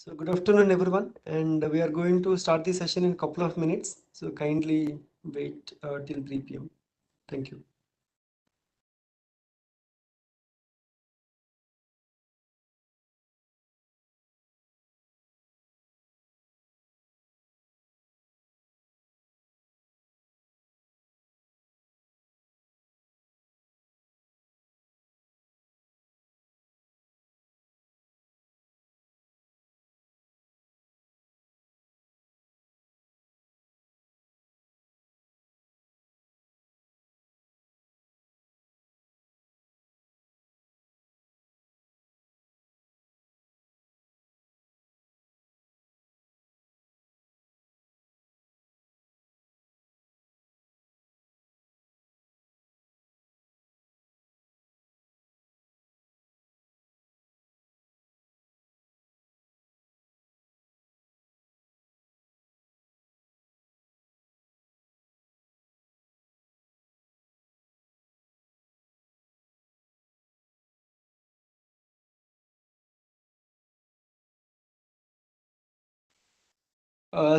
So good afternoon, everyone, and we are going to start the session in a couple of minutes. So kindly wait till 3 p.m. Thank you.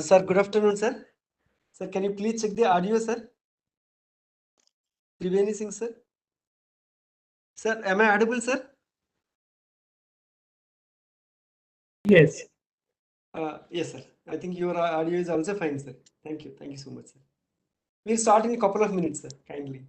Sir, good afternoon, sir. Sir, can you please check the audio, sir? Triveni Singh, sir. Sir, am I audible, sir? Yes. Yes, sir. I think your audio is also fine, sir. Thank you. Thank you so much, sir. We'll start in a couple of minutes, sir. Kindly.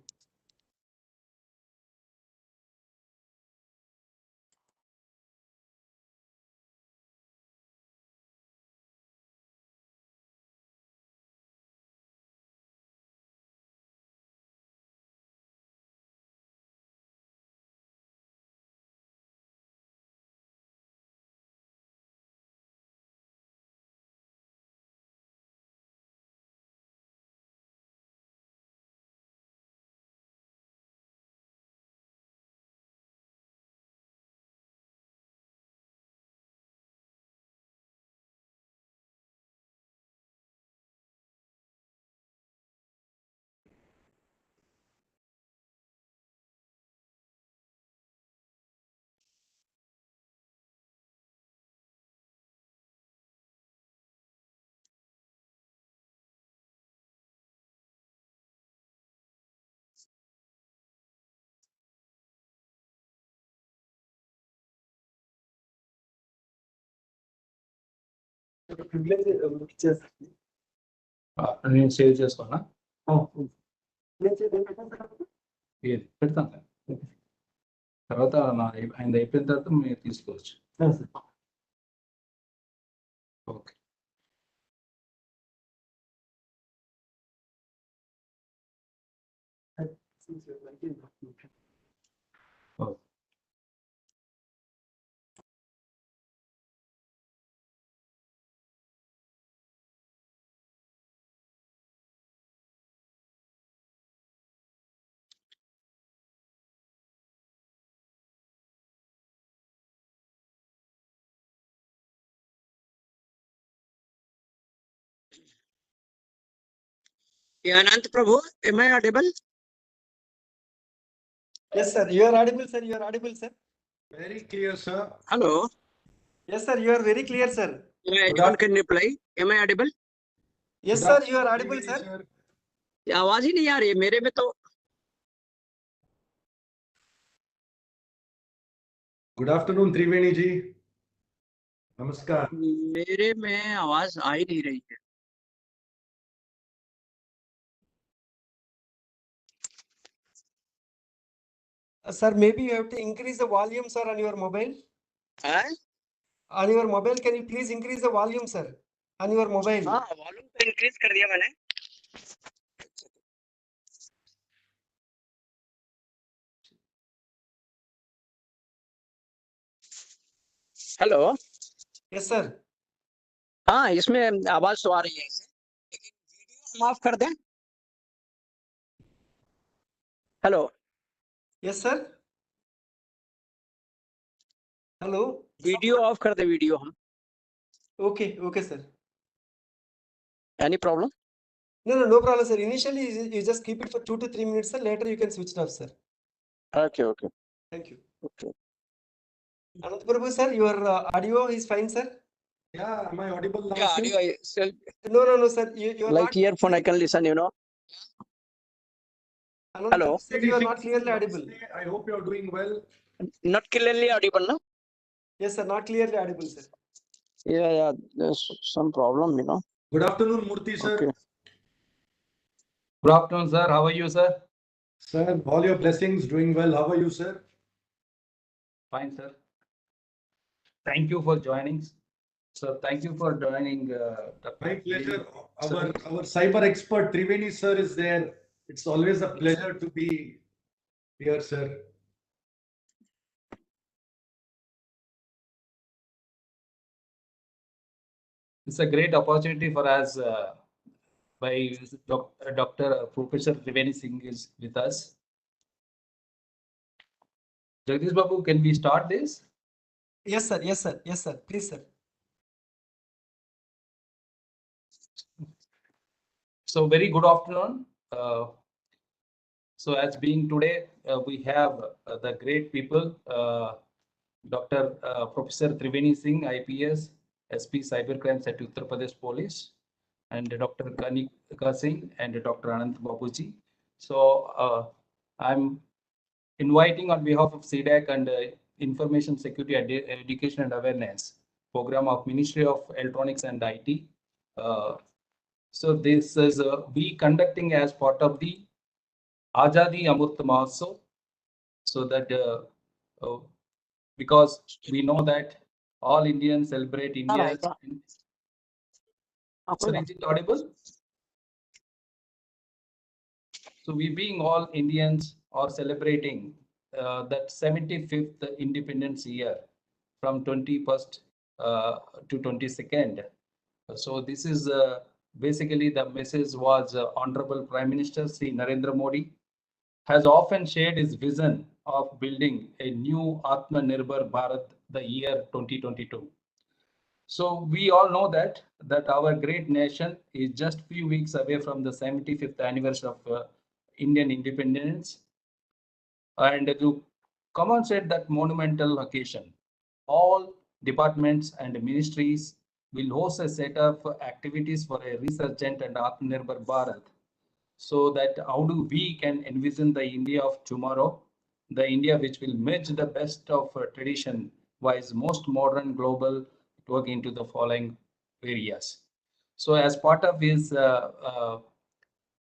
నేను save చేసుకోనా ఏది పెడతాను తర్వాత ఆయన అయిపోయిన తర్వాత మీరు తీసుకోవచ్చు okay Ananda Prabhu, am I audible? Yes, sir. You are audible, sir. You are audible, sir. Very clear, sir. Hello. Yes, sir. You are very clear, sir. Anyone can reply. Am I audible? Yes, sir. You are audible, sir. आवाज ही नहीं आ रही है मेरे में तो. Good afternoon त्रिवेणी जी नमस्कार. मेरे में आवाज आ ही नहीं रही है. Sir, maybe you have to increase the volume, sir, on your mobile. On your mobile, can you please increase the volume, sir, on your mobile? हाँ, वॉल्यूम तो इंक्रीज कर दिया मैंने. हेलो. Yes, sir. हाँ, इसमें आवाज तो आ रही है इसे, लेकिन वीडियो हम ऑफ कर दें. Hello. Yes, sir. Hello. Video of कर दे वीडियो हम. Okay, okay, sir. Any problem? No problem, sir. Initially, you just keep it for 2 to 3 minutes, sir. Later, you can switch it off, sir. Okay. Thank you. Okay. Ananda Prabhu, sir, your audio is fine, sir. Yeah, am I audible now? Yeah, Sir? audio, so, No, sir. You are like not. earphone, I can listen, you know. Ananda, Hello. sir, you are not clearly audible. I hope you are doing well. Not clearly audible, no? Yes, sir. Not clearly audible, sir. Yeah, there's some problem, you know. Good afternoon, Murthy sir. Okay. Good afternoon, sir. How are you, sir? Sir, all your blessings, doing well. How are you, sir? Fine, sir. Thank you for joining. So thank you for joining. My pleasure. Our cyber expert Triveni sir is there. It's always a pleasure to be here, sir. It's a great opportunity for us. By Dr. Professor Triveni Singh is with us. Jagdish Babu, can we start this? Yes, sir. Yes, sir. Yes, sir. Please, sir. So very good afternoon. So as being today, we have the great people, Dr. Professor Triveni Singh, IPS, SP Cybercrimes at Uttar Pradesh Police, and Dr. Karnika Singh and Dr. Ananda Babuji. So I'm inviting on behalf of CDAC and Information Security Education and Awareness Program of Ministry of Electronics and IT. So this is we conducting as part of the Azadi Amrit Mahotsav, so that because we know that all Indians celebrate India's. Sir, is it audible? So we being all Indians are celebrating that 75th independence year from 21st to 22nd. So this is basically the message was Honorable Prime Minister Sri Narendra Modi has often shared his vision of building a new Atmanirbhar Bharat the year 2022. So we all know that our great nation is just few weeks away from the 75th anniversary of Indian independence, and to commemorate that monumental occasion, all departments and ministries will host a set of activities for a resurgent and Atmanirbhar Bharat, so that how do we can envision the India of tomorrow, the India which will merge the best of tradition wise most modern global work into the following areas. So as part of his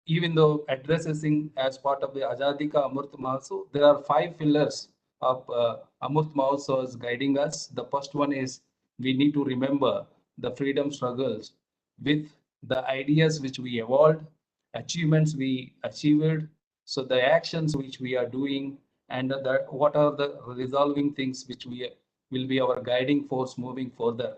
even though addressing as part of the Azadi Ka Amrit Mahotsav, there are 5 pillars of Amrit Mahotsav is guiding us. The first one is we need to remember the freedom struggles with the ideas which we evolved, achievements we achieved, so the actions which we are doing, and what are the resolving things which we will be our guiding force moving further.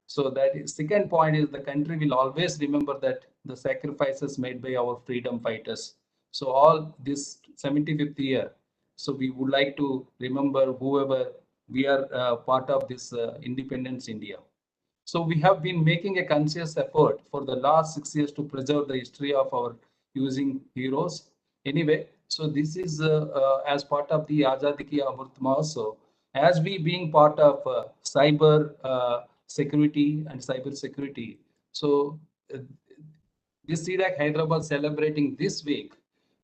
So that is second point is the country will always remember that the sacrifices made by our freedom fighters. So all this 75th year, so we would like to remember whoever we are part of this independence India. So we have been making a conscious effort for the last 6 years to preserve the history of our using heroes. Anyway, so this is as part of the Azadi Ki Amrit Mahotsav, as we being part of cyber security and cyber security. So this CDAC Hyderabad celebrating this week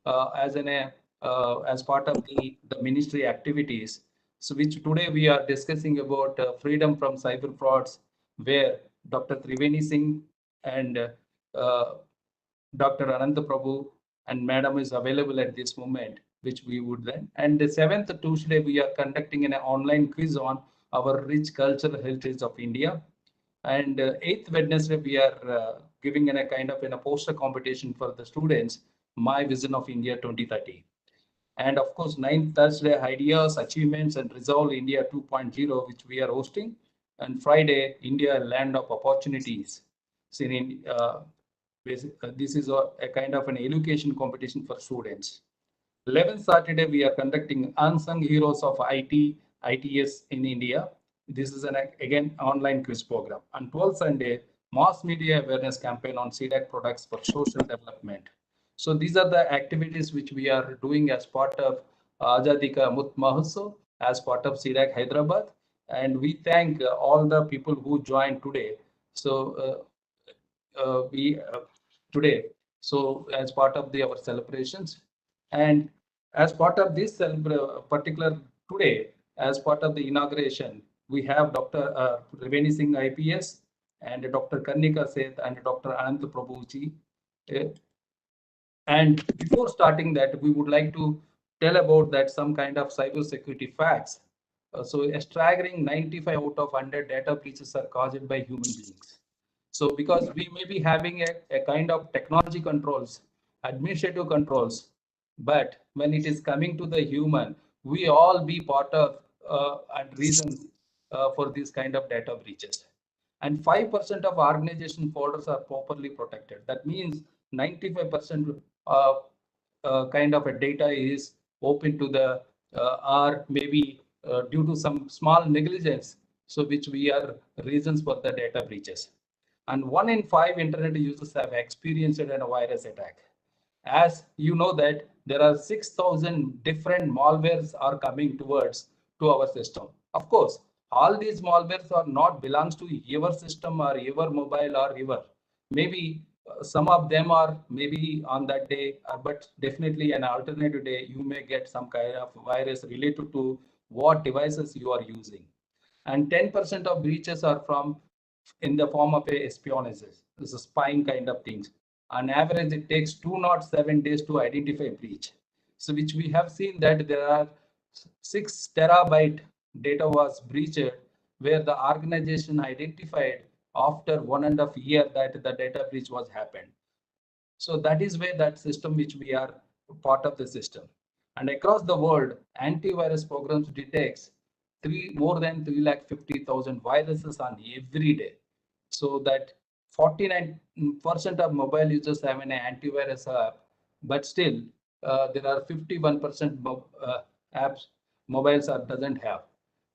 as part of the ministry activities. So which today we are discussing about freedom from cyber frauds, where Dr. Triveni Singh and Dr. Ananda Prabhu and Madam is available at this moment, which we would then. And the 7th Tuesday, we are conducting an online quiz on our rich cultural heritage of India. And 8th Wednesday, we are giving a kind of a poster competition for the students, My Vision of India 2030. And of course, 9th Thursday, Ideas, Achievements, and Resolve India 2.0, which we are hosting. And Friday, India, Land of Opportunities. So this is a kind of an education competition for students. 11th Saturday, we are conducting Unsung Heroes of ITS in India. This is again online quiz program. On 12th Sunday, Mass Media Awareness Campaign on CDAC products for social development. So these are the activities which we are doing as part of Azadi Ka Amrit Mahotsav, as part of CDAC Hyderabad. And we thank all the people who joined today. So we today, so as part of our celebrations, and as part of this particular today, as part of the inauguration, we have Dr. Reveni Singh IPS and Dr. Karnika Seth and Dr. Ananda Prabhu ji. And before starting that, we would like to tell about that some kind of cyber security facts. So a staggering 95 out of 100 data breaches are caused by human beings. So because we may be having a kind of technology controls, administrative controls, but when it is coming to the human, we all be part of and reasons for this kind of data breaches. And 5% of organization folders are properly protected. That means 95% of kind of a data is open to the or maybe due to some small negligence, so which we are reasons for the data breaches. And 1 in 5 internet users have experienced a virus attack. As you know that there are 6,000 different malwares are coming towards to our system. Of course, all these malwares are not belongs to your system or your mobile or your. Maybe some of them are maybe on that day, but definitely an alternative day, you may get some kind of virus related to what devices you are using. And 10% of breaches are from in the form of a espionage. This is spying kind of things. On average, it takes 207 days to identify breach. So which we have seen that there are 6 terabyte data was breached, where the organization identified after 1.5 years that the data breach was happened. So that is where that system which we are part of the system. And across the world, antivirus programs detects more than 350,000 viruses on every day. So that 49% of mobile users have an antivirus app, but still there are 51% apps mobiles are doesn't have.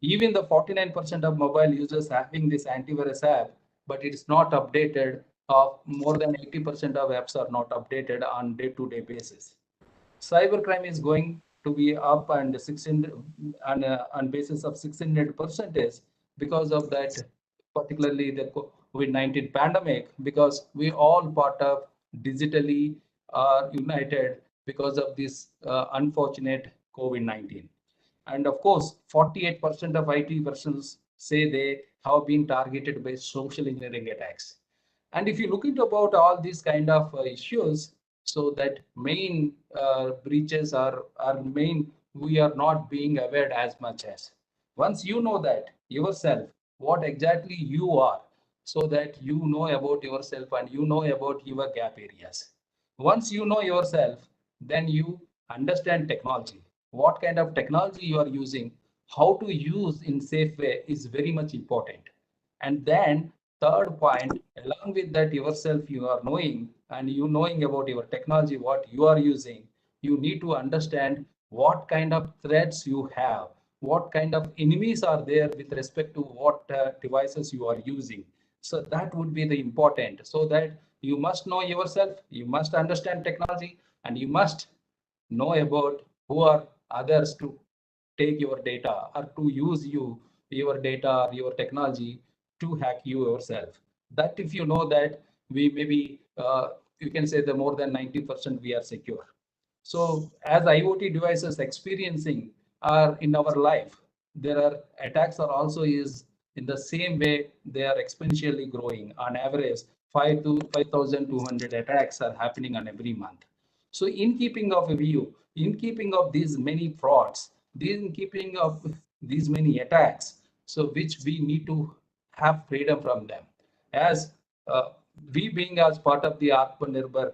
Even the 49% of mobile users having this antivirus app, but it's not updated. Of more than 80% of apps are not updated on day-to-day basis. Cybercrime is going to be up and 600 on basis of 600% because of that, particularly the COVID-19 pandemic, because we all part of digitally are united because of this unfortunate COVID-19. And of course, 48% of IT persons say they have been targeted by social engineering attacks. And if you look into about all these kind of issues, so that main breaches are main, we are not being aware as much as. Once you know that yourself, what exactly you are, so that you know about yourself and you know about your gap areas. Once you know yourself, then you understand technology. What kind of technology you are using, how to use in safe way is very much important. And then third point, along with that yourself you are knowing and you knowing about your technology, what you are using, you need to understand what kind of threats you have, what kind of enemies are there with respect to what devices you are using. So that would be the important, so that you must know yourself, you must understand technology, and you must know about who are others to take your data or to use your data or your technology to hack you yourself. That if you know that, we maybe you can say the more than 90% we are secure. So as IoT devices experiencing are in our life, there are attacks are also is in the same way, they are exponentially growing. On average, 5,200 attacks are happening on every month. So in keeping of a view, in keeping of these many frauds, in keeping of these many attacks, so which we need to have freedom from them. As we being as part of the Atmanirbhar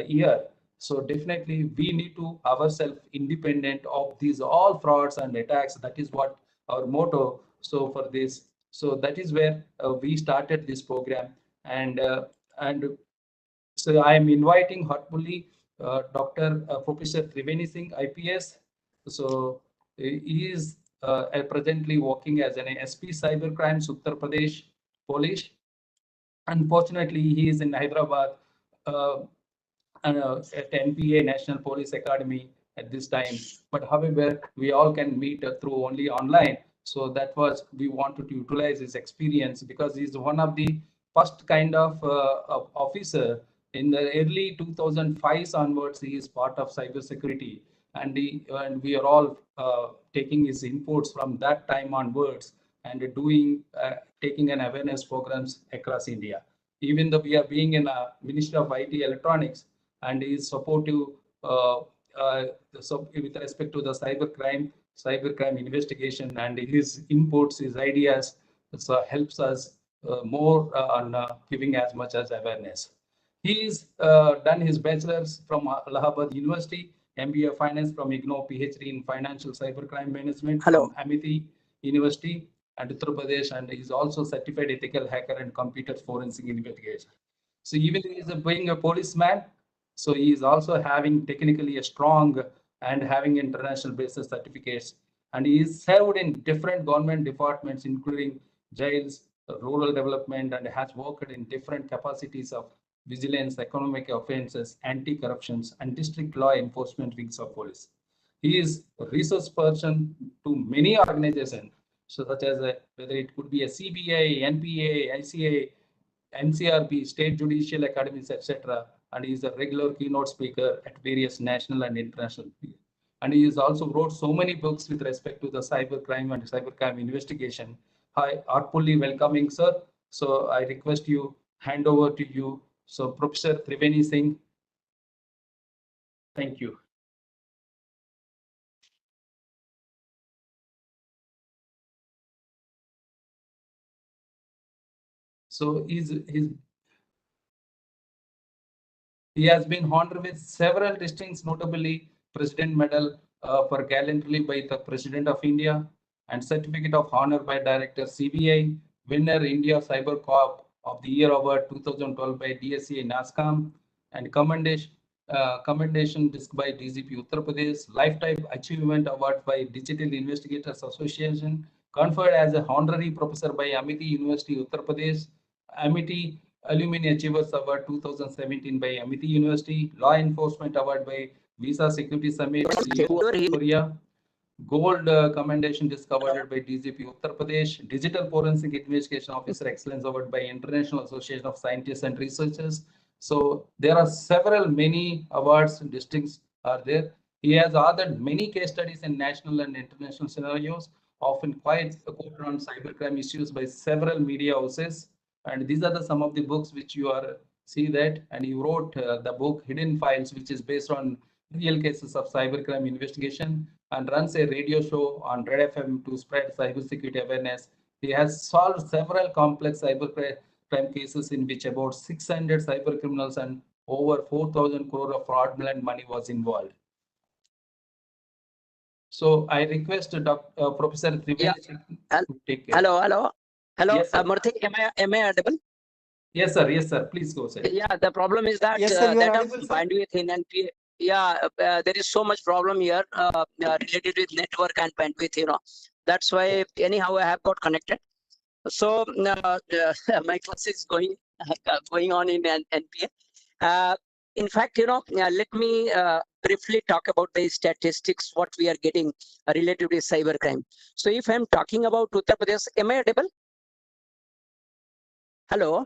year, so definitely we need to ourselves independent of these all frauds and attacks. That is what our motto. So for this, so that is where we started this program, and so I am inviting heartfully Dr. Professor Triveni Singh, IPS. So he is presently working as an SP Cybercrimes Uttar Pradesh Police. Unfortunately, he is in Hyderabad at NPA National Police Academy at this time. But however, we all can meet through only online. So that was, we wanted to utilize his experience because he's one of the first kind of officer in the early 2005 onwards. He is part of cybersecurity, and we are all taking his inputs from that time onwards and doing taking an awareness programs across India. Even though we are being in a Ministry of IT Electronics, and he is supportive so with respect to the cybercrime investigation, and his inputs, his ideas, so helps us more on giving as much as awareness. He's done his bachelor's from Allahabad University, MBA of Finance from IGNOU, PhD in Financial Cybercrime Management from Amity University and Uttar Pradesh, and he's also certified ethical hacker and computer forensic investigation. So even he is being a policeman, so he is also having technically a strong and having international basis certificates, and he is served in different government departments, including jails, rural development, and has worked in different capacities of vigilance, economic offences, anti-corruptions, and district law enforcement wings of police. He is a resource person to many organizations, so such as whether it could be a CBI, NPA, ICA, NCRB, State Judicial Academies, etc. And he is a regular keynote speaker at various national and international. And he has also wrote so many books with respect to the cybercrime and cybercrime investigation. Hi, artfully welcoming, sir. So I request you, hand over to you. So Professor Triveni Singh, thank you. So he has been honored with several distinctions, notably President Medal for gallantry by the President of India, and Certificate of Honor by Director CBI, winner India Cyber Corp of the Year Award 2012 by DSCA NASCOM, and commendation disc by DGP Uttar Pradesh, Lifetime Achievement Award by Digital Investigators Association, conferred as a honorary professor by Amity University Uttar Pradesh, Amity Alumni Achievers Award 2017 by Amity University, Law Enforcement Award by Visa Security Summit, Korea, Gold Commendation Disc awarded by DGP Uttar Pradesh, Digital Forensic Investigation Officer Excellence Award by International Association of Scientists and Researchers. So there are several many awards and distinctions are there. He has authored many case studies in national and international scenarios, often quite quoted on cybercrime issues by several media houses. And these are some of the books which you are see that. And he wrote the book Hidden Files, which is based on real cases of cybercrime investigation, and runs a radio show on Red FM to spread cybersecurity awareness. He has solved several complex cybercrime cases in which about 600 cyber criminals and over 4,000 crore of fraudulent money was involved. So I request Professor Triveni to take care. Hello. Yes, Murthy, am I audible? Yes, sir. Yes, sir. Please go, sir. Yeah, the problem is that Yes, sir, that of bandwidth in NPA. Yeah, there is so much problem here related with network and bandwidth. That's why anyhow I have got connected. So my class is going on in NPA. In fact, let me briefly talk about the statistics, what we are getting related to cybercrime. So if I'm talking about Uttar Pradesh, am I audible? Hello.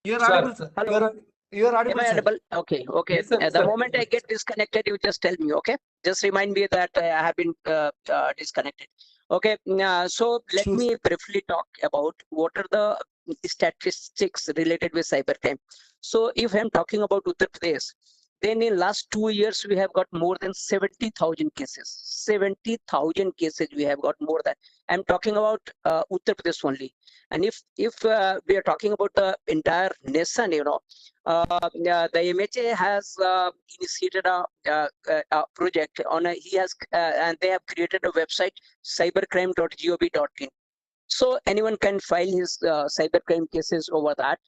You're audible, sir. Hello. You're audible, Am I audible? Okay. Yes, sir, The moment I get disconnected, you just tell me. Okay. Just remind me that I have been disconnected. Okay. So let me briefly talk about what are the statistics related with cybercrime. So if I'm talking about Uttar Pradesh, then in last 2 years we have got more than 70,000 cases. 70,000 cases we have got more than. I'm talking about Uttar Pradesh only. And if we are talking about the entire nation, the MHA has initiated a project on and they have created a website cybercrime.gov.in. So anyone can file his cybercrime cases over that.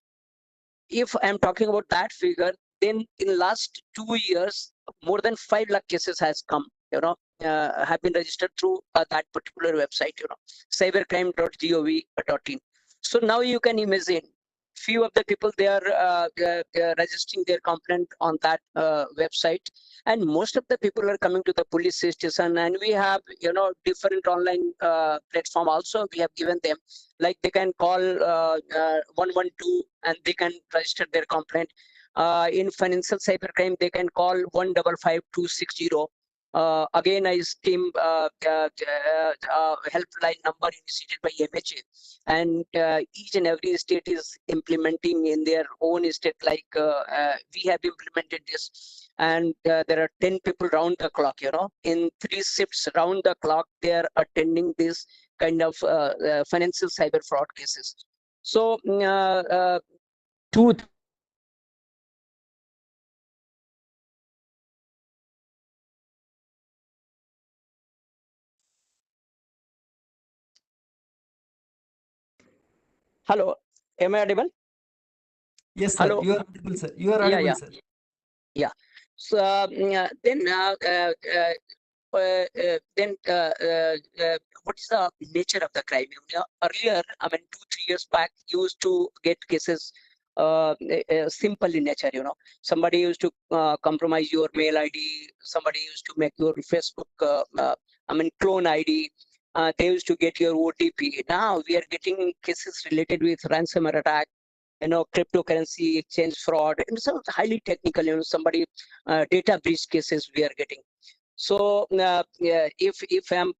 If I'm talking about that figure, then in last 2 years, more than 5 lakh cases has come, have been registered through that particular website, cybercrime.gov.in. So now you can imagine few of the people, they are registering their complaint on that website, and most of the people are coming to the police station. And we have, different online platform also we have given them, like they can call 112 and they can register their complaint. In financial cybercrime, they can call 155260. Again, a scheme helpline number initiated by MHA, and each and every state is implementing in their own state. Like we have implemented this, and there are 10 people round the clock. In 3 shifts round the clock, they are attending this kind of financial cyber fraud cases. So two. Hello, am I audible? Yes, sir. Hello. You are audible, sir. You are audible, sir. Yeah. So then what is the nature of the crime? Earlier, 2-3 years back, you used to get cases simple in nature. Somebody used to compromise your mail ID. Somebody used to make your Facebook, clone ID. They used to get your OTP. Now we are getting cases related with ransomware attack, cryptocurrency exchange fraud, and some highly technical, somebody data breach cases we are getting. So if I'm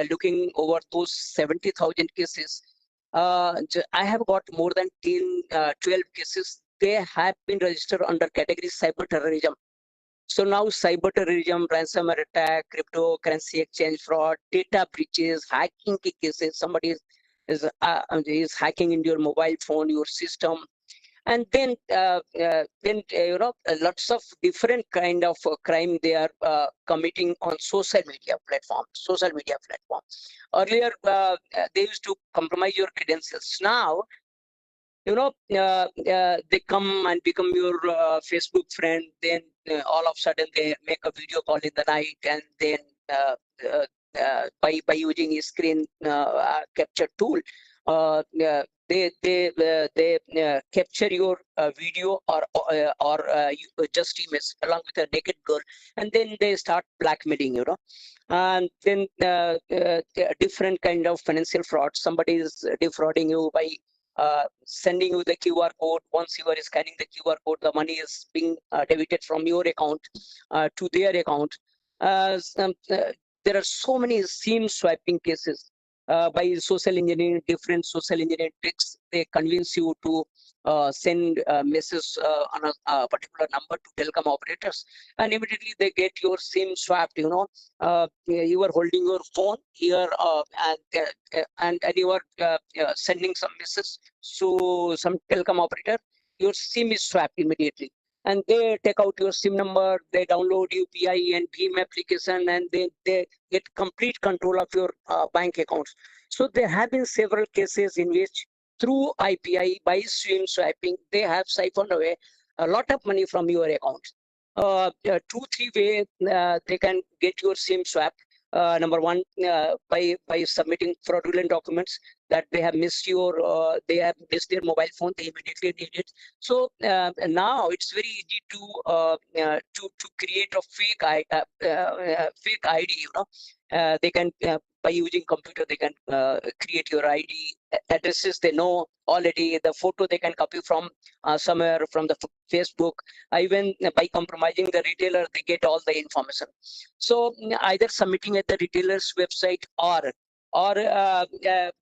looking over those 70,000 cases, I have got more than 12 cases. They have been registered under category cyber terrorism. So now cyber terrorism, ransomware attack, cryptocurrency exchange fraud, data breaches, hacking cases. Somebody is hacking into your mobile phone, your system, and then lots of different kind of crime they are committing on social media platform. Earlier they used to compromise your credentials. Now they come and become your Facebook friend. Then all of a sudden they make a video call in the night, and then by using a screen capture tool, they capture your video or just image along with a naked girl, and then they start blackmailing. And then different kind of financial fraud. Somebody is defrauding you by sending you the QR code. Once you are scanning the QR code, the money is being debited from your account to their account. There are so many SIM swiping cases by social engineering, different social engineering tricks. They convince you to send a message on a particular number to telecom operators, and immediately they get your SIM swapped. You are holding your phone here, and you are sending some message to some telecom operator. Your SIM is swapped immediately, and they take out your SIM number. They download UPI and BHIM application, and they get complete control of your bank accounts. So there have been several cases in which through IPI, by SIM swiping, they have siphoned away a lot of money from your account. 2-3 ways they can get your SIM swap. Number one, by submitting fraudulent documents that they have missed they have missed their mobile phone. They immediately need it. So now it's very easy to create a fake ID. They can by using computer, they can create your ID addresses. They know already the photo. They can copy from somewhere from the Facebook. Even by compromising the retailer, they get all the information. So either submitting at the retailer's website or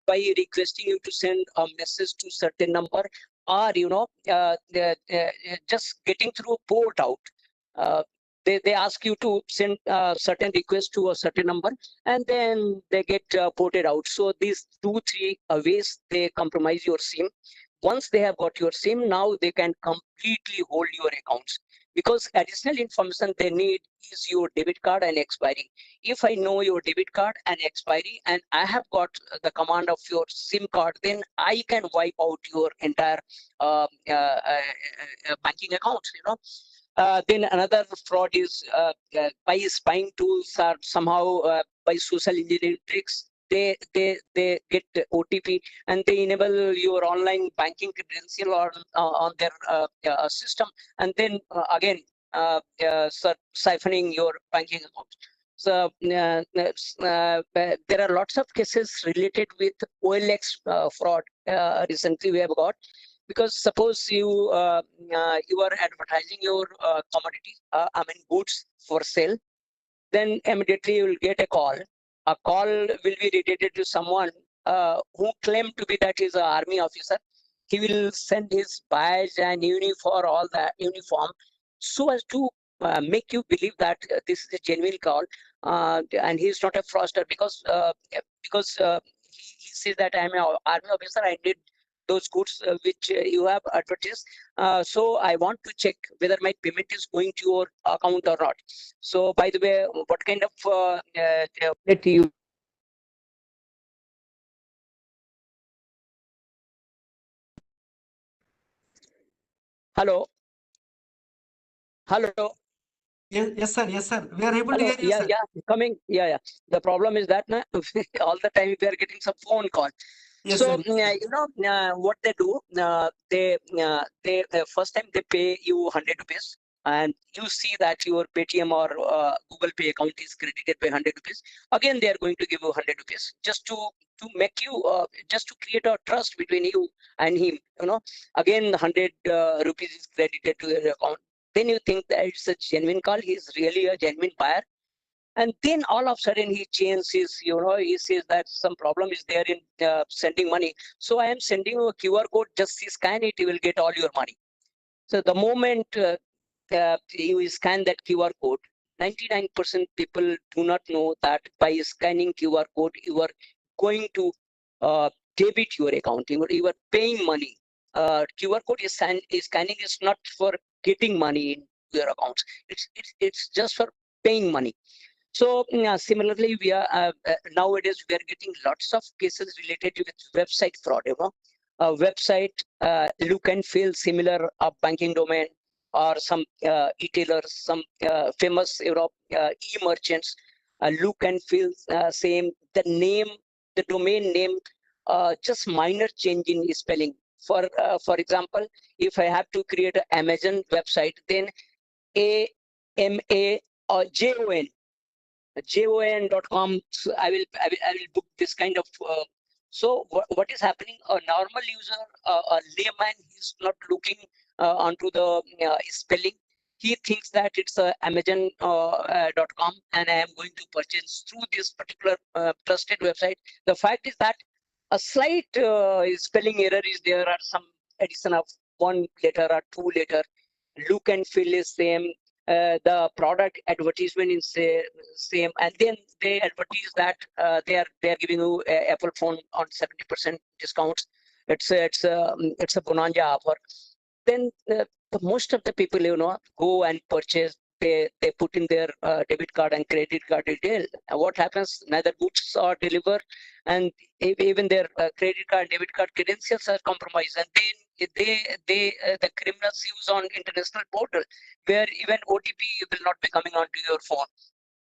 by requesting you to send a message to certain number, or just getting through a port out. They ask you to send certain request to a certain number, and then they get ported out. So these 2-3 ways they compromise your SIM. Once they have got your SIM, now they can completely hold your accounts, because additional information they need is your debit card and expiry. If I know your debit card and expiry, and I have got the command of your SIM card, then I can wipe out your entire banking accounts. Then another fraud is by spying tools or somehow by social engineering tricks. they get OTP and they enable your online banking credential on their system, and then again siphoning your banking account. So there are lots of cases related with OLX fraud. Recently we have got, because suppose you you are advertising your commodity, goods for sale, then immediately you will get a call. A call will be related to someone who claimed to be that is an army officer. He will send his badge and uniform, all that uniform, so as to make you believe that this is a genuine call, and he is not a fraudster, because he says that I am an army officer. I did those goods which you have advertised. So I want to check whether my payment is going to your account or not. So by the way, what kind of wallet you? Hello. Hello. Yes, sir. Yes, sir. We are able to Hello. hear you, Yeah, sir. yeah, coming. Yeah, yeah. The problem is that all the time we are getting some phone call. Yes, So sir. you know what they do? They first time they pay you 100 rupees, and you see that your Paytm or Google Pay account is credited by 100 rupees. Again, they are going to give you 100 rupees just to make you just to create a trust between you and him. You know, again 100 rupees is credited to your account. Then you think that it's a genuine call. He's really a genuine buyer, and then all of a sudden he changes his, he says that some problem is there in sending money. So I am sending you a QR code, just scan it, you will get all your money. So the moment you scan that QR code, 99% people do not know that by scanning QR code, you are going to debit your account. You are paying money. QR code is scanning is not for getting money in your account. It's just for paying money. So similarly, we are nowadays we are getting lots of cases related with website fraud. Website look and feel similar of banking domain, or some e-tailers, some famous e-merchants look and feel same. The name, the domain name, just minor change in spelling. For example, if I have to create an Amazon website, then AMA or JON jon.com. So I will book this kind of so what is happening, a normal user, a layman, is not looking onto the spelling. He thinks that it's amazon.com and I am going to purchase through this particular trusted website. The fact is that a slight spelling error is there, or some addition of one letter or two letter. Look and feel is same. The product advertisement is same, and then they advertise that they are giving you a Apple phone on 70% discounts. It's a bonanza offer. Then the most of the people go and purchase. They put in their debit card and credit card detail. And what happens? Neither goods are delivered, and even their credit card, debit card credentials are compromised. And then the criminals use on international portal, where even OTP will not be coming onto your phone.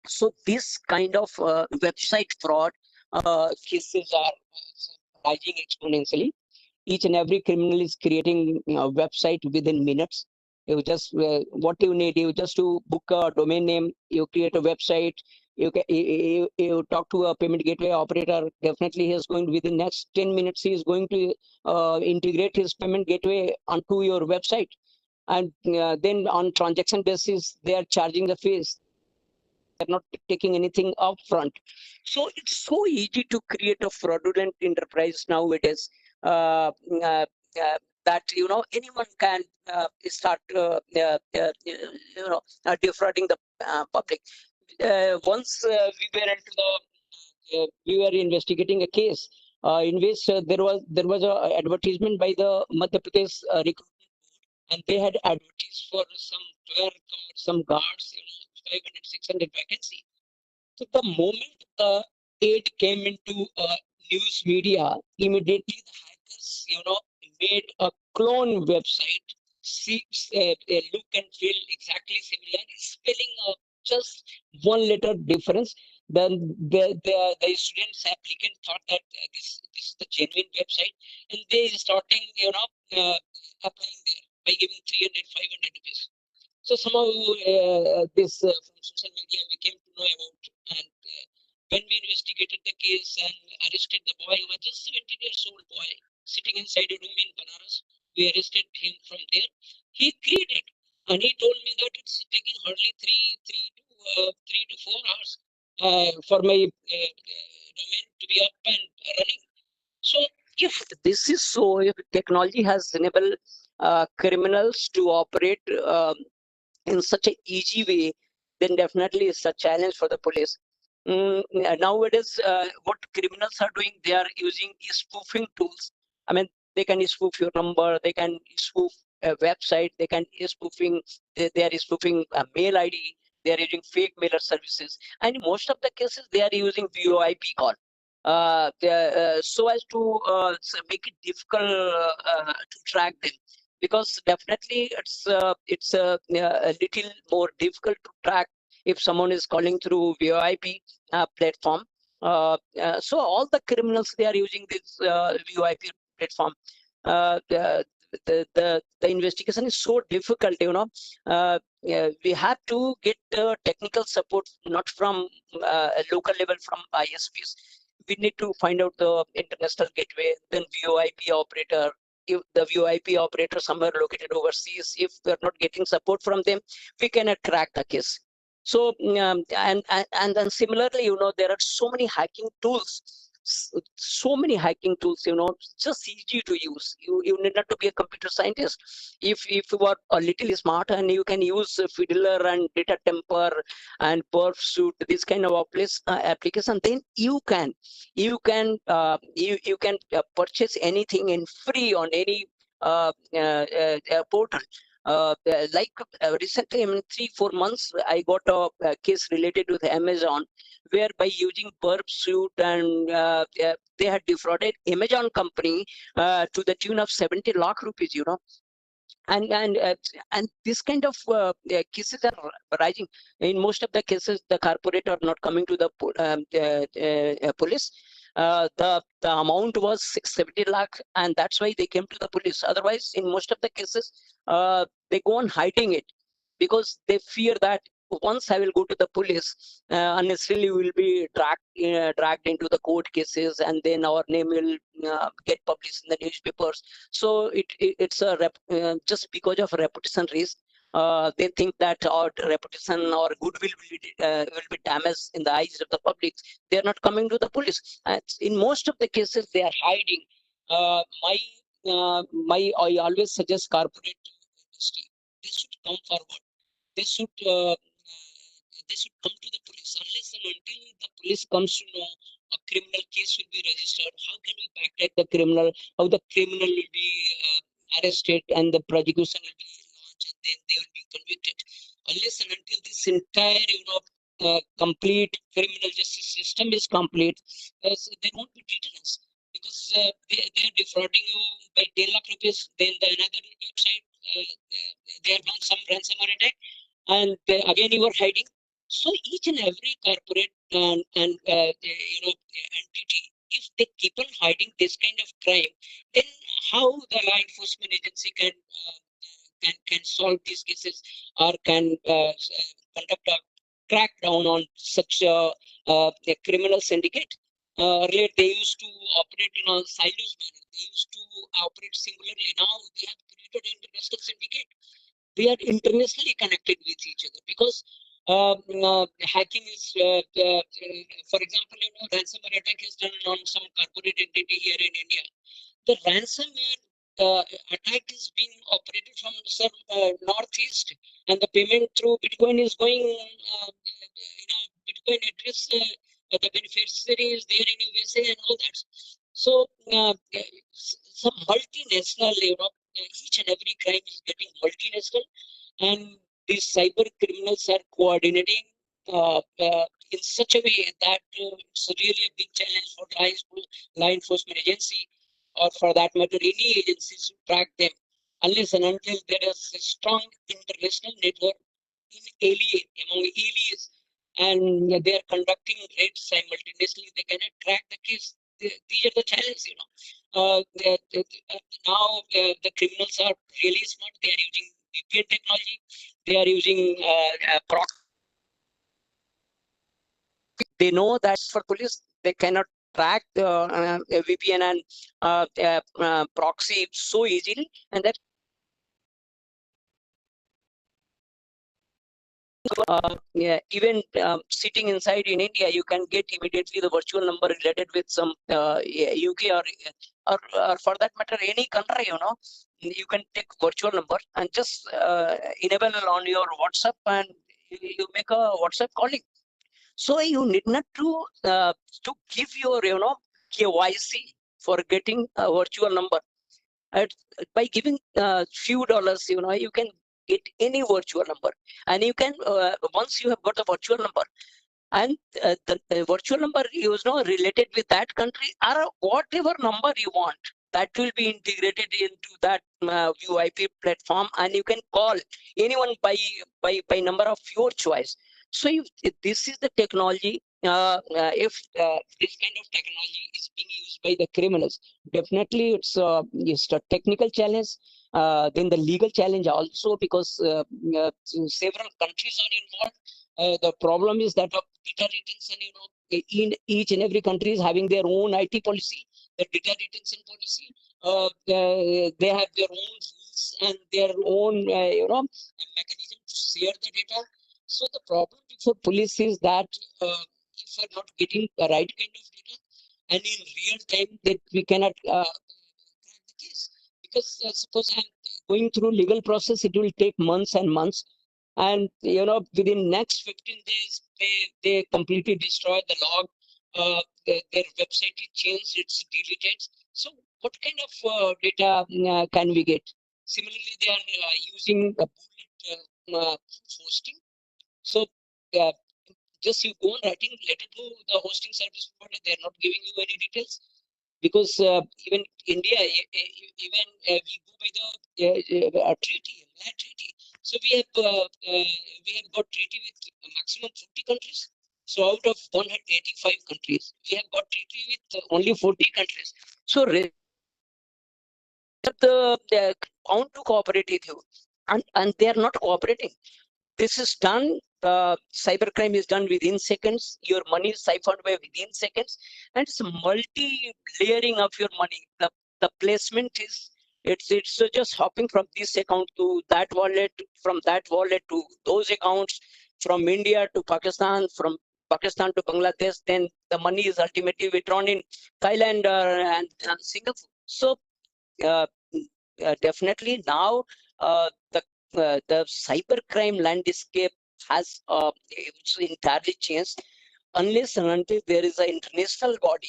So this kind of website fraud cases are rising exponentially. Each and every criminal is creating a website within minutes. You just what you need, you just to book a domain name, you create a website, you talk to a payment gateway operator. Definitely he is going to, within next 10 minutes he is going to integrate his payment gateway onto your website, and then on transaction basis they are charging the fees. They're not taking anything up front. So it's so easy to create a fraudulent enterprise nowadays, that anyone can start defrauding the public. Once we were investigating a case in which there was a advertisement by the Madhya Pradesh recruitment, and they had advertised for some clerk or some guards, 500, 600 vacancy. So the moment the aid came into news media, immediately the hackers, made a clone website. See, look and feel exactly similar, spelling just one letter difference. then the students applicant thought that this is the genuine website, and they starting applying there by giving 300, 500 rupees. So somehow this from social media we came to know about, and when we investigated the case and arrested the boy, who was just 17 years old boy sitting inside a room in Banaras, we arrested him from there. He created, and he told me that it's taking hardly three to 4 hours for my domain to be up and running. So if this is so, if technology has enabled criminals to operate in such an easy way, then definitely it's a challenge for the police. Nowadays, what criminals are doing, they are using spoofing tools. I mean, they can spoof your number, they can spoof a website, they can they are spoofing a mail ID, they are using fake mailer services, and in most of the cases, they are using VoIP call. So as to make it difficult to track them, because definitely it's a little more difficult to track if someone is calling through VoIP platform. So all the criminals, they are using this VoIP platform. The investigation is so difficult, we have to get technical support, not from a local level, from ISPs. We need to find out the international gateway, then VoIP operator. If the VoIP operator somewhere located overseas, if we're not getting support from them, we cannot crack the case. So and then similarly, there are so many hacking tools, so many hacking tools, just easy to use. You need not to be a computer scientist. If you are a little smart and you can use Fiddler and Data Temper and Perf Suite, this kind of application, then you can purchase anything in free on any portal. Recently, in 3-4 months, I got a case related with Amazon, where by using Perp Suite and they had defrauded Amazon company to the tune of 70 lakh rupees, and this kind of cases are rising. In most of the cases, the corporate are not coming to the police. The amount was 70 lakh, and that's why they came to the police. Otherwise, in most of the cases, they go on hiding it, because they fear that once I will go to the police, unnecessarily we will be dragged into the court cases, and then our name will get published in the newspapers. So it's just because of reputation risk. They think that our reputation or goodwill will be damaged in the eyes of the public. They are not coming to the police. In most of the cases, they are hiding. I always suggest corporate industry, they should come forward. They should come to the police. Unless and until the police comes to know a criminal case will be registered, how can we backtrack the criminal? How the criminal will be arrested and the prosecution will be launched, and then they will be convicted? Unless and until this entire complete criminal justice system is complete, so there won't be deterrence, because they are defrauding you by 10 lakh rupees. Then another website, they have done some ransomware attack, and again you are hiding. So each and every corporate and entity, if they keep on hiding this kind of crime, then how the law enforcement agency can solve these cases, or can conduct a crackdown on such a criminal syndicate? Earlier, they used to operate in a silos manner. They used to operate singularly. Now they have created an international syndicate. They are internationally connected with each other, because hacking is, for example, ransomware attack is done on some corporate entity here in India. The ransomware attack is being operated from some northeast, and the payment through Bitcoin is going, Bitcoin address, the beneficiary is there in USA and all that. So some multinational, each and every crime is getting multinational, and these cyber criminals are coordinating in such a way that it's really a big challenge for law enforcement agency, or for that matter, any agencies to track them, unless and until there is a strong international network in among aliens, and they are conducting raids simultaneously. They cannot track the case. These are the challenges, you know. Now the criminals are really smart. They are using VPN technology. They are using proxy. They know that for police, they cannot track the VPN and proxy so easily, and that yeah, even sitting inside in India, you can get immediately the virtual number related with some UK or for that matter any country. You know, you can take virtual number and just enable on your WhatsApp, and you make a WhatsApp calling. So you need not to give your KYC for getting a virtual number. By giving few dollars, you can get any virtual number, and you can once you have got the virtual number, and the virtual number is related with that country, or whatever number you want, that will be integrated into that VoIP platform, and you can call anyone by number of your choice. So if this is the technology, if this kind of technology is being used by the criminals, definitely it's a technical challenge. Then the legal challenge also, because several countries are involved. The problem is that of data retention, in each and every country is having their own IT policy, the data retention policy. They have their own rules and their own, mechanism to share the data. So the problem for police is that if we're not getting the right kind of data, and in real time, that we cannot crack the case, because suppose I'm going through legal process, it will take months and months. And within next 15 days they completely destroy the log. Their website is changed, it's deleted. So what kind of data can we get? Similarly, they are using a bullet hosting. So just you go on writing letter to the hosting service provider, they're not giving you any details, because even India, even we go by the treaty, treaty. So we have got treaty with maximum 50 countries. So out of 185 countries, we have got treaty with only 40 countries. So the bound to cooperate with you, and they are not cooperating. This is done. Cybercrime is done within seconds. Your money is siphoned away within seconds, and it's multi-layering of your money. The placement is it's just hopping from this account to that wallet, from that wallet to those accounts, from India to Pakistan, from Pakistan to Bangladesh. Then the money is ultimately withdrawn in Thailand and Singapore. So definitely now the cybercrime landscape has it's entirely changed, unless and until there is an international body,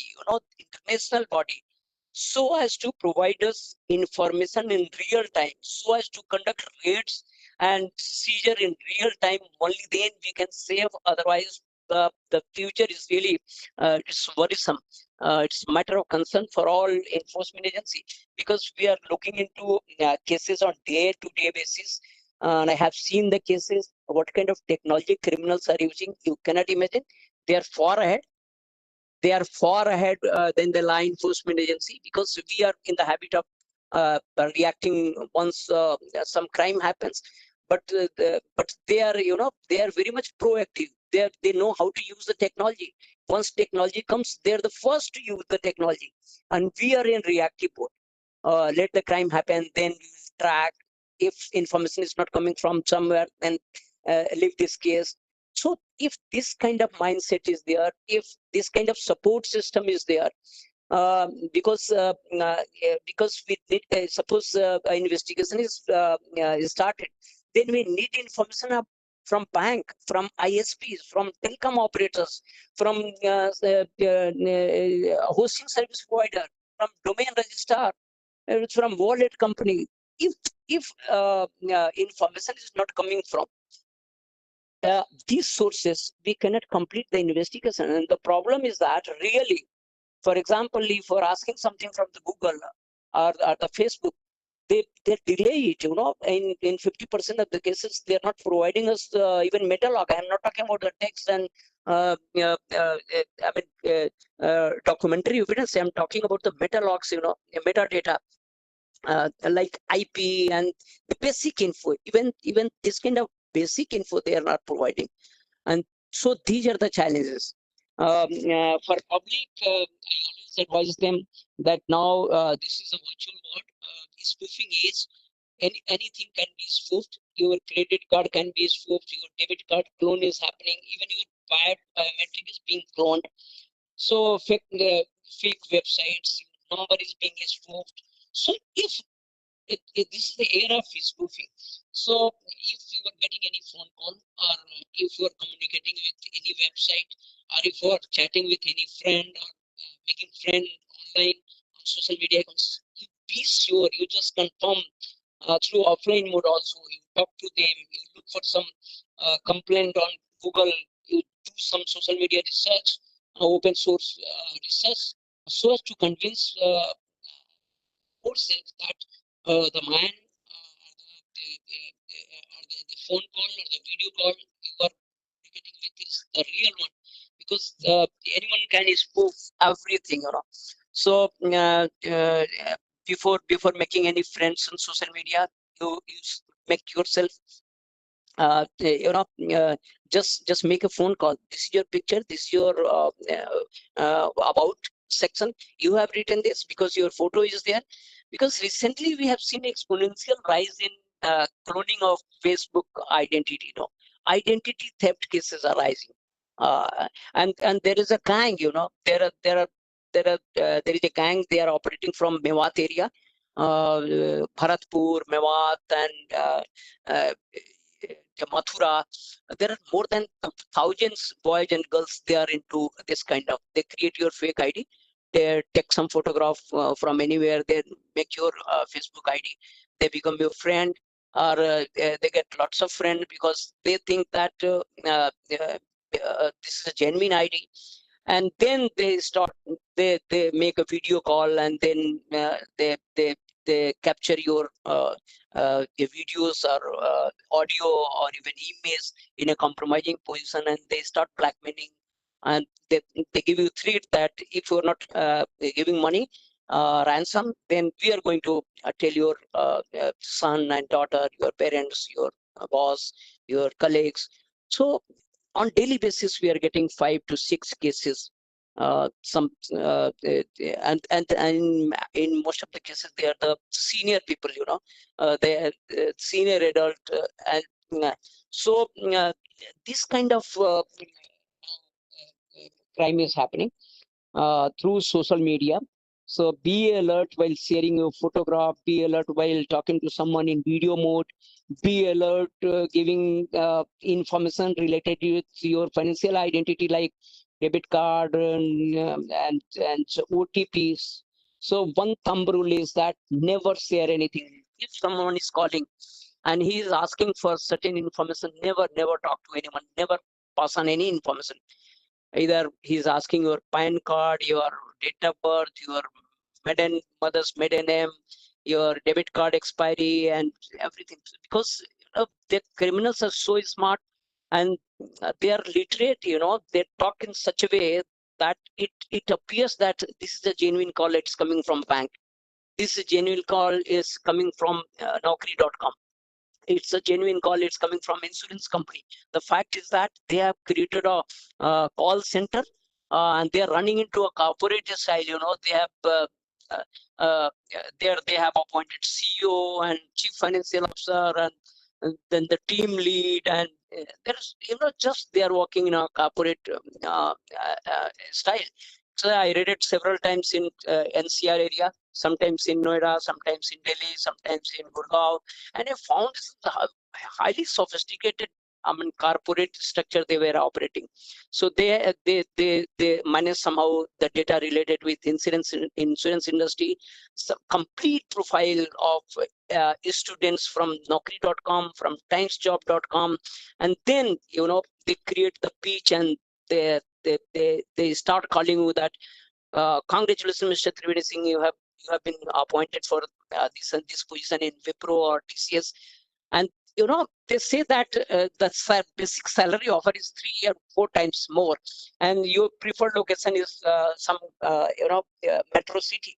international body, so as to provide us information in real time, so as to conduct raids and seizure in real time. Only then we can save. Otherwise, the future is really it's worrisome. It's a matter of concern for all enforcement agency, because we are looking into cases on day-to-day basis. And I have seen the cases, what kind of technology criminals are using. You cannot imagine. They are far ahead. They are far ahead than the law enforcement agency, because we are in the habit of reacting once some crime happens. But they are, they are very much proactive. They know how to use the technology. Once technology comes, they're the first to use the technology, and we are in reactive mode. Let the crime happen, then track. If information is not coming from somewhere, then leave this case. So if this kind of mindset is there, if this kind of support system is there, because we need, suppose investigation is started, then we need information from bank, from ISPs, from telecom operators, from hosting service provider, from domain registrar, from wallet company. If information is not coming from these sources, we cannot complete the investigation. And the problem is that really, for example, if we're asking something from the Google or the Facebook, they delay it, in 50% of the cases, they're not providing us even meta log. I'm not talking about the text and documentary evidence. I'm talking about the meta logs, metadata, like IP and the basic info. Even this kind of basic info they are not providing. And so these are the challenges. For public, I always advise them that now this is a virtual world. Spoofing is anything can be spoofed. Your credit card can be spoofed. Your debit card clone is happening. Even your biometric is being cloned. So fake websites, number is being spoofed. So if this is the era of spoofing. So if you are getting any phone call, or if you are communicating with any website, or if you are chatting with any friend, or making friend online on social media accounts, you be sure you just confirm through offline mode also. You talk to them, you look for some complaint on Google, you do some social media research, open source research, so as to convince yourself that the man, the phone call or the video call you are communicating with is the real one, because anyone can spoof everything, So before making any friends on social media, you make yourself just make a phone call. This is your picture, this is your about section, you have written this because your photo is there. Because recently we have seen exponential rise in cloning of Facebook identity. Identity theft cases are rising, and there is a gang, there is a gang. They are operating from Mewat area, Bharatpur, Mewat, and Mathura. There are more than thousands boys and girls. They are into this kind of. They create your fake ID. They take some photograph from anywhere. They make your Facebook ID. They become your friend, or they get lots of friends because they think that this is a genuine ID. And then they start. They make a video call, and then they capture your videos or audio or even emails in a compromising position, and they start blackmailing, and they give you threat that if you're not giving money ransom, then we are going to tell your son and daughter, your parents, your boss, your colleagues. So on daily basis we are getting 5 to 6 cases, and in most of the cases they are the senior people, they are senior adult, and so this kind of crime is happening through social media. So be alert while sharing your photograph, be alert while talking to someone in video mode, be alert giving information related with your financial identity like debit card and OTPs. So one thumb rule is that never share anything. If someone is calling and he is asking for certain information, never talk to anyone, never pass on any information. Either he's asking your PAN card, your date of birth, your mother's maiden name, your debit card expiry, and everything. Because the criminals are so smart, and they are literate. They talk in such a way that it appears that this is a genuine call. It's coming from bank. This genuine call is coming from Naukri.com. It's a genuine call. It's coming from insurance company. The fact is that they have created a call center, and they are running into a corporate style. They have they have appointed CEO and chief financial officer, and then the team lead, and there's just they are working in a corporate style. So I read it several times in NCR area, sometimes in Noida, sometimes in Delhi, sometimes in Gurgaon, and I found highly sophisticated, corporate structure they were operating. So they manage somehow the data related with insurance industry, some complete profile of students from Naukri.com, from timesjob.com, and then they create the pitch, and they start calling you that congratulations, Mr. Trivedi Singh, you you have been appointed for this position in Wipro or TCS, and they say that the basic salary offer is 3 or 4 times more, and your preferred location is some metro city.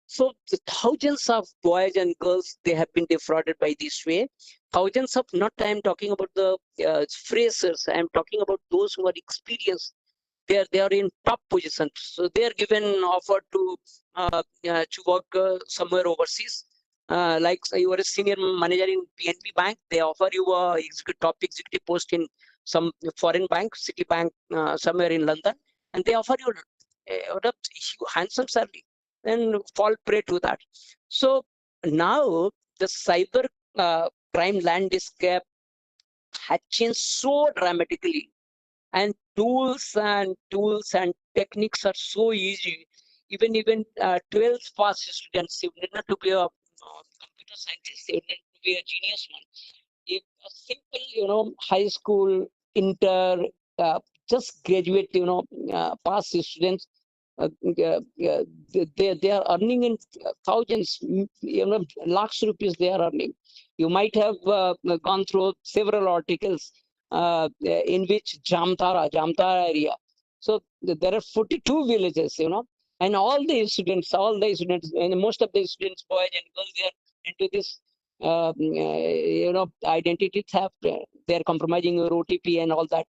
So the thousands of boys and girls, they have been defrauded by this way. Thousands of, not I am talking about the freshers, I am talking about those who are experienced. They are in top positions, so they are given offer to work somewhere overseas. Like you are a senior manager in PNB Bank, they offer you a top executive post in some foreign bank, Citibank, somewhere in London, and they offer you a handsome salary, and fall prey to that. So now the cyber crime landscape had changed so dramatically, and tools and techniques are so easy. Even 12th pass students, you need not to be a computer scientist, you need to be a genius one. If a simple high school inter just graduate pass students, they are earning in thousands, lakhs rupees they are earning. You might have gone through several articles in which Jamtara area. So there are 42 villages, and all the students, and most of the students, boys and girls, they are into this, identity theft. They are compromising your OTP and all that.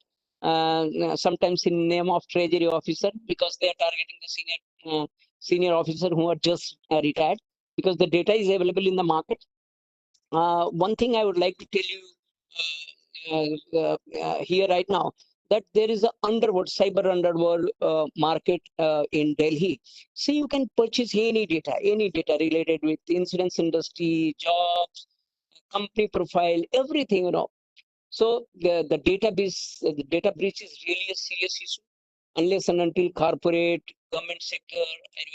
Sometimes in name of treasury officer, because they are targeting the senior officer who are just retired, because the data is available in the market. One thing I would like to tell you here right now, that there is a cyber underworld market in Delhi. So you can purchase any data related with insurance industry, jobs, company profile, everything, So the data breach is really a serious issue, unless and until corporate, government sector, and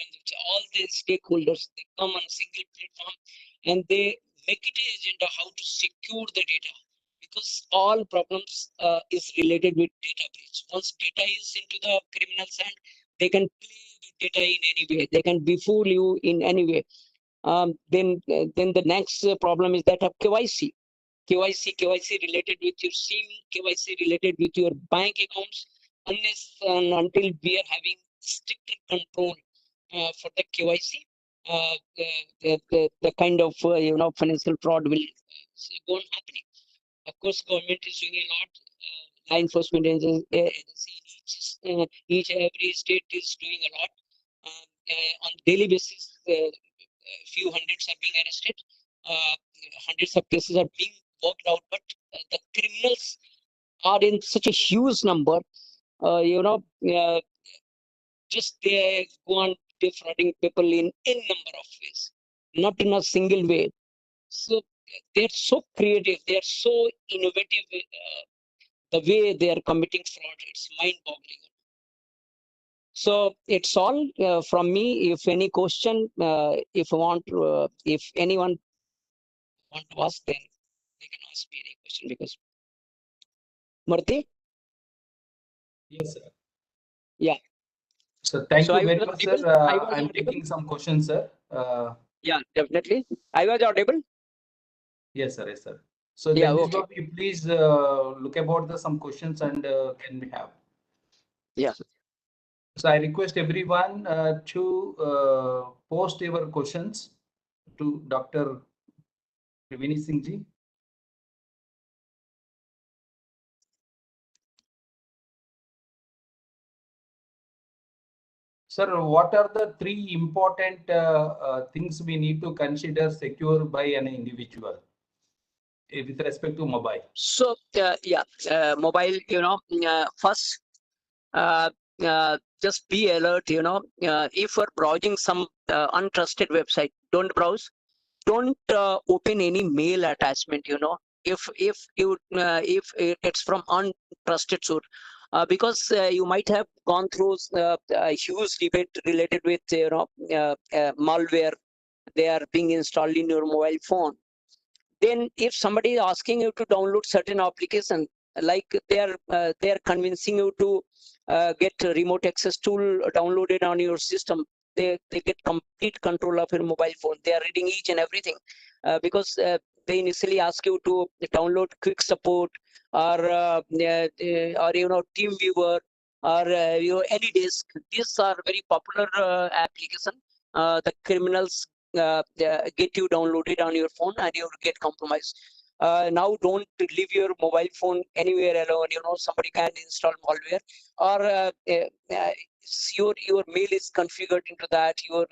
all the stakeholders, they come on a single platform and they make it an agenda how to secure the data, because all problems is related with data breach. Once data is into the criminal's hand, they can play with data in any way. They can befool you in any way. Then the next problem is that of KYC. KYC related with your SIM, KYC related with your bank accounts, unless and until we are having stricter control for the KYC, the kind of financial fraud will go on happening. Of course, government is doing a lot. Law enforcement agency in each every state is doing a lot. On daily basis, few hundreds are being arrested. Hundreds of cases are being worked out, but the criminals are in such a huge number. Just they go on defrauding people in number of ways, not in a single way. So they're so creative, they're so innovative. The way they are committing fraud, it's mind-boggling. So it's all from me. If any question, if anyone want to ask, then they can ask me any question, because Murthy? Yes, sir. Yeah. So thank you very much, sir. I'm taking some questions, sir. Yeah, definitely. I was audible. Yes, sir. Yes, sir. So yeah, then, okay. you please look about some questions and can we have? Yeah. So I request everyone to post your questions to Dr. Ravini Singh ji. Sir, what are the 3 important things we need to consider secure by an individual with respect to mobile? So mobile, first, just be alert. If you're browsing some untrusted website, don't browse. Don't open any mail attachment. If it's from untrusted source. Because you might have gone through a huge debate related with malware. They are being installed in your mobile phone. Then if somebody is asking you to download certain application, like they are convincing you to get a remote access tool downloaded on your system, they get complete control of your mobile phone. They are reading each and everything because they initially ask you to download quick support or TeamViewer or AnyDesk. These are very popular application. The criminals get you downloaded on your phone and you get compromised. Now don't leave your mobile phone anywhere alone. Somebody can install malware, or your mail is configured into that, your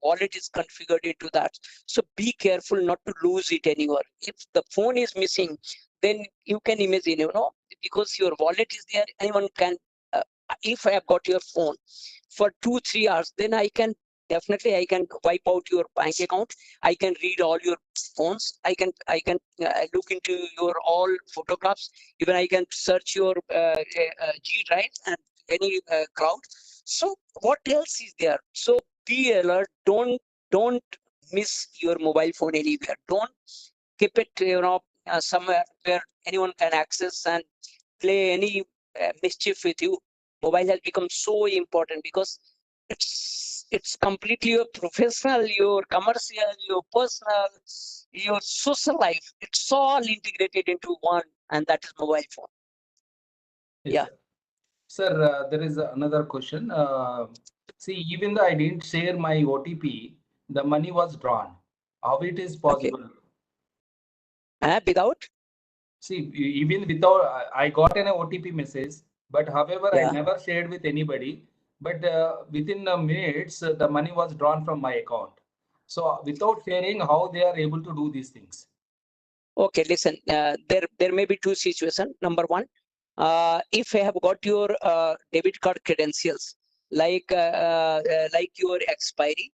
wallet is configured into that. So be careful not to lose it anywhere. If the phone is missing, then you can imagine, because your wallet is there, anyone can if I have got your phone for 2-3 hours, then I can wipe out your bank account. I can read all your phones. I can look into your all photographs. Even I can search your G drive and any cloud. So what else is there? So be alert. Don't miss your mobile phone anywhere. Don't keep it somewhere where anyone can access and play any mischief with you. Mobile has become so important because it's completely your professional, your commercial, your personal, your social life. It's all integrated into one, and that is mobile phone. Yes, Yeah. Sir, there is another question. See, even though I didn't share my OTP, the money was drawn. How it is possible? Without? See, even without, I got an OTP message, but however, I Yeah. never shared with anybody. But within minutes, the money was drawn from my account. So without sharing, how they are able to do these things? Okay, listen. There may be two situations. Number one, if I have got your debit card credentials, like your expiry,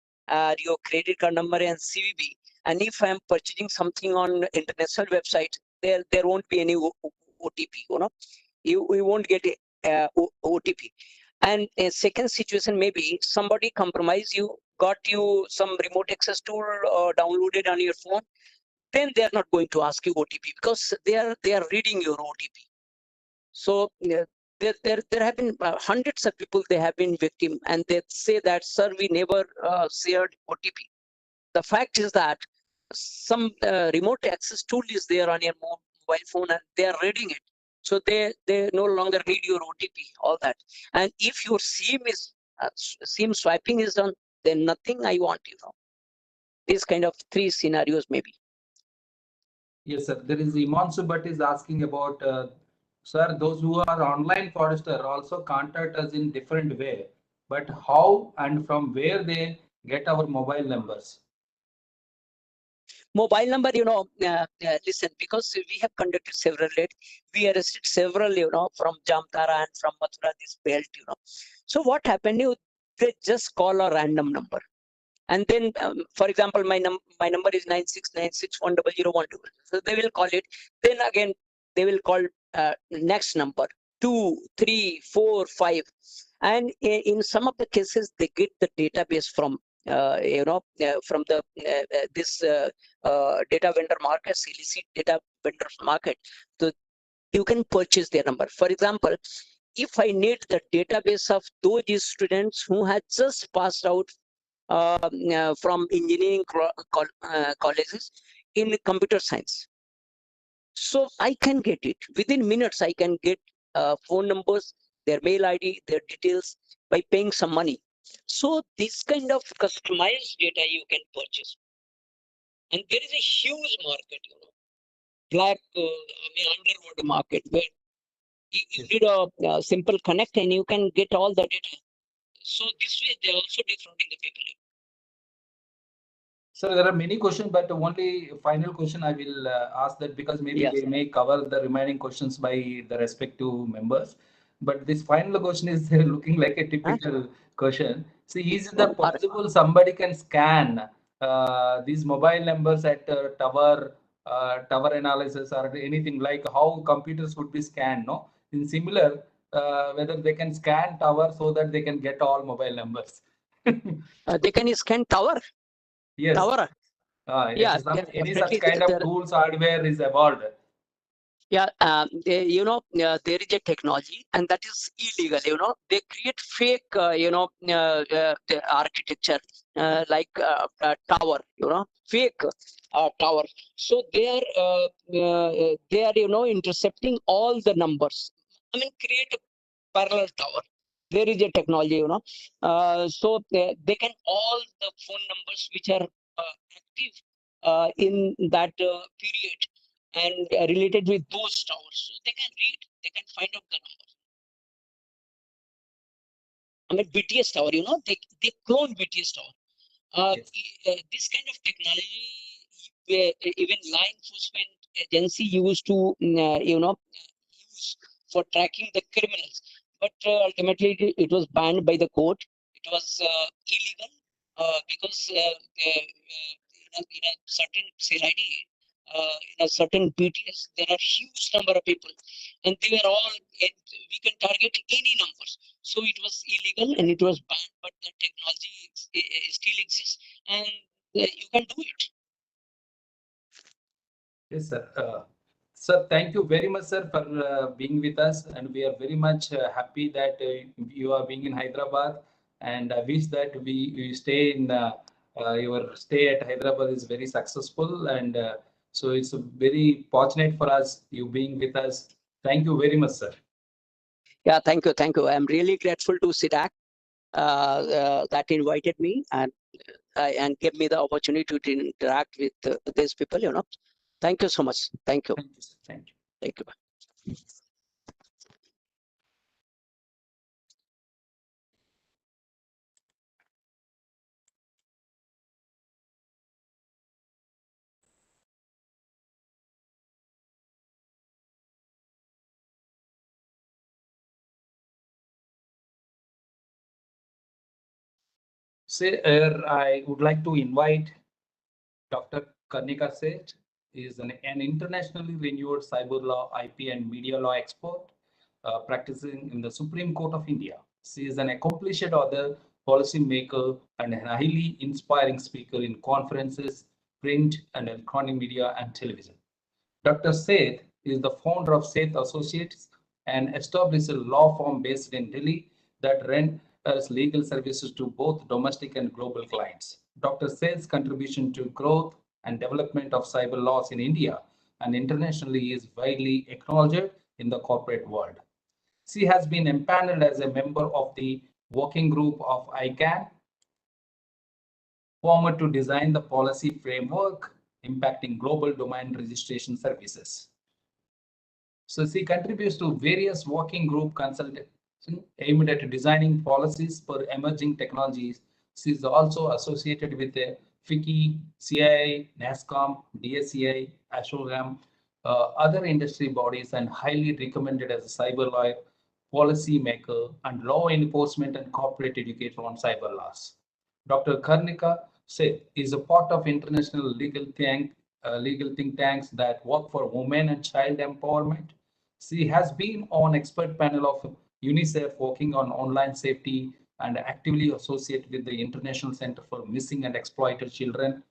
your credit card number and CVV, and if I am purchasing something on international website, there won't be any OTP. You won't get a OTP. And a second situation, maybe somebody compromise you, got you some remote access tool downloaded on your phone. Then they are not going to ask you OTP because they are reading your OTP. So there have been hundreds of people, they have been victim, and they say that, sir, we never shared OTP. The fact is that some remote access tool is there on your mobile phone and they are reading it. So they no longer need your OTP, all that. And if your SIM swiping is done, then nothing I want, These kind of 3 scenarios maybe. Yes, sir. There is Iman Subat is asking about, sir, those who are online fraudster also contact us in different way, but how and from where they get our mobile numbers? Mobile number, listen, because we have conducted several raids, we arrested several, from Jamtara and from Mathura, this belt, So what happened, they just call a random number. And then, for example, my number is 9696100112. So they will call it. Then again, they will call next number 2, 3, 4, 5, and in some of the cases they get the database from from the this data vendor market, illicit data vendor market. So you can purchase their number. For example, if I need the database of those students who had just passed out from engineering colleges in computer science, so I can get it within minutes. I can get phone numbers, their mail ID, their details by paying some money. So this kind of customized data you can purchase, and there is a huge market, black underwater market, where you need a simple connect and you can get all the data. So this way they are also defrauding the people. So there are many questions, but only final question I will ask that, because maybe Yes. we may cover the remaining questions by the respective members. But this final question is looking like a typical question. See, is it possible somebody can scan these mobile numbers at tower analysis or anything, like how computers would be scanned? No, in similar, whether they can scan tower so that they can get all mobile numbers. They can scan tower. Yes. Tower. Yeah, any such kind of tools hardware is evolved. Yeah, there is a technology and that is illegal. They create fake, the architecture like tower. Fake tower. So they are intercepting all the numbers. I mean, create a parallel tower. There is a technology. So they can all the phone numbers which are active in that period and related with those towers. So they can read, they can find out the number. I mean, BTS tower, they clone BTS tower. Yes. This kind of technology, even law enforcement agency used to, use for tracking the criminals. But ultimately, it was banned by the court. It was illegal because in a certain CID, in a certain BTS, there are huge number of people, and they were all. We can target any numbers. So it was illegal and it was banned, but the technology still exists, and you can do it. Yes, sir. Sir, thank you very much, sir, for being with us, and we are very much happy that you are being in Hyderabad, and I wish that we stay in your stay at Hyderabad is very successful, and so it's very fortunate for us you being with us. Thank you very much, sir. Yeah, thank you, thank you. I'm really grateful to SIDAC that invited me and gave me the opportunity to interact with these people. Thank you so much. Thank you. Thank you, sir. Thank you. Thank you. Sir, I would like to invite Dr. Karnika Seth is an internationally renowned cyber law, IP, and media law expert practicing in the Supreme Court of India. She is an accomplished author, policy maker, and a highly inspiring speaker in conferences, print, and electronic media and television. Dr. Seth is the founder of Seth Associates, an established law firm based in Delhi that renders legal services to both domestic and global clients. Dr. Seth's contribution to growth and development of cyber laws in India and internationally is widely acknowledged in the corporate world. She has been empaneled as a member of the working group of ICANN, formed to design the policy framework impacting global domain registration services. So she contributes to various working group consultation aimed at designing policies for emerging technologies. She is also associated with the FICCI, CII, NASCOM, DSCI, ASHORAM, other industry bodies, and highly recommended as a cyber lawyer, policy maker, and law enforcement and corporate educator on cyber laws. Dr. Karnika Seth is a part of international legal think tanks that work for women and child empowerment. She has been on expert panel of UNICEF working on online safety and actively associated with the International Center for Missing and Exploited Children.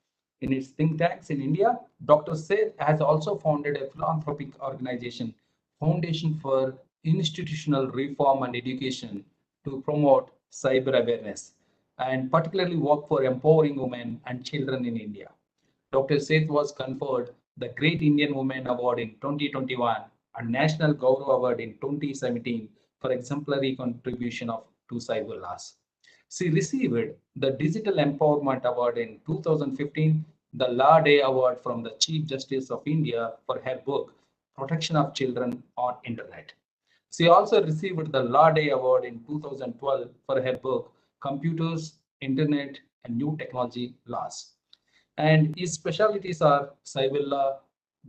In its think tanks in India, Dr. Seth has also founded a philanthropic organization, Foundation for Institutional Reform and Education, to promote cyber awareness and particularly work for empowering women and children in India. Dr. Seth was conferred the Great Indian Woman Award in 2021 and National Gaurav Award in 2017 for exemplary contribution to cyber laws. She received the Digital Empowerment Award in 2015, the Law Day Award from the Chief Justice of India for her book, Protection of Children on Internet. She also received the Law Day Award in 2012 for her book, Computers, Internet, and New Technology Laws. And his specialties are cyber law,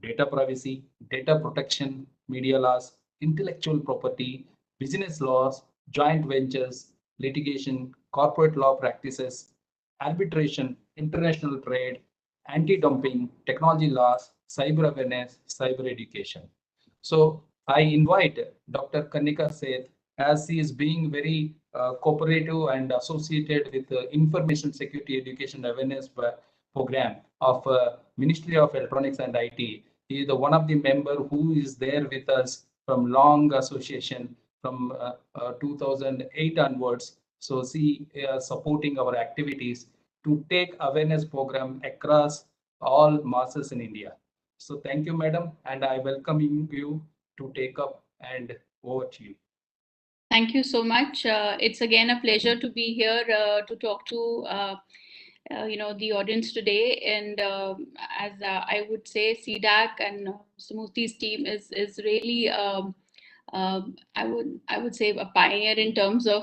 data privacy, data protection, media laws, intellectual property, business laws, joint ventures, litigation, corporate law practices, arbitration, international trade, anti-dumping, technology laws, cyber awareness, cyber education. So I invite Dr. Karnika Seth, as he is being very cooperative and associated with the Information Security Education Awareness Program of Ministry of Electronics and IT. He is the one of the member who is there with us from long association from 2008 onwards. So she supporting our activities to take awareness program across all masses in India. So thank you, madam, and I welcome you to take up and over to you. Thank you so much. It's again a pleasure to be here to talk to the audience today. And as I would say, CDAC and Smoothie's team is really I would say a pioneer in terms of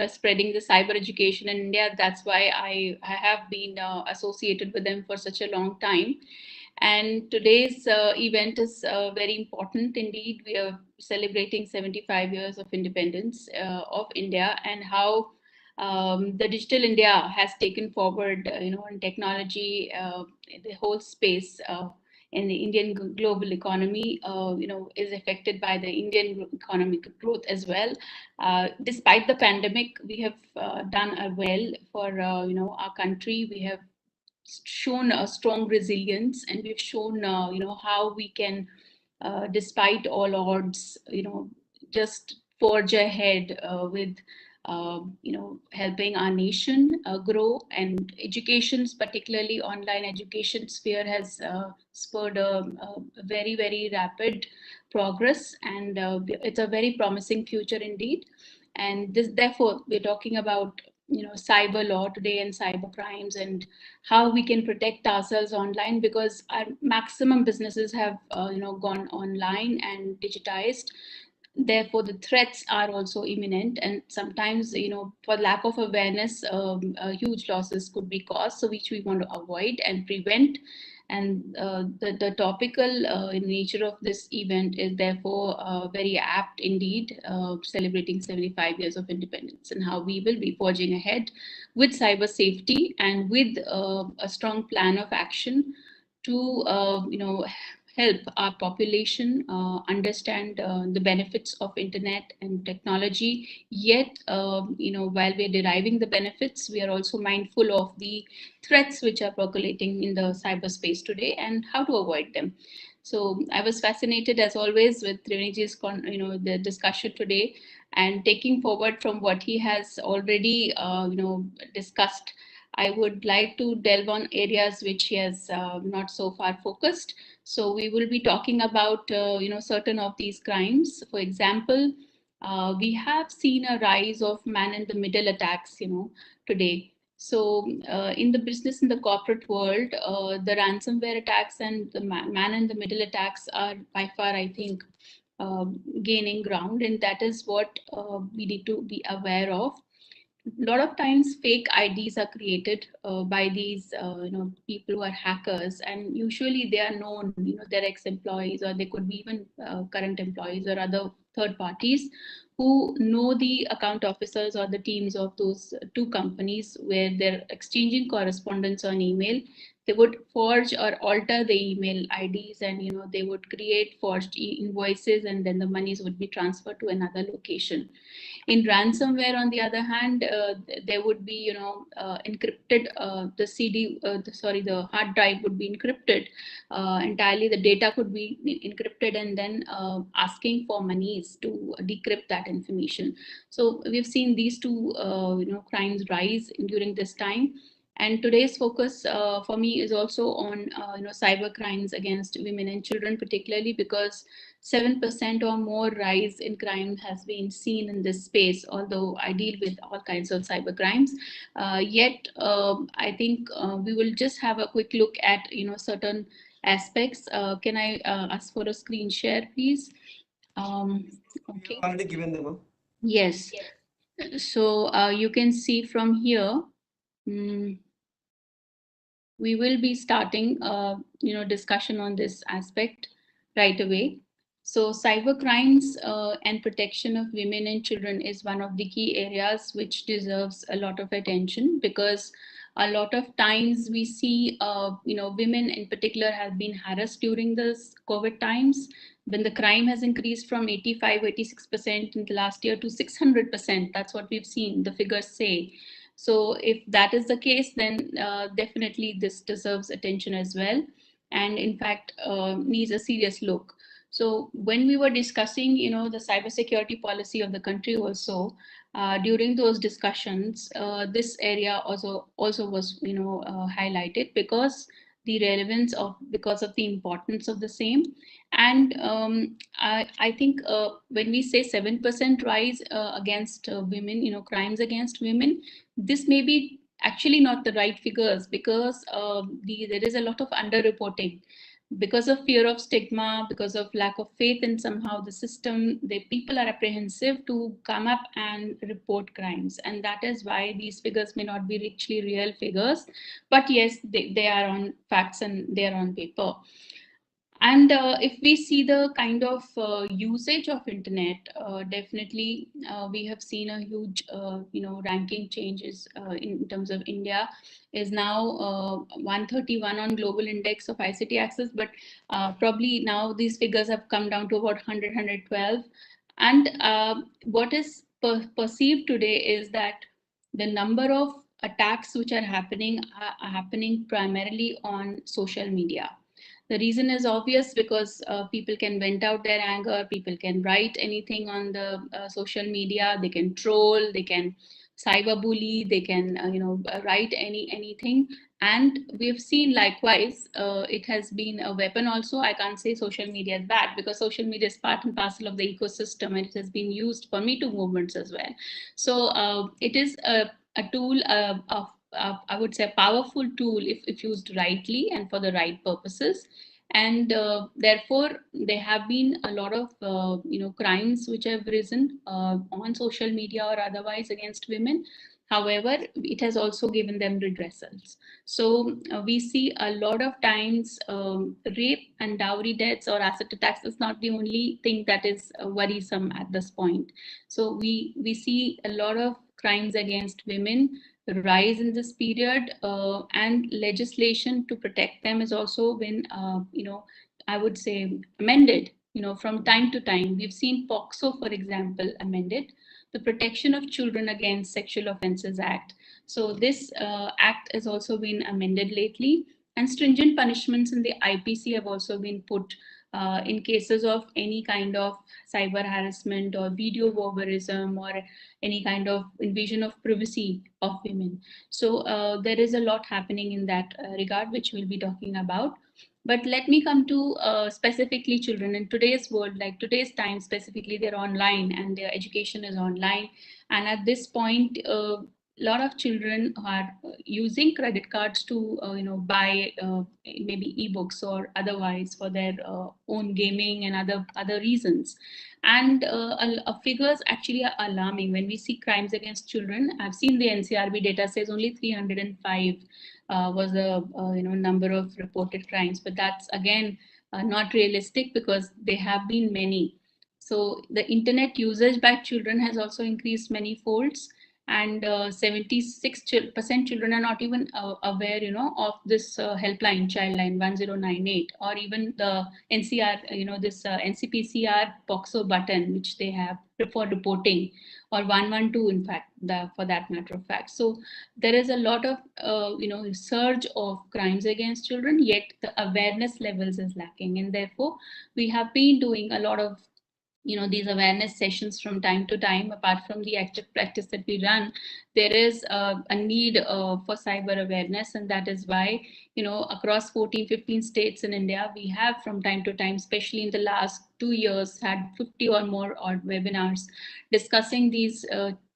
spreading the cyber education in India. That's why I have been associated with them for such a long time. And today's event is very important indeed. We are celebrating 75 years of independence of India, and how the digital India has taken forward, in technology, the whole space in the Indian global economy, is affected by the Indian economic growth as well. Despite the pandemic, we have done well for, our country. We have shown a strong resilience, and we've shown how we can despite all odds just forge ahead with helping our nation grow. And educations, particularly online education sphere, has spurred a very, very rapid progress, and it's a very promising future indeed. And this, therefore, we're talking about cyber law today and cyber crimes, and how we can protect ourselves online, because our maximum businesses have gone online and digitized. Therefore the threats are also imminent, and sometimes for lack of awareness, huge losses could be caused, so which we want to avoid and prevent. And the topical nature of this event is therefore very apt indeed, celebrating 75 years of independence, and how we will be forging ahead with cyber safety, and with a strong plan of action to help our population understand the benefits of internet and technology. Yet while we're deriving the benefits, we are also mindful of the threats which are percolating in the cyberspace today, and how to avoid them. So I was fascinated, as always, with Triveniji's the discussion today, and taking forward from what he has already discussed, I would like to delve on areas which he has not so far focused. So we will be talking about certain of these crimes. For example, we have seen a rise of man-in-the-middle attacks today. So in the business, in the corporate world, the ransomware attacks and the man-in-the-middle attacks are by far, I think, gaining ground, and that is what we need to be aware of. A lot of times fake IDs are created by these people who are hackers, and usually they are known, they're ex-employees, or they could be even current employees or other third parties who know the account officers or the teams of those two companies where they're exchanging correspondence on email. They would forge or alter the email IDs, and they would create forged invoices, and then the monies would be transferred to another location. In ransomware, on the other hand, there would be, encrypted, the hard drive would be encrypted entirely. The data could be encrypted, and then asking for monies to decrypt that information. So we've seen these two, crimes rise during this time. And today's focus for me is also on, cyber crimes against women and children, particularly because 7% or more rise in crime has been seen in this space, although I deal with all kinds of cyber crimes. Yet, I think we will just have a quick look at, certain aspects. Can I ask for a screen share, please? Okay. You've already given them. Yes. So you can see from here, we will be starting, discussion on this aspect right away. So cyber crimes and protection of women and children is one of the key areas which deserves a lot of attention, because a lot of times we see, women in particular have been harassed during this COVID times, when the crime has increased from 85, 86% in the last year to 600%. That's what we've seen, the figures say. So if that is the case, then definitely this deserves attention as well. and in fact needs a serious look. So when we were discussing, the cybersecurity policy of the country also, during those discussions, this area also was, highlighted because the relevance because of the importance of the same. And I think when we say 7% rise against women, crimes against women, this may be actually not the right figures, because there is a lot of underreporting because of fear of stigma, because of lack of faith in somehow the system. The people are apprehensive to come up and report crimes, and that is why these figures may not be actually real figures, but yes, they are on facts and they are on paper. And if we see the kind of usage of internet, definitely we have seen a huge, ranking changes in terms of India is now 131 on global index of ICT access, but probably now these figures have come down to about 100, 112. And what is perceived today is that the number of attacks which are happening primarily on social media. The reason is obvious, because people can vent out their anger, people can write anything on the social media, they can troll, they can cyberbully, they can write anything. And we've seen likewise, it has been a weapon also. I can't say social media is bad, because social media is part and parcel of the ecosystem, and it has been used for Me Too movements as well. So it is a tool of I would say a powerful tool if used rightly and for the right purposes. And therefore, there have been a lot of crimes which have risen on social media or otherwise against women. However, it has also given them redressals. So we see a lot of times rape and dowry deaths or asset attacks is not the only thing that is worrisome at this point. So we see a lot of crimes against women rise in this period, and legislation to protect them has also been, I would say, amended, from time to time. We've seen POCSO, for example, amended, the Protection of Children Against Sexual Offences Act. So this act has also been amended lately, and stringent punishments in the IPC have also been put in cases of any kind of cyber harassment or video barbarism or any kind of invasion of privacy of women. So there is a lot happening in that regard, which we'll be talking about. But let me come to specifically children in today's world, like today's time specifically, they're online and their education is online. And at this point, a lot of children are using credit cards to buy maybe ebooks or otherwise for their own gaming and other reasons. And figures actually are alarming. When we see crimes against children, I've seen the NCRB data says only 305 was the number of reported crimes, but that's again not realistic, because there have been many. So the internet usage by children has also increased many folds, and 76% children are not even aware, of this helpline, childline 1098, or even the NCR, this NCPCR POCSO button, which they have for reporting, or 112, in fact, for that matter of fact. So there is a lot of surge of crimes against children, yet the awareness levels is lacking, and therefore we have been doing a lot of these awareness sessions from time to time. Apart from the active practice that we run, there is a need for cyber awareness, and that is why across 14-15 states in India, we have from time to time, especially in the last 2 years, had 50 or more odd webinars discussing these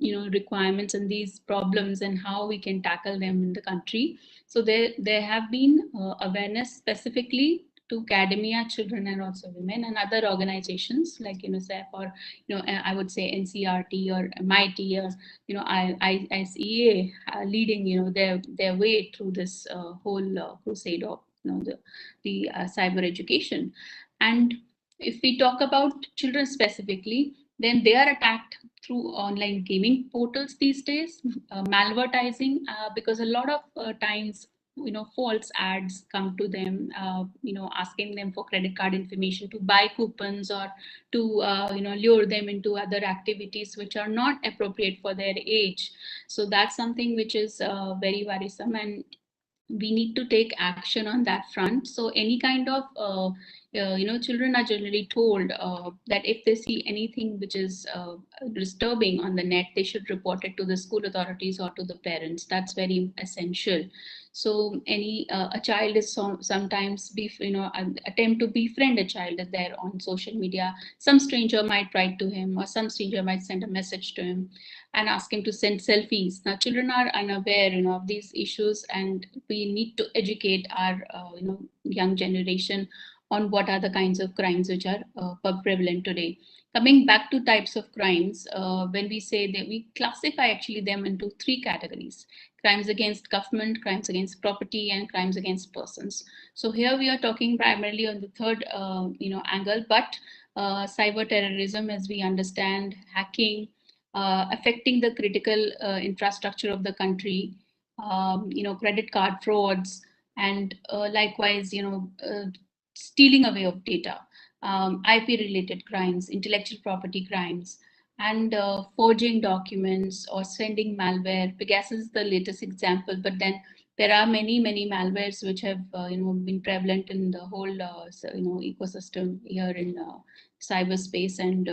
requirements and these problems and how we can tackle them in the country. So there have been awareness specifically to academia, children, and also women, and other organizations like UNICEF, or I would say NCRT or MIT, or ISEA leading their way through this whole crusade of the cyber education. And if we talk about children specifically, then they are attacked through online gaming portals these days, malvertising, because a lot of times false ads come to them, asking them for credit card information to buy coupons, or to lure them into other activities which are not appropriate for their age. So that's something which is very worrisome. And we need to take action on that front. So any kind of children are generally told that if they see anything which is disturbing on the net, they should report it to the school authorities or to the parents. That's very essential. So any a child is sometimes attempt to befriend a child there on social media. Some stranger might write to him, or some stranger might send a message to him and ask him to send selfies. Now, children are unaware, of these issues, and we need to educate our, young generation on what are the kinds of crimes which are prevalent today. Coming back to types of crimes, when we say that, we classify actually them into three categories: crimes against government, crimes against property, and crimes against persons. So here we are talking primarily on the third, angle, but cyber terrorism, as we understand, hacking, affecting the critical infrastructure of the country, credit card frauds, and likewise, stealing away of data, IP-related crimes, intellectual property crimes, and forging documents or sending malware. Pegasus is the latest example, but then there are many, many malwares which have, been prevalent in the whole, ecosystem here in cyberspace, and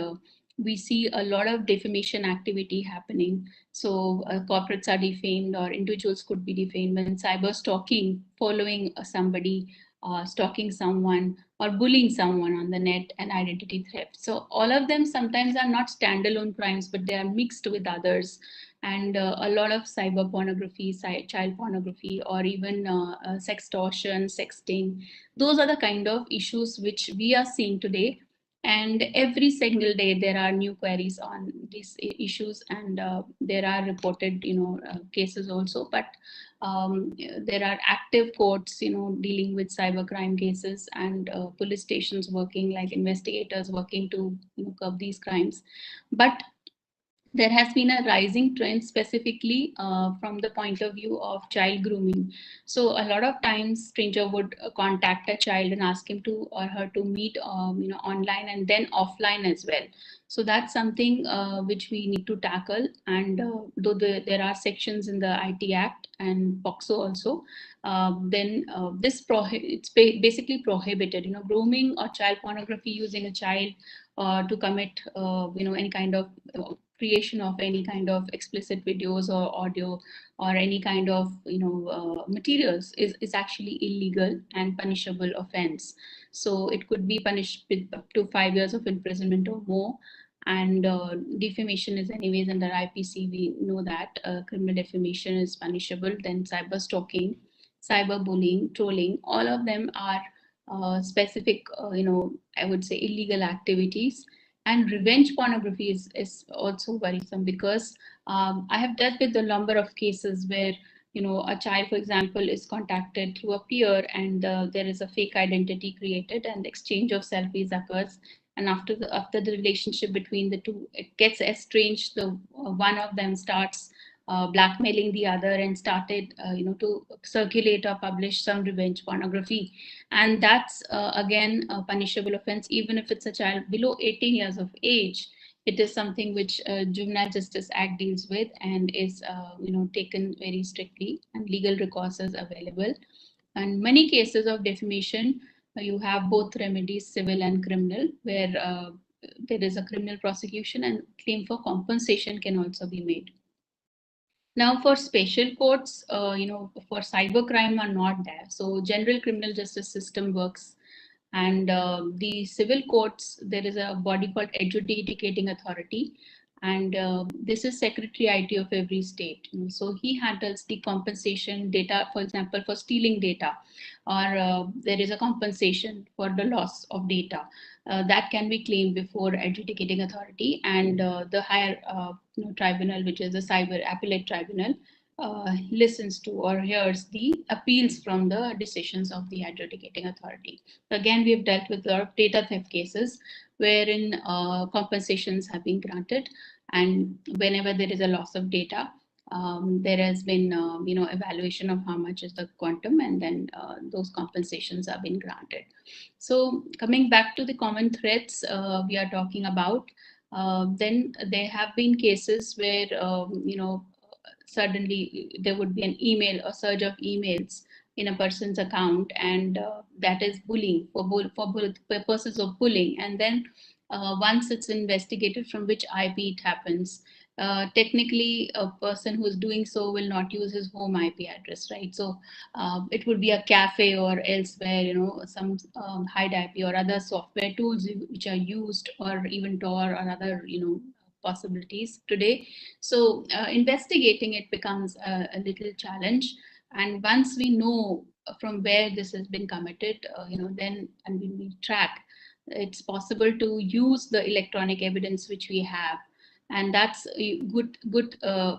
we see a lot of defamation activity happening. So corporates are defamed, or individuals could be defamed when cyber stalking, following somebody, stalking someone, or bullying someone on the net, and identity theft. So all of them sometimes are not standalone crimes, but they are mixed with others. And a lot of cyber pornography, child pornography, or even sextortion, sexting. Those are the kind of issues which we are seeing today. And every single day there are new queries on these issues, and there are reported cases also. But there are active courts dealing with cybercrime cases, and police stations working, like investigators working to curb these crimes. But there has been a rising trend, specifically from the point of view of child grooming. So a lot of times stranger would contact a child and ask him to or her to meet online and then offline as well. So that's something which we need to tackle. And though there are sections in the IT Act and POXO also, then it's basically prohibited. Grooming or child pornography using a child to commit any kind of creation of any kind of explicit videos or audio or any kind of materials is actually illegal and punishable offense. So it could be punished with up to 5 years of imprisonment or more. And defamation is anyways under IPC. We know that criminal defamation is punishable. Then cyber stalking, cyber bullying, trolling, all of them are specific, I would say, illegal activities. And revenge pornography is also worrisome, because I have dealt with a number of cases where a child, for example, is contacted through a peer, and there is a fake identity created, and the exchange of selfies occurs. And after the relationship between the two, it gets estranged. The one of them starts blackmailing the other and started to circulate or publish some revenge pornography. And that's again a punishable offense, even if it's a child below 18 years of age. It is something which Juvenile Justice Act deals with, and is taken very strictly, and legal recourse is available. And many cases of defamation, you have both remedies, civil and criminal, where there is a criminal prosecution, and claim for compensation can also be made. Now, for special courts, for cybercrime are not there. So general criminal justice system works. And the civil courts, there is a body called adjudicating authority. And this is secretary IT of every state. So he handles the compensation data, for example, for stealing data, or there is a compensation for the loss of data. That can be claimed before adjudicating authority, and the higher tribunal, which is the cyber appellate tribunal, listens to or hears the appeals from the decisions of the adjudicating authority. Again, we have dealt with a lot of data theft cases wherein compensations have been granted, and whenever there is a loss of data, there has been evaluation of how much is the quantum, and then those compensations have been granted. So coming back to the common threats we are talking about, then there have been cases where suddenly there would be an email, a surge of emails in a person's account, and that is bullying for purposes of bullying. And then once it's investigated from which IP it happens, technically a person who's doing so will not use his home IP address, right? So it would be a cafe or elsewhere, you know, some hide IP or other software tools which are used, or even Tor or other, you know, possibilities today. So investigating it becomes a little challenge. And once we know from where this has been committed, you know, then, and when we track, it's possible to use the electronic evidence which we have. And that's a good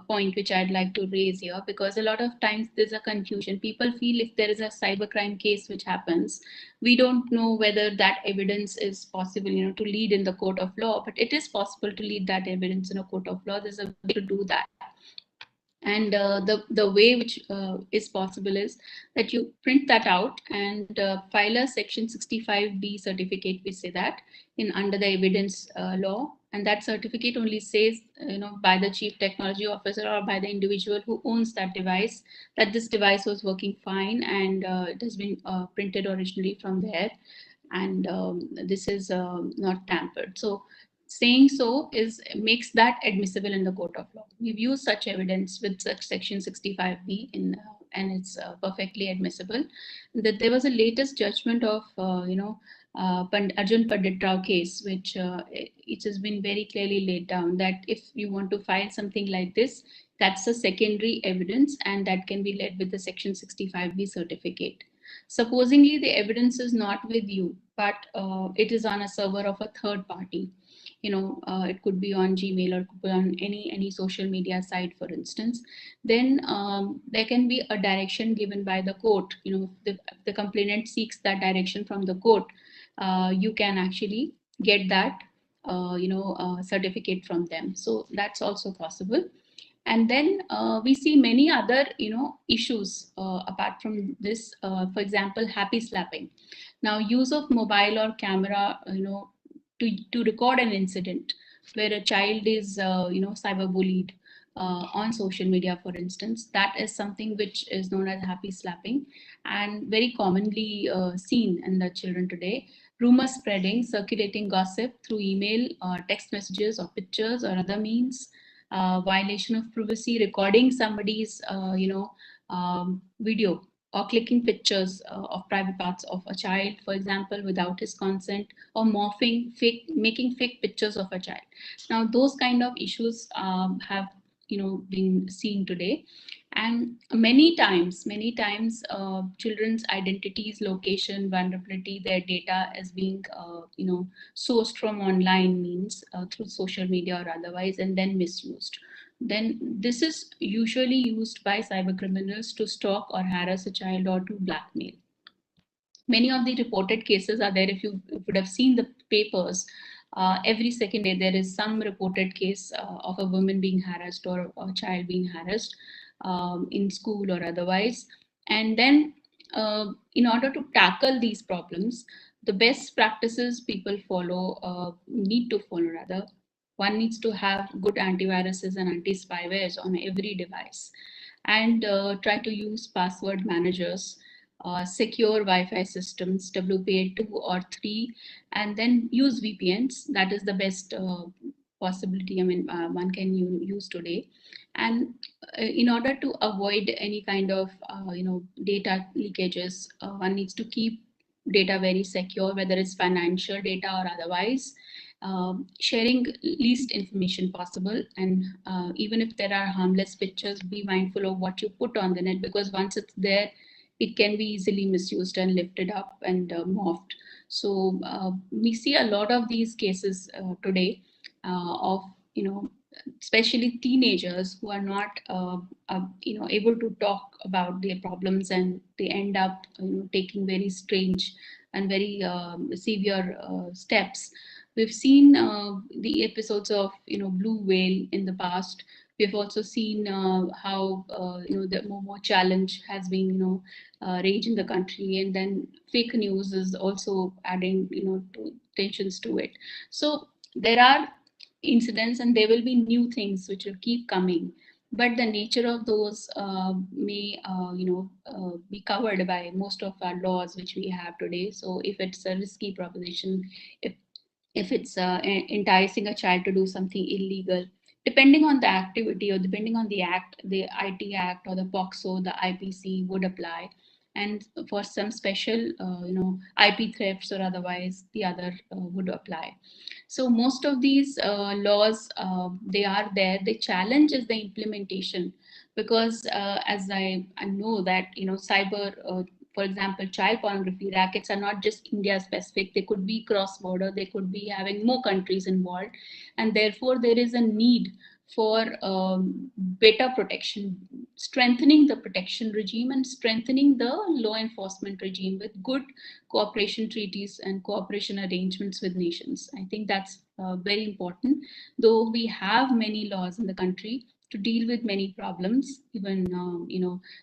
point which I'd like to raise here, because a lot of times there's a confusion. People feel if there is a cybercrime case which happens, we don't know whether that evidence is possible, you know, to lead in the court of law. But it is possible to lead that evidence in a court of law. There's a way to do that. And the way which is possible is that you print that out and file a section 65B certificate. We say that in under the evidence law, and that certificate only says, you know, by the chief technology officer or by the individual who owns that device, that this device was working fine, and it has been printed originally from there, and this is not tampered. So saying so makes that admissible in the court of law. We've used such evidence with such section 65B in, and it's perfectly admissible. That there was a latest judgment of Arjun Pandit Rao case, which it has been very clearly laid down that if you want to file something like this, that's a secondary evidence, and that can be led with the section 65B certificate. Supposingly the evidence is not with you, but it is on a server of a third party. You know, it could be on Gmail or it could be on any social media site, for instance. Then there can be a direction given by the court. You know, if the complainant seeks that direction from the court, you can actually get that certificate from them. So that's also possible. And then we see many other, you know, issues apart from this. For example, happy slapping. Now, use of mobile or camera, you know, to record an incident where a child is, cyberbullied on social media, for instance. That is something which is known as happy slapping, and very commonly seen in the children today. Rumor spreading, circulating gossip through email, text messages, or pictures, or other means. Violation of privacy, recording somebody's, video, or clicking pictures of private parts of a child, for example, without his consent, or making fake pictures of a child. Now, those kind of issues have, you know, been seen today. And many times, children's identities, location, vulnerability, their data is being, sourced from online means through social media or otherwise, and then misused. Then this is usually used by cyber criminals to stalk or harass a child or to blackmail. Many of the reported cases are there. If you would have seen the papers, every second day there is some reported case of a woman being harassed or a child being harassed in school or otherwise. And then in order to tackle these problems, the best practices people need to follow rather. One needs to have good antiviruses and anti-spywares on every device, and try to use password managers, secure Wi-Fi systems, WPA2 or 3, and then use VPNs. That is the best possibility, I mean, one can use today. And in order to avoid any kind of data leakages, one needs to keep data very secure, whether it's financial data or otherwise. Sharing least information possible, and even if there are harmless pictures, be mindful of what you put on the net, because once it's there, it can be easily misused and lifted up and morphed. So we see a lot of these cases today of, especially teenagers who are not, able to talk about their problems, and they end up, taking very strange and very severe steps. We've seen the episodes of, Blue Whale in the past. We've also seen how, the Momo challenge has been, rage in the country, and then fake news is also adding, tensions to it. So there are incidents, and there will be new things which will keep coming. but the nature of those may be covered by most of our laws which we have today. So if it's a risky proposition, if it's enticing a child to do something illegal, depending on the activity or depending on the act, the IT Act or the POCSO, the IPC would apply. And for some special, IP thefts or otherwise, the other would apply. So most of these laws, they are there. The challenge is the implementation, because as I know that, cyber, for example, child pornography rackets are not just India specific. They could be cross border. They could be having more countries involved, and therefore there is a need for better protection, strengthening the protection regime and strengthening the law enforcement regime with good cooperation treaties and cooperation arrangements with nations. I think that's very important. Though we have many laws in the country to deal with many problems, even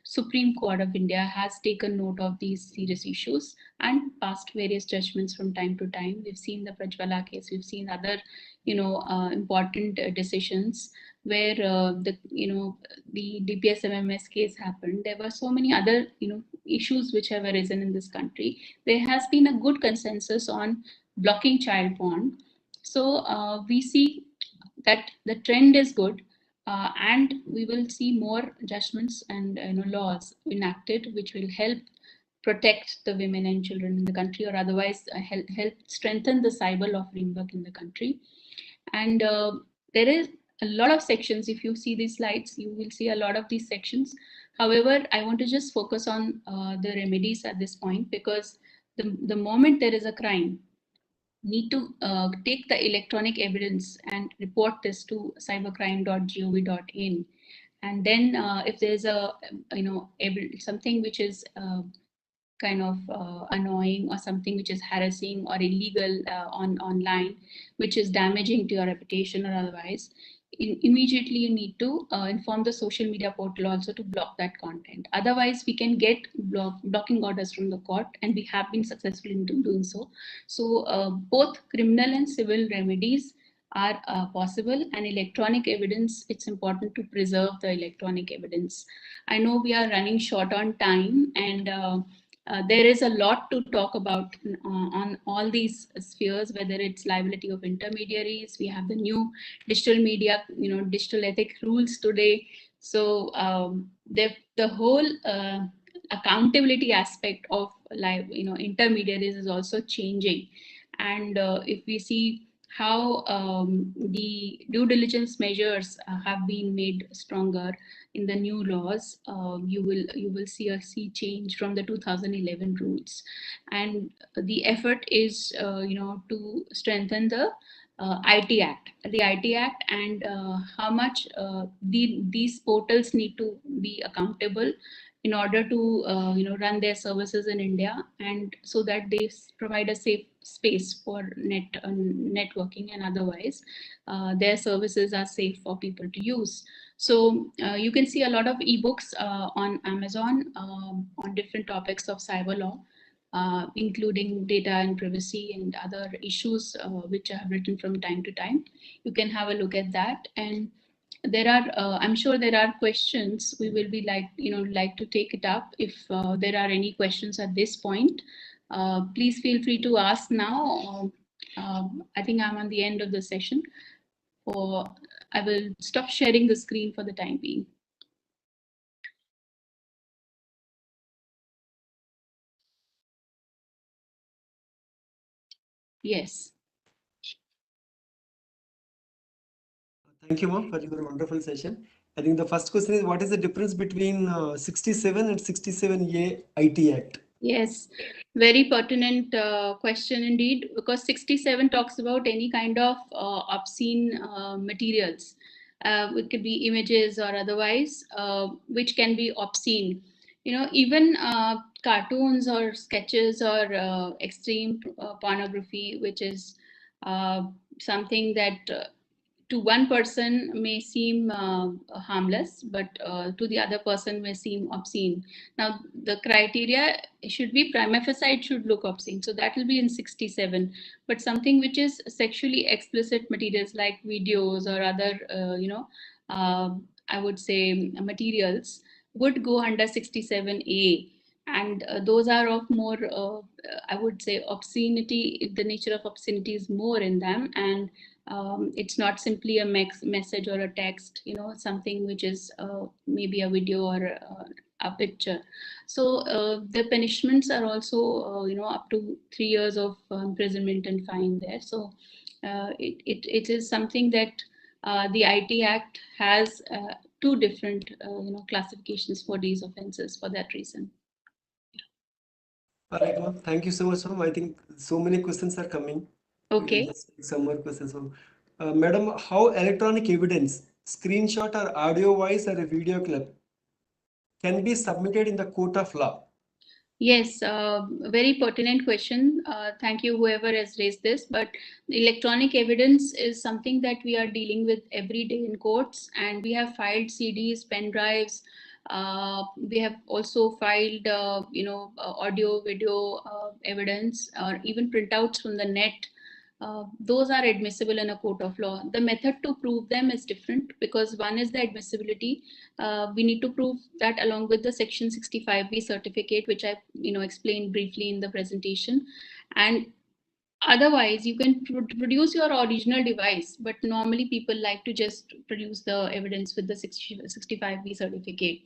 Supreme Court of India has taken note of these serious issues and passed various judgments from time to time. We've seen the Prajwala case. We've seen other important decisions where the DPS MMS case happened. There were so many other issues which have arisen in this country. There has been a good consensus on blocking child porn. So we see that the trend is good, and we will see more judgments and laws enacted which will help protect the women and children in the country, or otherwise help strengthen the cyber law framework in the country. And there is a lot of sections. If you see these slides, you will see a lot of these sections. However, I want to just focus on the remedies at this point, because the moment there is a crime, need to take the electronic evidence and report this to cybercrime.gov.in. And then if there's a something which is kind of annoying, or something which is harassing or illegal online, which is damaging to your reputation or otherwise, immediately you need to inform the social media portal also to block that content. Otherwise, we can get blocking orders from the court, and we have been successful in doing so. So both criminal and civil remedies are possible, and electronic evidence, it's important to preserve the electronic evidence. I know we are running short on time, and there is a lot to talk about on all these spheres, whether it's liability of intermediaries. We have the new digital media, digital ethic rules today. So the whole accountability aspect of intermediaries is also changing. And if we see how the due diligence measures have been made stronger in the new laws, you will see a sea change from the 2011 rules. And the effort is to strengthen the IT Act, and how much these portals need to be accountable in order to run their services in India, and so that they provide a safe space for networking, and otherwise their services are safe for people to use. So you can see a lot of ebooks on Amazon on different topics of cyber law, including data and privacy and other issues which I have written from time to time. You can have a look at that. And there are, I'm sure there are questions. We will be like to take it up. If there are any questions at this point, please feel free to ask now. I think I'm on the end of the session. Or I will stop sharing the screen for the time being. Yes. Thank you, ma'am, for your wonderful session. I think the first question is, what is the difference between 67 and 67A IT Act? Yes, very pertinent question indeed, because 67 talks about any kind of obscene materials. It could be images or otherwise, which can be obscene. Even cartoons or sketches or extreme pornography, which is something that to one person may seem harmless, but to the other person may seem obscene. Now, the criteria should be prima facie, it should look obscene. So that will be in 67. But something which is sexually explicit materials like videos or other, I would say, materials would go under 67A. And those are of more, I would say, obscenity. The nature of obscenity is more in them, and it's not simply a message or a text, something which is maybe a video or a picture. So the punishments are also, up to 3 years of imprisonment and fine there. So it is something that the IT Act has two different, classifications for these offenses for that reason. All right, ma'am. Thank you so much, ma'am. I think so many questions are coming. Okay. We'll just take some more questions. So, madam, how electronic evidence, screenshot or audio voice or a video clip, can be submitted in the court of law? Yes, very pertinent question. Thank you, whoever has raised this. But electronic evidence is something that we are dealing with every day in courts, and we have filed CDs, pen drives. We have also filed, audio, video evidence, or even printouts from the net. Those are admissible in a court of law. The method to prove them is different, because one is the admissibility. We need to prove that along with the Section 65B certificate, which I explained briefly in the presentation. And otherwise, you can produce your original device, but normally people like to just produce the evidence with the 65B certificate.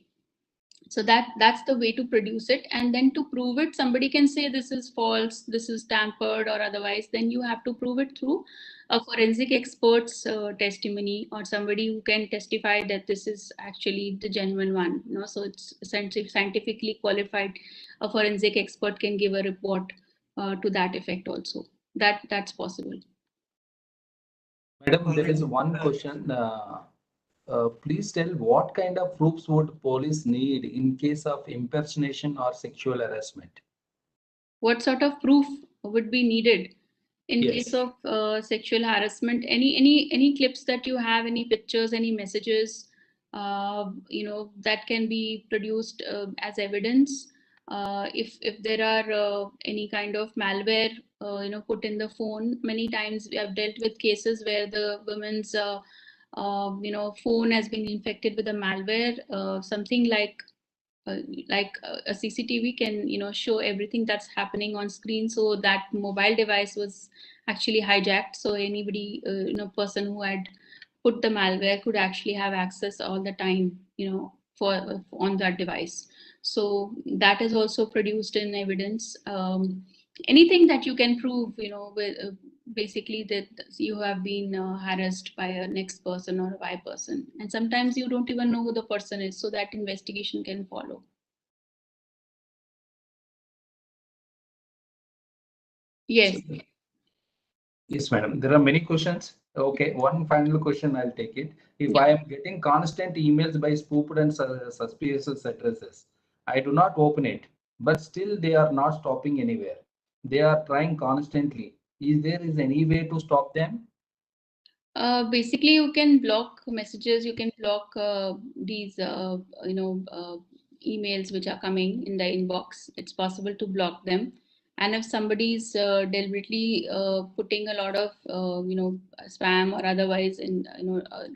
So that's the way to produce it. And then to prove it, somebody can say this is false, this is tampered or otherwise. Then you have to prove it through a forensic expert's testimony, or somebody who can testify that this is actually the genuine one. So it's scientifically qualified. A forensic expert can give a report to that effect also. That's possible. Madam, there is one question. Please tell what kind of proofs would police need in case of impersonation or sexual harassment? What sort of proof would be needed in Yes. case of sexual harassment? Any clips that you have, any pictures, any messages, that can be produced as evidence. If there are any kind of malware, put in the phone. Many times we have dealt with cases where the woman's phone has been infected with a malware, something like a CCTV can show everything that's happening on screen. So that mobile device was actually hijacked. So anybody person who had put the malware could actually have access all the time for on that device. So that is also produced in evidence. Anything that you can prove with basically that you have been harassed by a next person or a Y person, and sometimes you don't even know who the person is, so that investigation can follow. Yes. Yes, madam. There are many questions. Okay, one final question, I'll take it. If I am getting constant emails by spoofed and suspicious addresses, I do not open it, but still they are not stopping anywhere. They are trying constantly. Is there any way to stop them? Basically, you can block messages. You can block these, emails which are coming in the inbox. It's possible to block them. And if somebody is deliberately putting a lot of, spam or otherwise in,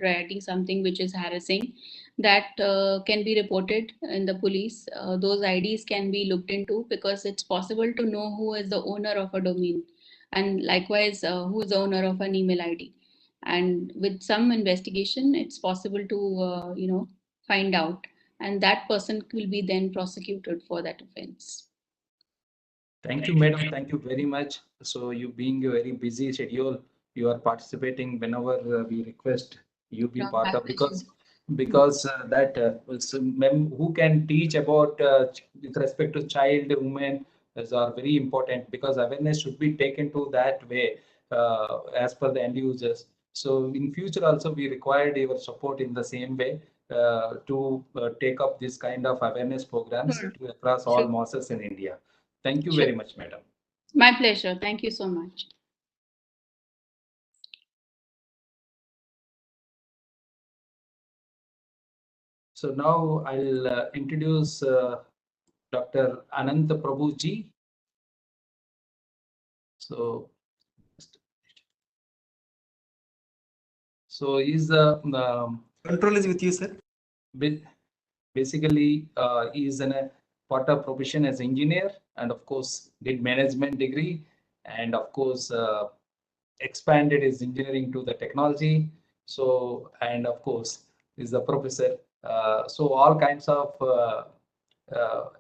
writing something which is harassing, that can be reported in the police. Those IDs can be looked into, because it's possible to know who is the owner of a domain, and likewise who is the owner of an email ID. And with some investigation, it's possible to find out, and that person will be then prosecuted for that offense. Thank you, madam. Thank you very much. So you being a very busy schedule, you are participating whenever we request you be part of, because who can teach about with respect to child, women is are very important, because awareness should be taken to that way as per the end users. So in future also we required your support in the same way to take up this kind of awareness programs across all mosques in India. Thank you very much, madam. My pleasure. Thank you so much. So now I'll introduce Dr. Ananda Prabhu ji. So he's the Control is with you, sir. basically he is a part of profession as engineer, and of course did management degree, and of course expanded his engineering to the technology. So, and of course is a professor. So all kinds of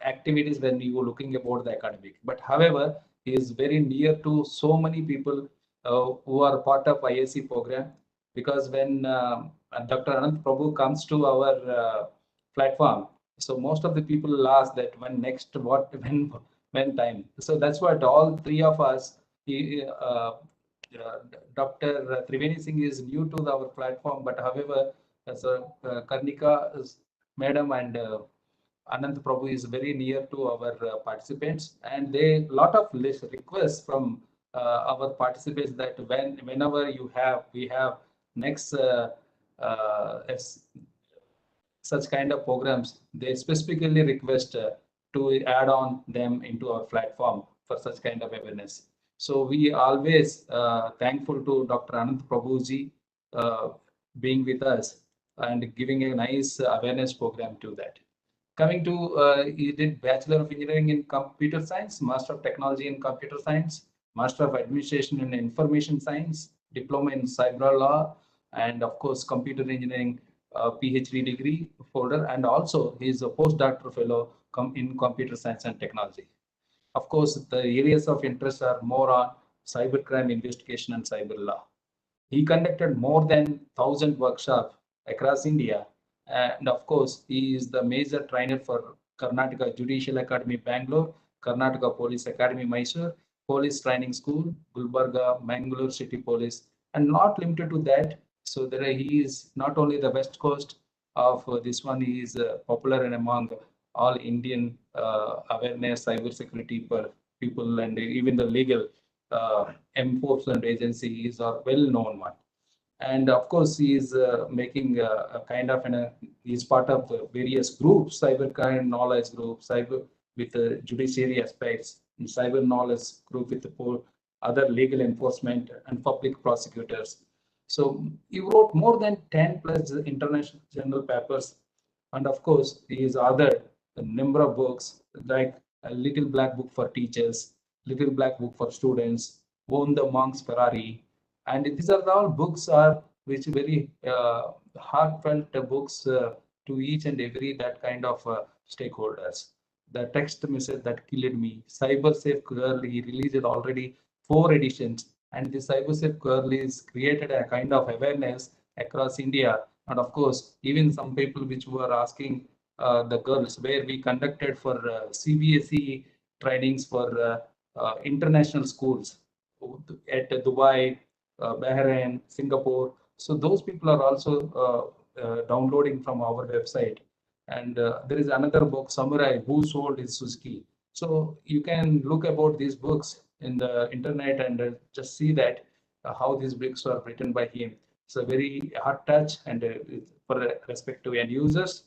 activities when you were looking about the academic. But however, he is very near to so many people who are part of ISC program, because when Dr. Anand Prabhu comes to our platform, so most of the people ask that when next, what, when time. So that's what all three of us, Dr. Triveni Singh is new to our platform, but however, as Karnika madam and Anand Prabhu is very near to our participants, and they lot of requests from our participants that whenever we have next such kind of programs, they specifically request to add on them into our platform for such kind of awareness. So we always thankful to Dr. Anand Prabhuji being with us and giving a nice awareness program to that. Coming to, he did Bachelor of Engineering in Computer Science, Master of Technology in Computer Science, Master of Administration in Information Science, Diploma in Cyber Law, and of course, Computer Engineering PhD degree holder, and also he is a postdoctoral fellow in Computer Science and Technology. Of course, the areas of interest are more on cybercrime investigation and cyber law. He conducted more than 1,000 workshops across India. And of course, he is the major trainer for Karnataka Judicial Academy, Bangalore, Karnataka Police Academy, Mysore, Police Training School, Gulbarga, Mangalore City Police, and not limited to that. So there he is not only the West Coast of this one, he is popular and among all Indian awareness, cybersecurity for people, and even the legal enforcement agency is a well-known one. And of course, he is making a kind of he's part of various groups, cybercrime knowledge group, cyber with the judiciary aspects, and cyber knowledge group with the other legal enforcement and public prosecutors. So he wrote more than 10 plus international journal papers, and of course, he is authored a number of books like a Little Black Book for Teachers, Little Black Book for Students, Own the Monk's Ferrari, and these are all books are which very heartfelt books to each and every that kind of stakeholders. The text message that killed me, Cyber Safe Girl, he released already 4 editions, and the Cyber Safe Girl is created a kind of awareness across India. And of course, even some people which were asking the girls, where we conducted for CBSE trainings for international schools at Dubai, Bahrain, Singapore. So those people are also downloading from our website. And there is another book, Samurai, Who Sold His Suzuki. So you can look about these books in the internet and just see that how these books are written by him. It's a very hard touch and for respect to end users.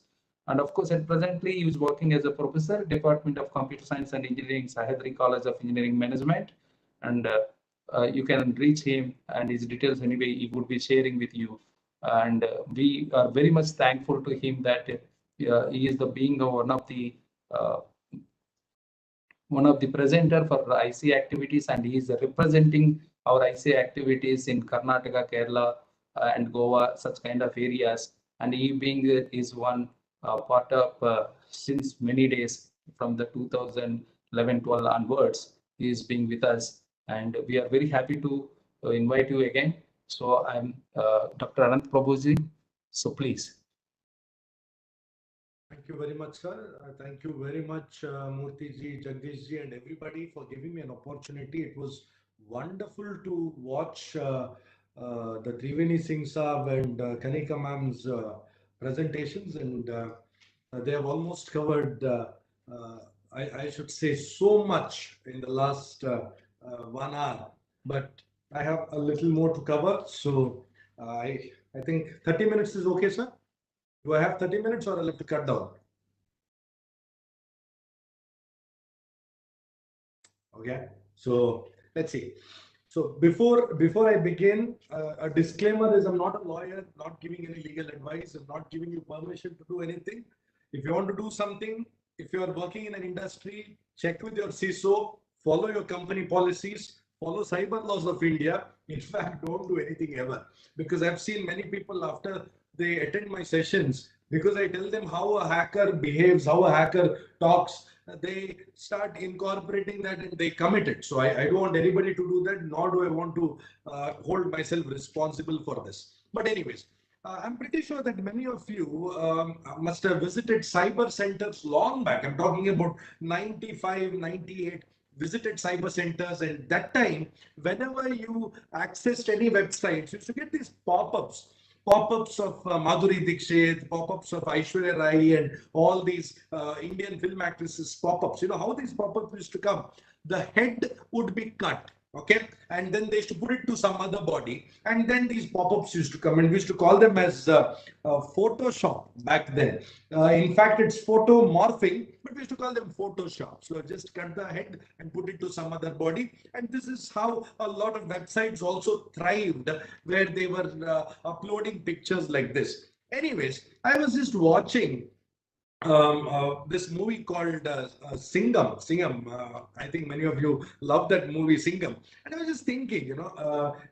And of course, at presently, he is working as a professor, Department of Computer Science and Engineering, Sahyadri College of Engineering Management. And you can reach him, and his details anyway he would be sharing with you. And we are very much thankful to him that he is the being of one of the presenter for IC activities, and he is representing our IC activities in Karnataka, Kerala, and Goa, such kind of areas. And he being is one part of since many days from the 2011-12 onwards, he is being with us, and we are very happy to invite you again. So I'm Dr. Anand Prabhuji. So please. Thank you very much, sir. Thank you very much, Murthy ji, Jagdish ji, and everybody for giving me an opportunity. It was wonderful to watch the Triveni Singh Saab and Karnika ma'am's presentations, and they have almost covered, I should say, so much in the last 1 hour. But I have a little more to cover, so I think 30 minutes is okay, sir. Do I have 30 minutes or I'll have to cut down? Okay, so let's see. So before I begin, a disclaimer is I'm not a lawyer, not giving any legal advice, I'm not giving you permission to do anything. If you want to do something, if you are working in an industry, check with your CISO, follow your company policies, follow cyber laws of India. In fact, don't do anything ever. Because I've seen many people after they attend my sessions, because I tell them how a hacker behaves, how a hacker talks, they start incorporating that and they commit it. So I don't want anybody to do that, nor do I want to hold myself responsible for this. But anyways, I'm pretty sure that many of you must have visited cyber centers long back. I'm talking about 95, 98, visited cyber centers, and that time, whenever you accessed any websites, you used to get these pop-ups of Madhuri Dixit, pop-ups of Aishwarya Rai, and all these Indian film actresses pop-ups. You know how these pop-ups used to come? The head would be cut, okay, and then they used to put it to some other body, and then these pop-ups used to come, and we used to call them as Photoshop back then. In fact, it's photo morphing, but we used to call them Photoshop. So just cut the head and put it to some other body, and this is how a lot of websites also thrived, where they were uploading pictures like this. Anyways, I was just watching this movie called Singham. Singham. I think many of you love that movie, Singham. And I was just thinking,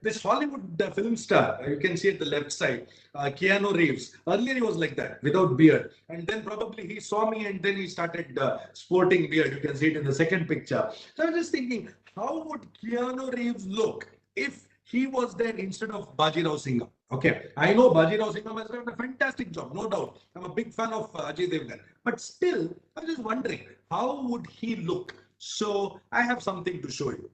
this Hollywood film star, you can see at the left side, Keanu Reeves. Earlier he was like that, without beard. And then probably he saw me and then he started sporting beard. You can see it in the second picture. So I was just thinking, how would Keanu Reeves look if he was there instead of Bajirao Singham? Okay, I know Bajirao Singham has done a fantastic job, no doubt. I'm a big fan of Ajay Devgan. But still, I'm just wondering, how would he look? So I have something to show you.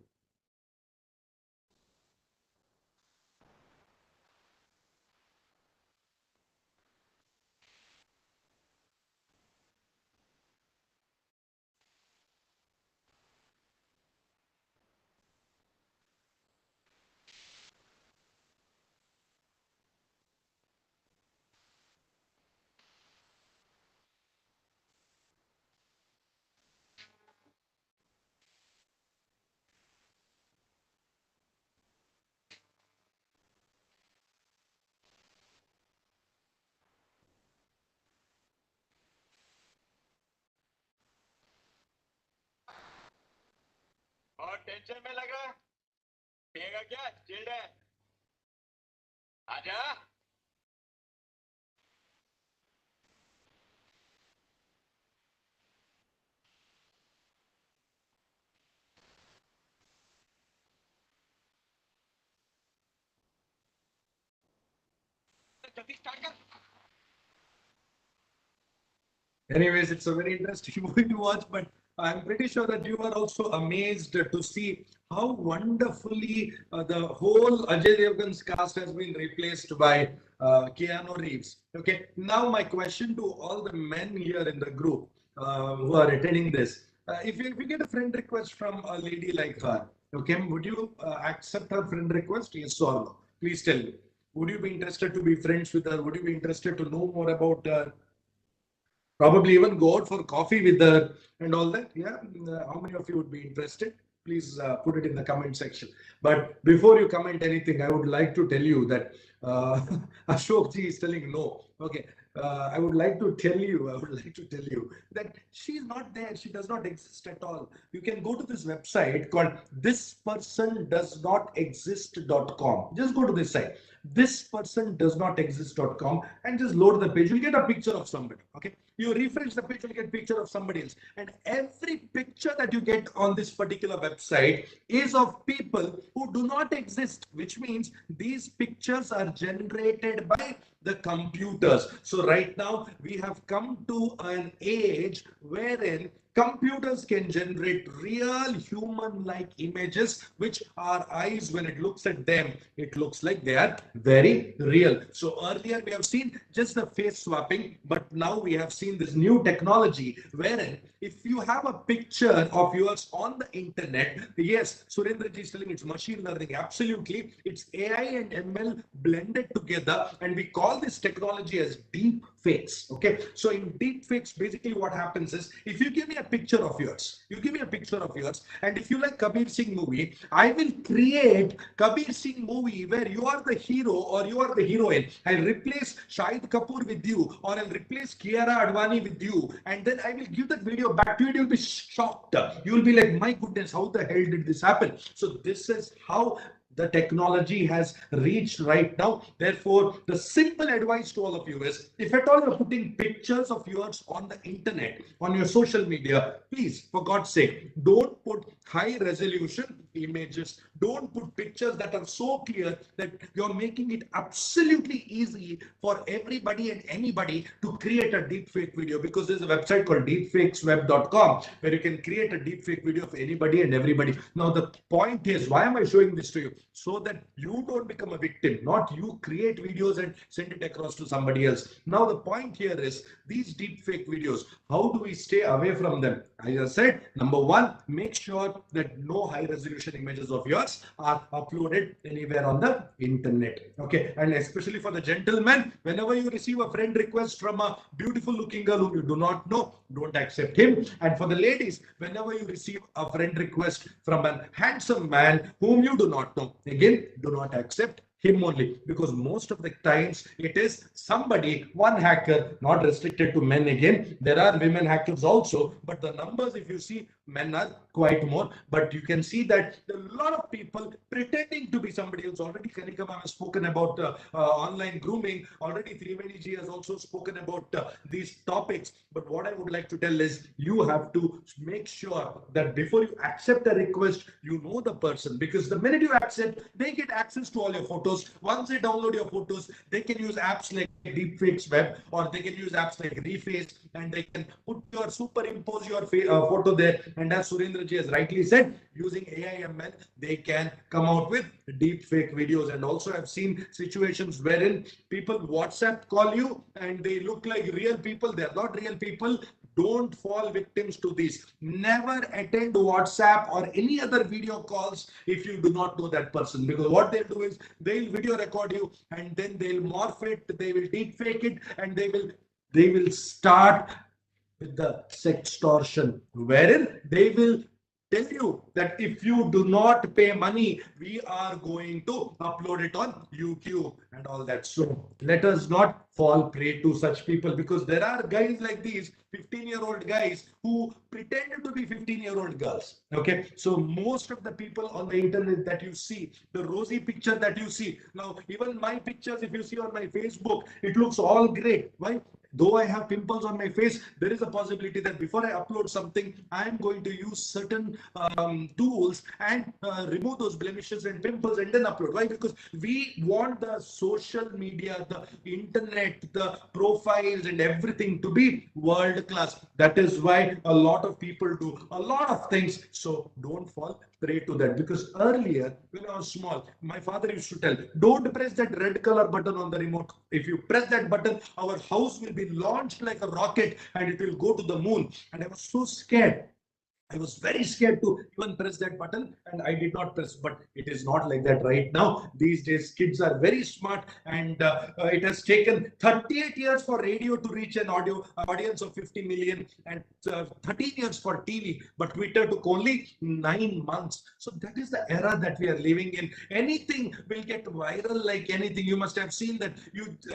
और tension में लगा पिएगा क्या chilled है आजा जल्दी start कर Anyways, it's a very interesting movie to watch, but I'm pretty sure that you are also amazed to see how wonderfully the whole Ajay Devgan's cast has been replaced by Keanu Reeves. Okay, now my question to all the men here in the group who are attending this, if you get a friend request from a lady like her, okay, would you accept her friend request? Yes or no? Please tell me. Would you be interested to be friends with her? Would you be interested to know more about her? Probably even go out for coffee with her and all that. Yeah, how many of you would be interested? Please put it in the comment section. But before you comment anything, I would like to tell you that Ashok ji is telling no. Okay, I would like to tell you that she's not there. She does not exist at all. You can go to this website called thispersondoesnotexist.com. Just go to this site, thispersondoesnotexist.com, and just load the page. You'll get a picture of somebody. Okay, you refresh the page, you'll get a picture of somebody else, and every picture that you get on this particular website is of people who do not exist, which means these pictures are generated by the computers. So right now we have come to an age wherein computers can generate real human-like images, which our eyes, when it looks at them, it looks like they are very real. So earlier we have seen just the face swapping, but now we have seen this new technology wherein if you have a picture of yours on the internet, yes, Surendra ji is telling it's machine learning. Absolutely, it's AI and ML blended together, and we call call this technology as deep fakes. Okay, so in deep fakes, basically what happens is, if you give me a picture of yours, and if you like Kabir Singh movie, I will create Kabir Singh movie where you are the hero or you are the heroine. I'll replace Shahid Kapoor with you, or I'll replace Kiara Advani with you, and then I will give that video back to you. You'll be shocked. You'll be like, my goodness, how the hell did this happen? So this is how the technology has reached right now. Therefore, the simple advice to all of you is, if at all you're putting pictures of yours on the internet, on your social media, please, for God's sake, don't put high resolution images. Don't put pictures that are so clear that you're making it absolutely easy for everybody and anybody to create a deepfake video, because there's a website called deepfakesweb.com where you can create a deepfake video of anybody and everybody. Now, the point is, why am I showing this to you? So that you don't become a victim, not you create videos and send it across to somebody else. Now, the point here is, these deepfake videos, how do we stay away from them? As I said, number one, make sure that no high resolution images of yours are uploaded anywhere on the internet. Okay, and especially for the gentlemen, whenever you receive a friend request from a beautiful looking girl whom you do not know, don't accept him. And for the ladies, whenever you receive a friend request from a handsome man whom you do not know, again, do not accept him only, because most of the times it is somebody, one hacker, not restricted to men. Again, there are women hackers also, but the numbers, if you see, men are quite more. But you can see that a lot of people pretending to be somebody else. Already Karnika ma'am has spoken about online grooming. Already Triveni ji has also spoken about these topics. But what I would like to tell is, you have to make sure that before you accept a request, you know the person, because the minute you accept, they get access to all your photos. Once they download your photos, they can use apps like Deepfakes Web, or they can use apps like Reface, and they can superimpose your photo there. And as Surendra ji has rightly said, using AI/ML, they can come out with deepfake videos. And also, I've seen situations wherein people WhatsApp call you and they look like real people. They're not real people. Don't fall victims to this. Never attend WhatsApp or any other video calls if you do not know that person, because what they'll do is, they'll video record you and then they'll morph it, they will deepfake it, and they will start with the sextortion, wherein they will tell you that if you do not pay money, we are going to upload it on YouTube and all that. So let us not fall prey to such people, because there are guys like these 15-year-old guys who pretended to be 15-year-old girls. Okay, so most of the people on the internet that you see, the rosy picture that you see now, even my pictures, if you see on my Facebook, it looks all great. Why? Though I have pimples on my face, there is a possibility that before I upload something, I am going to use certain tools and remove those blemishes and pimples and then upload. Why? Because we want the social media, the internet, the profiles and everything to be world class. That is why a lot of people do a lot of things. So don't fall prey to that, because earlier when I was small, my father used to tell, don't press that red color button on the remote. If you press that button, our house will be launched like a rocket and it will go to the moon. And I was so scared. I was very scared to even press that button, and I did not press. But it is not like that right now. These days, kids are very smart, and it has taken 38 years for radio to reach an audience of 50 million, and 13 years for TV. But Twitter took only 9 months. So that is the era that we are living in. Anything will get viral like anything. You must have seen that.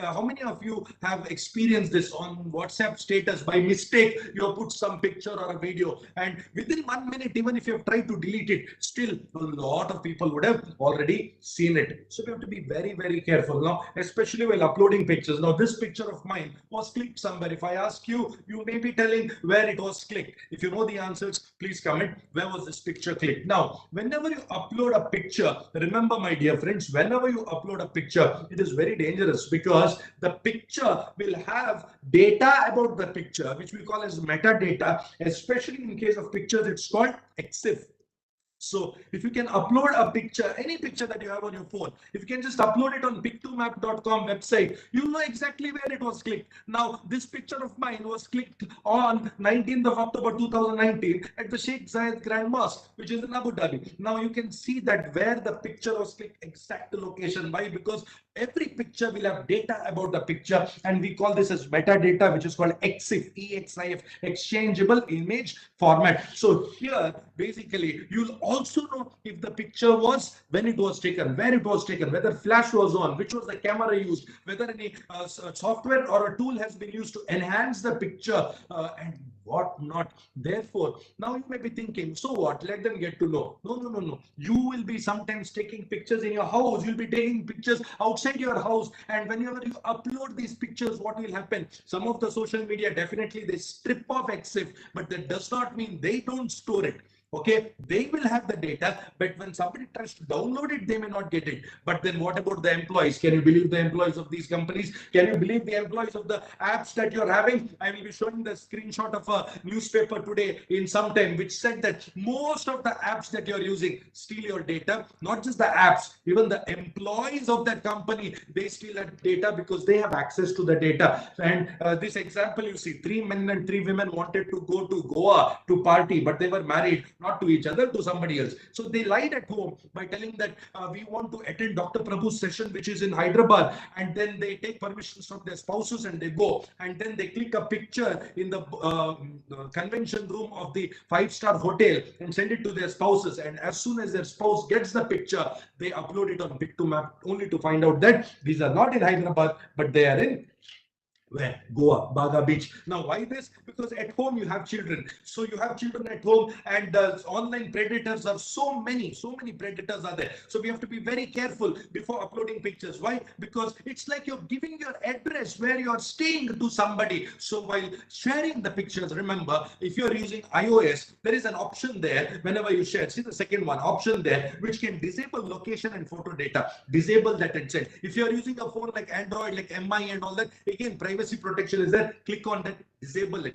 How many of you have experienced this on WhatsApp status? By mistake, you have put some picture or a video, and within 1 minute, even if you have tried to delete it, still a lot of people would have already seen it. So we have to be very, very careful now, especially while uploading pictures. Now, this picture of mine was clicked somewhere. If I ask you, you may be telling where it was clicked. If you know the answers, please comment. Where was this picture clicked? Now, whenever you upload a picture, remember, my dear friends, whenever you upload a picture, it is very dangerous, because the picture will have data about the picture, which we call as metadata, especially in case of pictures, it's called EXIF. So if you can upload a picture, any picture that you have on your phone, if you can just upload it on pic2map.com website, you'll know exactly where it was clicked. Now, this picture of mine was clicked on 19th of October 2019 at the Sheikh Zayed Grand Mosque, which is in Abu Dhabi. Now you can see that where the picture was clicked, exact location. Why? Because Every picture will have data about the picture, and we call this as metadata, which is called EXIF, EXIF, exchangeable image format. So here, basically, you'll also know if the picture was, when it was taken, where it was taken, whether flash was on, which was the camera used, whether any software or a tool has been used to enhance the picture, and what not. Therefore, now you may be thinking, so what? Let them get to know. No, no, no, no. You will be sometimes taking pictures in your house. You'll be taking pictures outside your house. And whenever you upload these pictures, what will happen? Some of the social media, definitely they strip off EXIF, but that does not mean they don't store it. Okay, they will have the data, but when somebody tries to download it, they may not get it. But then what about the employees? Can you believe the employees of these companies? Can you believe the employees of the apps that you're having? I will be showing the screenshot of a newspaper today in some time, which said that most of the apps that you're using steal your data. Not just the apps, even the employees of that company, they steal that data because they have access to the data. And this example, you see, 3 men and 3 women wanted to go to Goa to party, but they were married, not to each other, to somebody else. So they lied at home by telling that we want to attend Dr. Prabhu's session, which is in Hyderabad, and then they take permissions from their spouses and they go, and then they click a picture in the convention room of the 5-star hotel and send it to their spouses. And as soon as their spouse gets the picture, they upload it on Big2Map, only to find out that these are not in Hyderabad, but they are in where? Goa, Baga Beach. Now, why this? Because at home you have children. So you have children at home, and online predators are so many predators are there. So we have to be very careful before uploading pictures. Why? Because it's like you're giving your address where you're staying to somebody. So while sharing the pictures, remember, if you're using iOS, there is an option there whenever you share. See the second one, option there, which can disable location and photo data. Disable that and send. If you're using a phone like Android, like MI and all that, again, privacy protection is there. Click on that, disable it.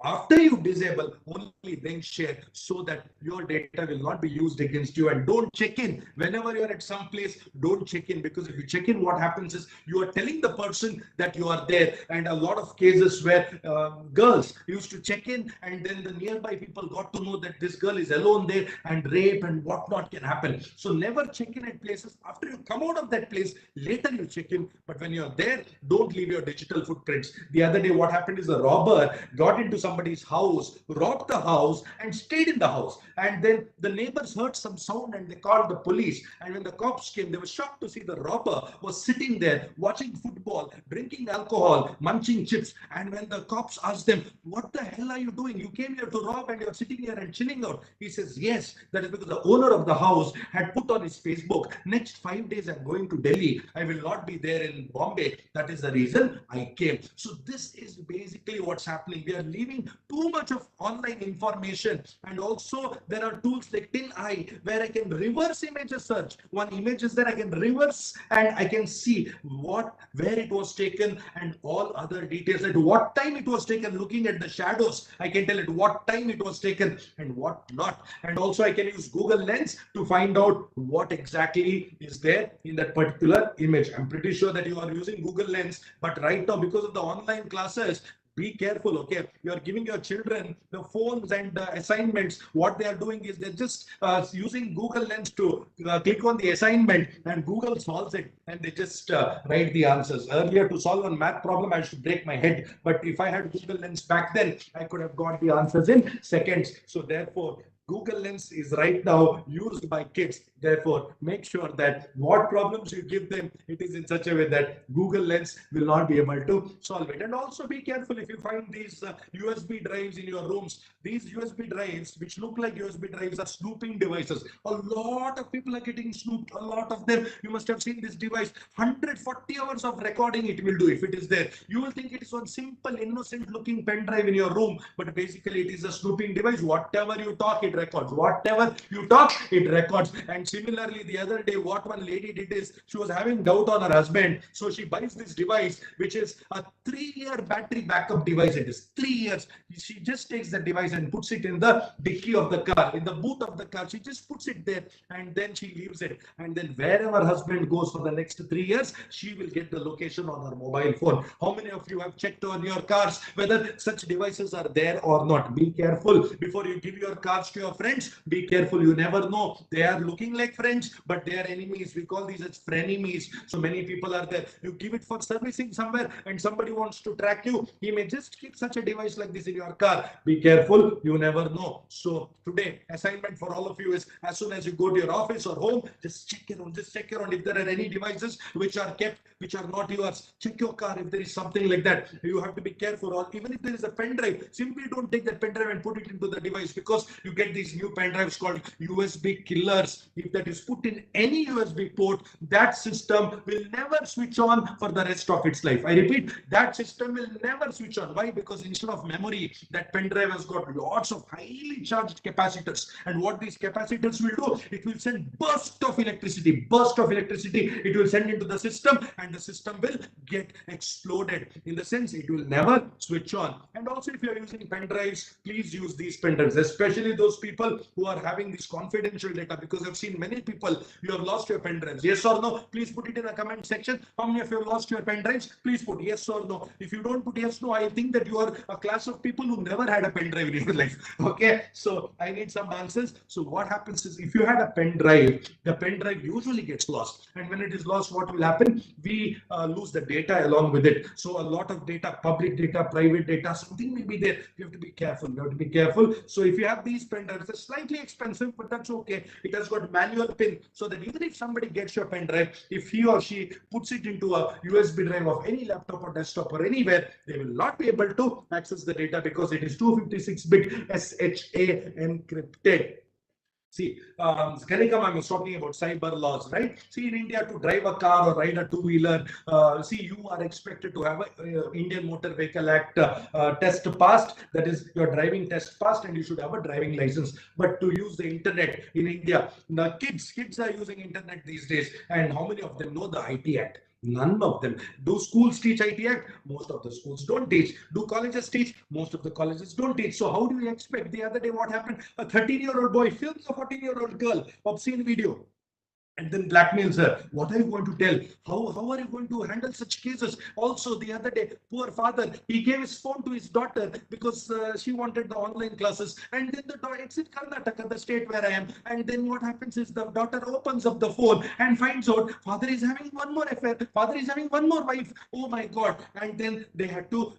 After you disable, only then share, so that your data will not be used against you. And don't check in whenever you're at some place. Don't check in, because if you check in, what happens is you are telling the person that you are there. And a lot of cases where girls used to check in, and then the nearby people got to know that this girl is alone there, and rape and whatnot can happen. So never check in at places. After you come out of that place, later you check in. But when you're there, don't leave your digital footprints. The other day, what happened is a robber got into somebody's house, robbed the house, and stayed in the house. And then the neighbors heard some sound and they called the police. And when the cops came, they were shocked to see the robber was sitting there watching football, drinking alcohol, munching chips. And when the cops asked them, "What the hell are you doing? You came here to rob and you're sitting here and chilling out." He says, "Yes, that is because the owner of the house had put on his Facebook, next 5 days I'm going to Delhi. I will not be there in Bombay. That is the reason I came." So this is basically what's happening. We are leaving too much of online information. And also there are tools like TinEye, where I can reverse image search. One image is there, I can reverse and I can see where it was taken and all other details, at what time it was taken. Looking at the shadows, I can tell at what time it was taken and what not. And also I can use Google Lens to find out what exactly is there in that particular image. I'm pretty sure that you are using Google Lens, but right now, because of the online classes, be careful. Okay, you are giving your children the phones and assignments. What they are doing is they're just using Google Lens to click on the assignment, and Google solves it, and they just write the answers. Earlier, to solve a math problem, I used to break my head, but if I had Google Lens back then, I could have got the answers in seconds. So therefore, Google Lens is right now used by kids. Therefore, make sure that what problems you give them, it is in such a way that Google Lens will not be able to solve it. And also be careful if you find these USB drives in your rooms. These USB drives, which look like USB drives, are snooping devices. A lot of people are getting snooped. A lot of them. You must have seen this device. 140 hours of recording it will do if it is there. You will think it is one simple, innocent looking pen drive in your room, but basically it is a snooping device. Whatever you talk, it records. Whatever you talk, it records. And similarly, the other day, what one lady did is she was having doubt on her husband. So she buys this device, which is a 3-year battery backup device. It is 3 years. She just takes the device and puts it in the dicky of the car, in the boot of the car. She just puts it there, and then she leaves it. And then wherever husband goes for the next 3 years, she will get the location on her mobile phone. How many of you have checked on your cars whether such devices are there or not? Be careful before you give your cars to your friends, be careful. You never know. They are looking like friends, but they are enemies. We call these as frenemies. So many people are there. You give it for servicing somewhere and somebody wants to track you. He may just keep such a device like this in your car. Be careful. You never know. So today, assignment for all of you is, as soon as you go to your office or home, just check your own. Just check your own. If there are any devices which are kept, which are not yours, check your car. If there is something like that, you have to be careful. Or even if there is a pen drive, simply don't take that pen drive and put it into the device, because you get these new pen drives called USB killers. If that is put in any USB port, that system will never switch on for the rest of its life. I repeat, that system will never switch on. Why? Because instead of memory, that pen drive has got lots of highly charged capacitors. And what these capacitors will do, it will send burst of electricity. It will send into the system, and the system will get exploded. In the sense, it will never switch on. And also, if you are using pen drives, please use these pen drives, especially those people who are having this confidential data, because I've seen many people, you have lost your pen drives. Yes or no? Please put it in the comment section. How many of you have lost your pen drives? Please put yes or no. If you don't put yes, no, I think that you are a class of people who never had a pen drive in your life. Okay, so I need some answers. So what happens is, if you had a pen drive, the pen drive usually gets lost, and when it is lost, what will happen? We lose the data along with it. So a lot of data, public data, private data, something may be there. You have to be careful. So if you have these pen drives, it's slightly expensive, but that's okay. It has got manual pin, so that even if somebody gets your pen drive, if he or she puts it into a USB drive of any laptop or desktop or anywhere, they will not be able to access the data, because it is 256-bit SHA encrypted. See, Karnika was talking about cyber laws, right? See, in India, to drive a car or ride a two-wheeler, see, you are expected to have a Indian Motor Vehicle Act test passed. That is, your driving test passed, and you should have a driving license. But to use the internet in India, the kids are using internet these days, and how many of them know the IT Act? None of them. Do schools teach IT Act? Most of the schools don't teach. Do colleges teach? Most of the colleges don't teach. So how do you expect? The other day, what happened? A 13-year-old boy films a 14-year-old girl, obscene video, and then blackmails her. What are you going to tell? How are you going to handle such cases? Also, the other day, poor father, he gave his phone to his daughter because she wanted the online classes. And then the daughter, it's in Karnataka, the state where I am. And then what happens is, the daughter opens up the phone and finds out father is having one more affair. Father is having one more wife. Oh my God. And then they had to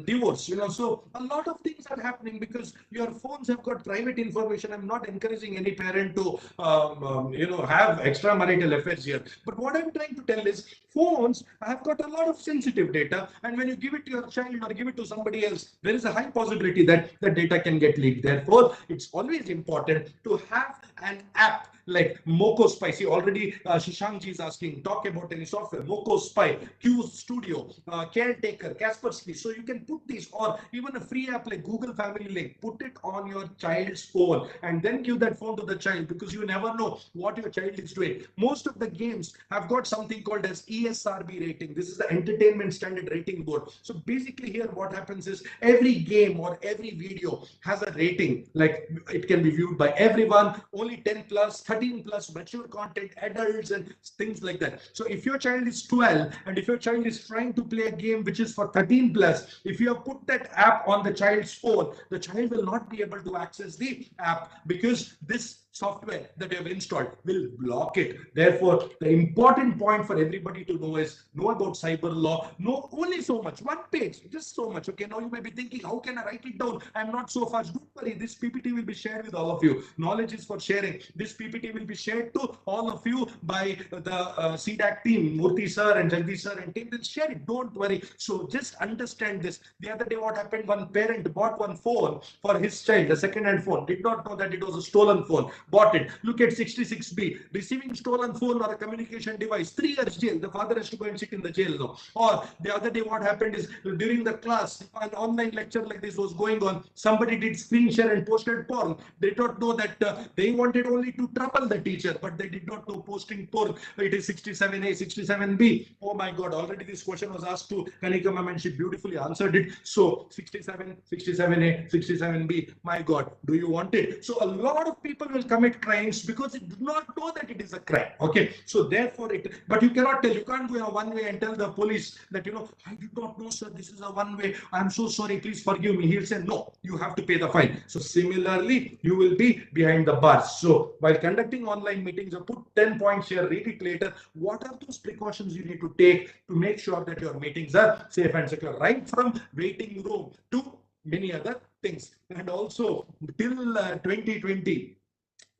divorce, So a lot of things are happening because your phones have got private information. I'm not encouraging any parent to, have extramarital affairs here. But what I'm trying to tell is, phones have got a lot of sensitive data, and when you give it to your child or give it to somebody else, there is a high possibility that the data can get leaked. Therefore, it's always important to have an app like Moco Spy. See, already Shishangji is asking, talk about any software. Moco Spy, Q Studio, Caretaker, Kaspersky. So you can put these, or even a free app like Google Family Link, put it on your child's phone and then give that phone to the child, because you never know what your child is doing. Most of the games have got something called as ESRB rating. This is the Entertainment Standard Rating Board. So basically here what happens is, every game or every video has a rating, like it can be viewed by everyone, only 10 plus, 13 plus, mature content, adults and things like that. So if your child is 12 and if your child is trying to play a game which is for 13 plus, if you have put that app on the child's phone, the child will not be able to access the app, because this software that you have installed will block it. Therefore, the important point for everybody to know is, know about cyber law. Know only so much, one page, just so much. Okay, now you may be thinking, how can I write it down? I'm not so fast. Don't worry, this PPT will be shared with all of you. Knowledge is for sharing. This PPT will be shared to all of you by the CDAC team. Murthy sir and Jagdish sir and team will share it. Don't worry. So just understand this. The other day, what happened? One parent bought one phone for his child, a second-hand phone. Did not know that it was a stolen phone. Bought it. Look at 66B. Receiving stolen phone or a communication device, 3 years jail. The father has to go and sit in the jail now. Or the other day, what happened is, during the class, an online lecture like this was going on. Somebody did screen share and posted porn. They don't know that they wanted only to trouble the teacher, but they did not know posting porn. It is 67A, 67B. Oh my God! Already this question was asked to Karnika ma'am, and she beautifully answered it. So 67, 67A, 67B. My God, do you want it? So a lot of people will commit crimes because it does not know that it is a crime. Okay, so therefore but you cannot tell, you can't go in a one way and tell the police that, I did not know, sir, this is a one way, I'm so sorry, please forgive me. He'll say, no, you have to pay the fine. So similarly, you will be behind the bars. So while conducting online meetings, put 10 points here, read it later. What are those precautions you need to take to make sure that your meetings are safe and secure, right from waiting room to many other things. And also till 2020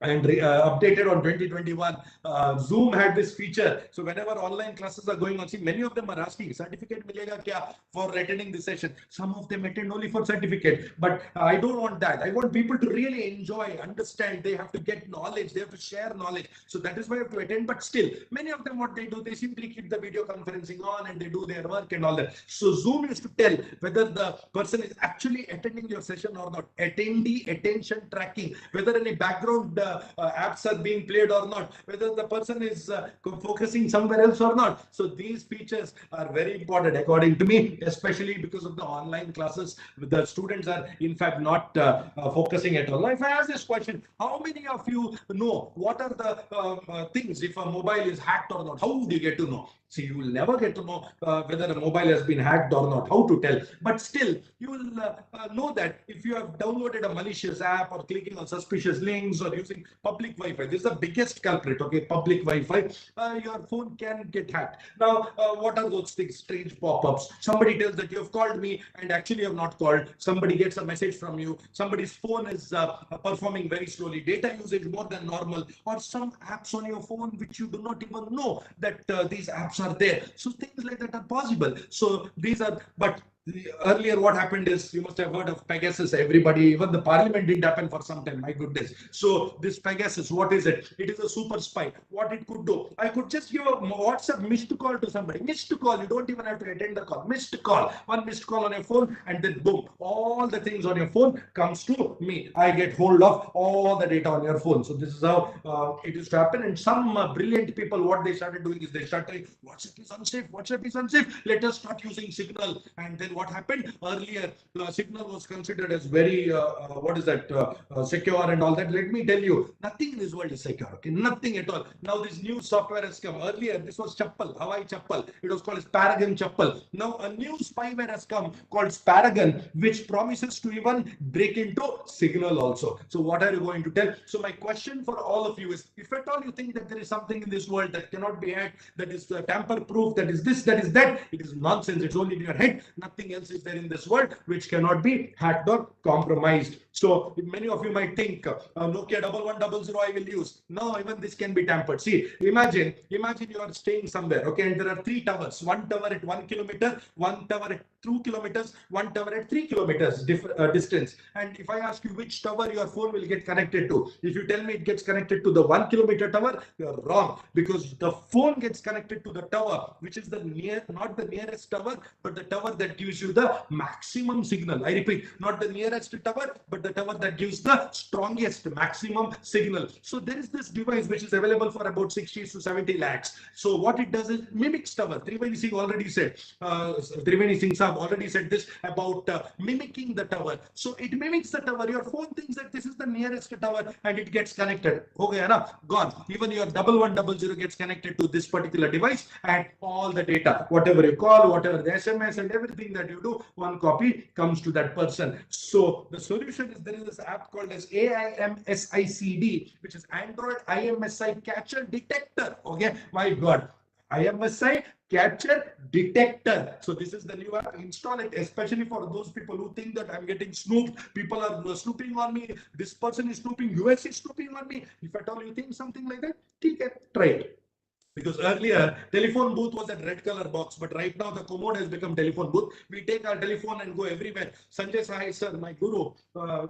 and updated on 2021, Zoom had this feature. So whenever online classes are going on, see, many of them are asking, certificate milega kya for attending the session? Some of them attend only for certificate, but I don't want that. I want people to really enjoy, understand. They have to get knowledge. They have to share knowledge. So that is why you have to attend. But still, many of them, what they do, they simply keep the video conferencing on and they do their work and all that. So Zoom used to tell whether the person is actually attending your session or not. Attendee attention tracking, whether any background apps are being played or not, whether the person is focusing somewhere else or not. So these features are very important according to me, especially because of the online classes. The students are in fact not focusing at all. Now, if I ask this question, how many of you know what are the things if a mobile is hacked or not? How would you get to know? See, you will never get to know whether a mobile has been hacked or not, how to tell. But still, you will know that if you have downloaded a malicious app or clicking on suspicious links or using public Wi-Fi, this is the biggest culprit, okay, public Wi-Fi, your phone can get hacked. Now, what are those things? Strange pop-ups. Somebody tells that you have called me and actually you have not called. Somebody gets a message from you. Somebody's phone is performing very slowly. Data usage more than normal. Or some apps on your phone which you do not even know that these apps are there. So things like that are possible. So these are, but earlier what happened is, you must have heard of Pegasus. Everybody, even the parliament didn't happen for some time, my goodness. So this Pegasus, what is it? It is a super spy. What it could do, I could just give a WhatsApp missed call to somebody. Missed call, you don't even have to attend the call. Missed call, one missed call on your phone, and then boom, all the things on your phone comes to me. I get hold of all the data on your phone. So this is how it used to happen. And some brilliant people, what they started doing is they started, WhatsApp is unsafe, WhatsApp is unsafe, let us start using Signal. And then what happened earlier, Signal was considered as very what is that, secure and all that. Let me tell you, nothing in this world is secure, okay, nothing at all. Now this new software has come. Earlier this was Chappal, Hawaii Chappal, it was called as Paragon Chappal. Now a new spyware has come called Paragon, which promises to even break into Signal also. So what are you going to tell? So my question for all of you is, if at all you think that there is something in this world that cannot be hacked, that is tamper proof, that is this, that is that, it is nonsense. It's only in your head. Nothing else is there in this world which cannot be hacked or compromised. So many of you might think Nokia 1100 I will use. No, even this can be tampered. See, imagine you are staying somewhere, okay, and there are 3 towers. One tower at 1 kilometer, one tower at 2 kilometers, one tower at 3 kilometers distance. And if I ask you which tower your phone will get connected to, if you tell me it gets connected to the 1 kilometer tower, you're wrong, because the phone gets connected to the tower which is not the nearest tower, but the tower that gives you the maximum signal. I repeat, not the nearest tower, but the tower that gives the strongest maximum signal. So there is this device which is available for about 60 to 70 lakhs. So what it does is mimics tower. Triveni Singh already said, Triveni Singh Saab already said this about mimicking the tower. So it mimics the tower. Your phone thinks that this is the nearest tower and it gets connected. Okay, na? Gone. Even your 1100 gets connected to this particular device, and all the data, whatever you call, whatever the SMS and everything that you do, one copy comes to that person. So the solution is, there is this app called as AIMSICD, which is Android IMSI Catcher Detector. Okay, my God, IMSI Catcher Detector. So this is the new app. Install it, especially for those people who think that I'm getting snooped. People are snooping on me. This person is snooping. US is snooping on me. If at all you think something like that, try it. Because earlier telephone booth was that red color box, but right now the commode has become telephone booth. We take our telephone and go everywhere. Sanjay Sahai sir, my guru,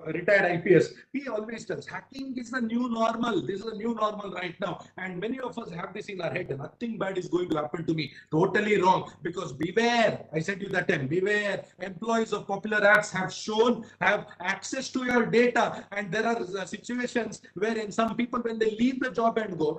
retired IPS, he always tells hacking is the new normal. This is the new normal right now, and many of us have this in our head. Nothing bad is going to happen to me. Totally wrong. Because beware, I said you that time, beware. Employees of popular apps have access to your data, and there are situations wherein some people, when they leave the job and go,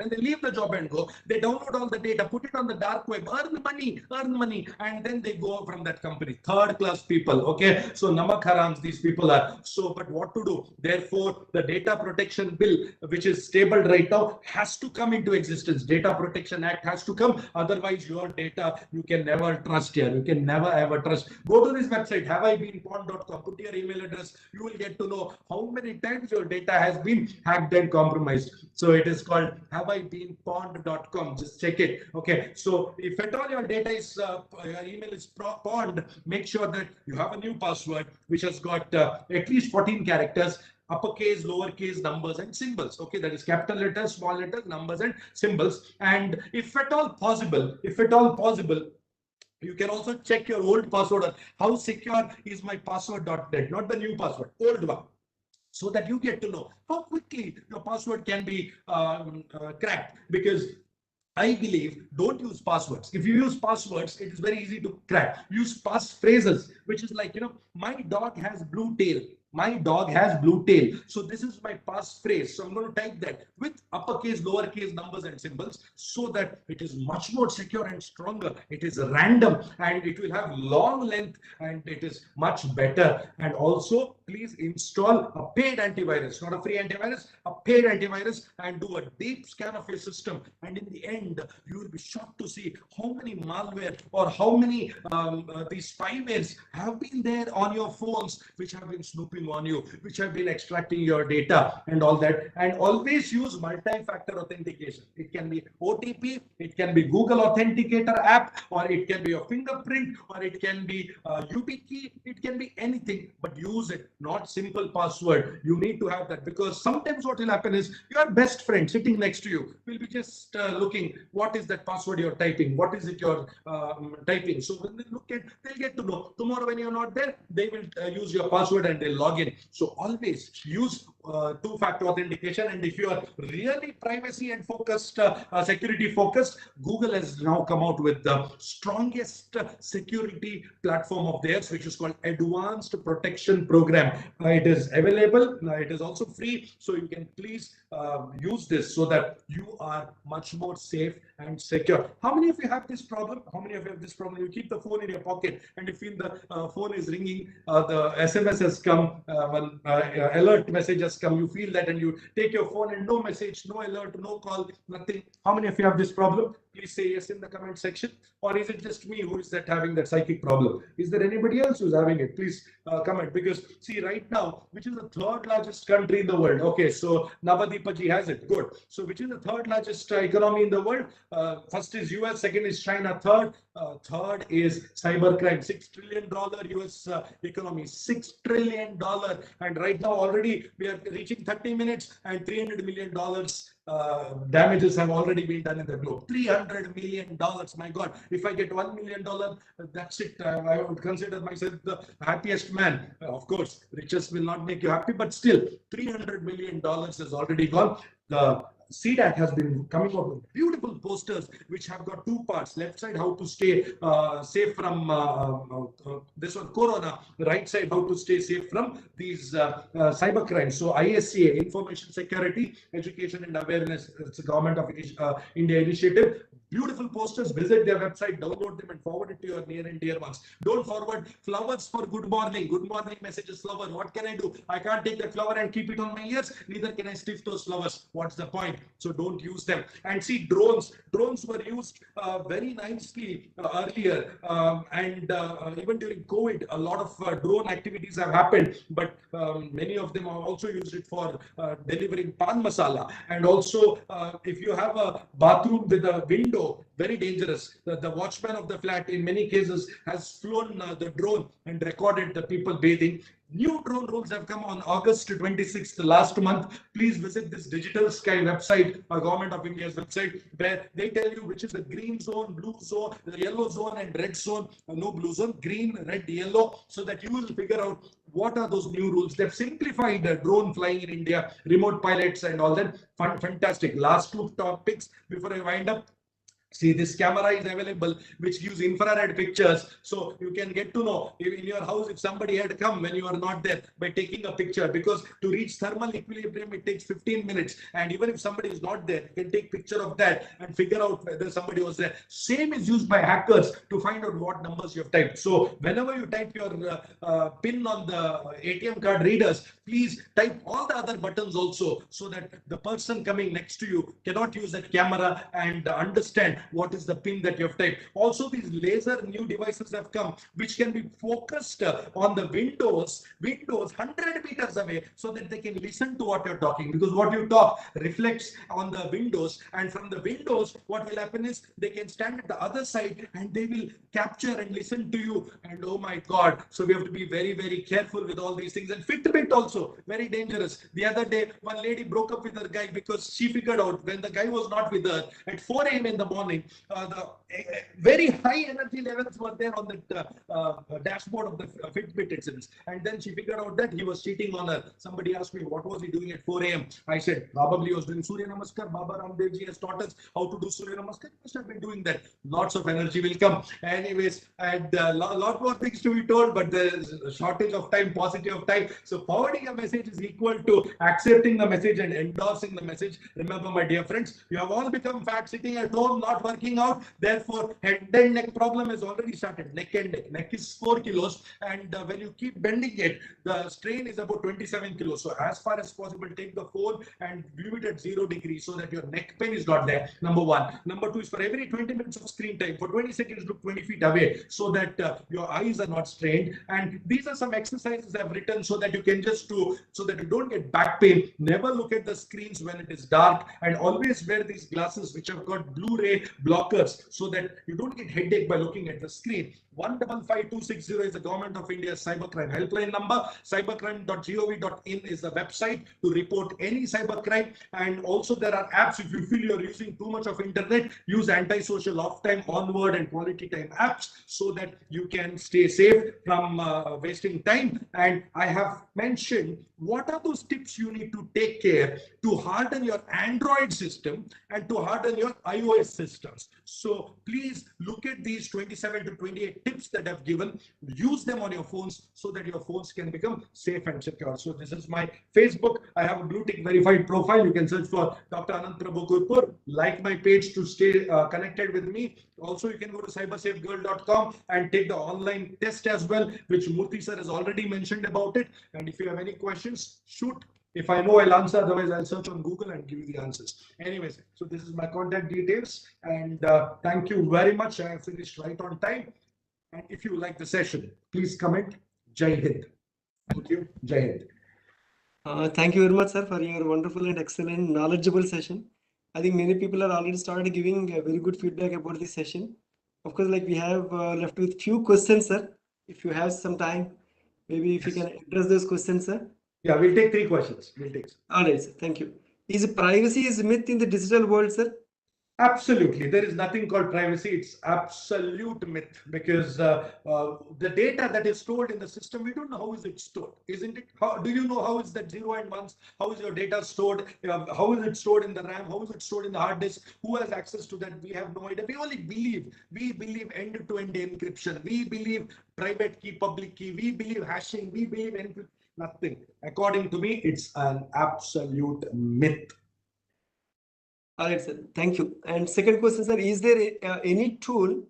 they download all the data, put it on the dark web, earn money, and then they go from that company. Third class people, okay? So namak harams these people are. So, but what to do? Therefore, the data protection bill, which is tabled right now, has to come into existence. Data Protection Act has to come. Otherwise, your data, you can never trust here. You can never ever trust. Go to this website, haveibeenpawned.com, put your email address. You will get to know how many times your data has been hacked and compromised. So it is called haveibeenpawned.com. Just check it. Okay. So if at all your data is, your email is pawned, make sure that you have a new password which has got at least 14 characters, uppercase, lowercase, numbers and symbols. Okay, that is capital letters, small letters, numbers and symbols. And if at all possible, you can also check your old password on how secure is my password.net, not the new password, old one, so that you get to know how quickly your password can be cracked. Because I believe don't use passwords. If you use passwords, it is very easy to crack. Use pass phrases, which is like, my dog has blue tail. My dog has blue tail. So this is my pass phrase. So I'm going to type that with uppercase, lowercase, numbers and symbols, so that it is much more secure and stronger. It is random and it will have long length and it is much better. And also, please install a paid antivirus, not a free antivirus, a paid antivirus, and do a deep scan of your system. And in the end, you will be shocked to see how many malware or how many these spywares have been there on your phones, which have been snooping on you, which have been extracting your data and all that. And always use multi-factor authentication. It can be OTP, it can be Google Authenticator app, or it can be your fingerprint, or it can be YubiKey, it can be anything, but use it, not simple password. You need to have that, because sometimes what will happen is your best friend sitting next to you will be just looking, what is that password you're typing? What is it you're typing? So when they look at, they'll get to know. Tomorrow when you're not there, they will use your password and they'll log in. So always use two-factor authentication. And if you are really privacy and focused, security focused, Google has now come out with the strongest security platform of theirs, which is called Advanced Protection Program. It is available. It is also free. So you can please use this so that you are much more safe and secure. How many of you have this problem? How many of you have this problem? You keep the phone in your pocket, and if the phone is ringing, the SMS has come, one alert message has come, you feel that, and you take your phone and no message, no alert, no call, nothing. How many of you have this problem? Please say yes in the comment section. Or is it just me who is having that psychic problem? Is there anybody else who's having it? Please comment. Because see, right now, which is the third largest country in the world? Okay, so Navadipaji has it. Good. So which is the third largest economy in the world? First is US, second is China, third is cybercrime. $6 trillion US economy, $6 trillion. And right now already we are reaching 30 minutes and $300 million damages have already been done in the globe. $300 million. My God, if I get $1 million, that's it. I would consider myself the happiest man. Of course, riches will not make you happy, but still, $300 million has already gone. The CDAC has been coming up with beautiful posters which have got two parts. Left side, how to stay safe from this one, Corona. The right side, how to stay safe from these cyber crimes. So ISCA, Information Security, Education and Awareness, it's a Government of India initiative. Beautiful posters. Visit their website, download them and forward it to your near and dear ones. Don't forward flowers for good morning. Good morning messages, flower. What can I do? I can't take that flower and keep it on my ears. Neither can I sniff those flowers. What's the point? So don't use them. And see, drones. Drones were used very nicely earlier. And even during COVID, a lot of drone activities have happened. But many of them have also used it for delivering pan masala. And also, if you have a bathroom with a window, very dangerous. The watchman of the flat in many cases has flown the drone and recorded the people bathing. New drone rules have come on August 26th last month. Please visit this Digital Sky website, Government of India's website, where they tell you which is the green zone, blue zone, the yellow zone and red zone. No blue zone, green, red, yellow, so that you will figure out what are those new rules. They've simplified drone flying in India, remote pilots and all that. Fantastic. Last two topics before I wind up. See, this camera is available, which gives infrared pictures. So you can get to know in your house if somebody had come when you are not there by taking a picture, because to reach thermal equilibrium, it takes 15 minutes. And even if somebody is not there, you can take picture of that and figure out whether somebody was there. Same is used by hackers to find out what numbers you have typed. So whenever you type your PIN on the ATM card readers, please type all the other buttons also, so that the person coming next to you cannot use that camera and understand what is the pin that you have typed. Also, these laser new devices have come, which can be focused on the windows 100 meters away, so that they can listen to what you're talking, because what you talk reflects on the windows, and from the windows what will happen is they can stand at the other side and they will capture and listen to you. And oh my god, so we have to be very, very careful with all these things. And Fitbit also very dangerous. The other day one lady broke up with her guy because she figured out when the guy was not with her at 4 a.m. in the morning, the very high energy levels were there on the dashboard of the Fitbit itself. And then she figured out that he was cheating on her. Somebody asked me, what was he doing at 4 a.m.? I said, probably he was doing Surya Namaskar. Baba Ramdev ji has taught us how to do Surya Namaskar. He must have been doing that. Lots of energy will come. Anyways, and a lot more things to be told, but there's a shortage of time, paucity of time. So forwarding a message is equal to accepting the message and endorsing the message. Remember, my dear friends, you have all become fat sitting at home, not working out. Therefore, head and neck problem has already started. Neck and neck. Neck is 4 kilos, and when you keep bending it, the strain is about 27 kilos. So as far as possible, take the phone and view it at 0 degrees, so that your neck pain is not there. Number one. Number two is, for every 20 minutes of screen time, for 20 seconds, look 20 feet away, so that your eyes are not strained. And these are some exercises I've written so that you can just do, so that you don't get back pain. Never look at the screens when it is dark, and always wear these glasses which have got Blu-ray blockers, so that you don't get headache by looking at the screen. 155260 is the Government of India's cybercrime helpline number. Cybercrime.gov.in is the website to report any cybercrime. And also there are apps. If you feel you're using too much of internet, use anti-social off time, onward, and quality time apps, so that you can stay safe from wasting time. And I have mentioned what are those tips you need to take care to harden your Android system and to harden your iOS systems. So please look at these 27 to 28 tips that I've given. Use them on your phones, so that your phones can become safe and secure. So this is my Facebook. I have a blue tick verified profile. You can search for Dr. Anand Prabhu Kurpur. Like my page to stay connected with me. Also, you can go to cybersafegirl.com and take the online test as well, which Murthy sir has already mentioned about it. And if you have any questions, shoot. If I know, I'll answer. Otherwise, I'll search on Google and give you the answers. Anyways, so this is my contact details. And thank you very much. I have finished right on time. And if you like the session, please comment. Jai Hind. Thank you. Jai Hind. Thank you very much, sir, for your wonderful and excellent knowledgeable session. I think many people are already started giving very good feedback about this session. Of course, like we have left with few questions, sir. If you have some time, maybe if you can address those questions, sir. Yeah, we'll take 3 questions. We'll take. All right, sir. Thank you. Is privacy is myth in the digital world, sir? Absolutely. There is nothing called privacy. It's absolute myth, because the data that is stored in the system, we don't know how is it stored, isn't it? How do you know how is that 0 and 1s? How is your data stored? How is it stored in the RAM? How is it stored in the hard disk? Who has access to that? We have no idea. We only believe. We believe end-to-end encryption. We believe private key, public key. We believe hashing. We believe encryption. Nothing. According to me, it's an absolute myth. All right, sir. Thank you. And second question, sir, is there any tool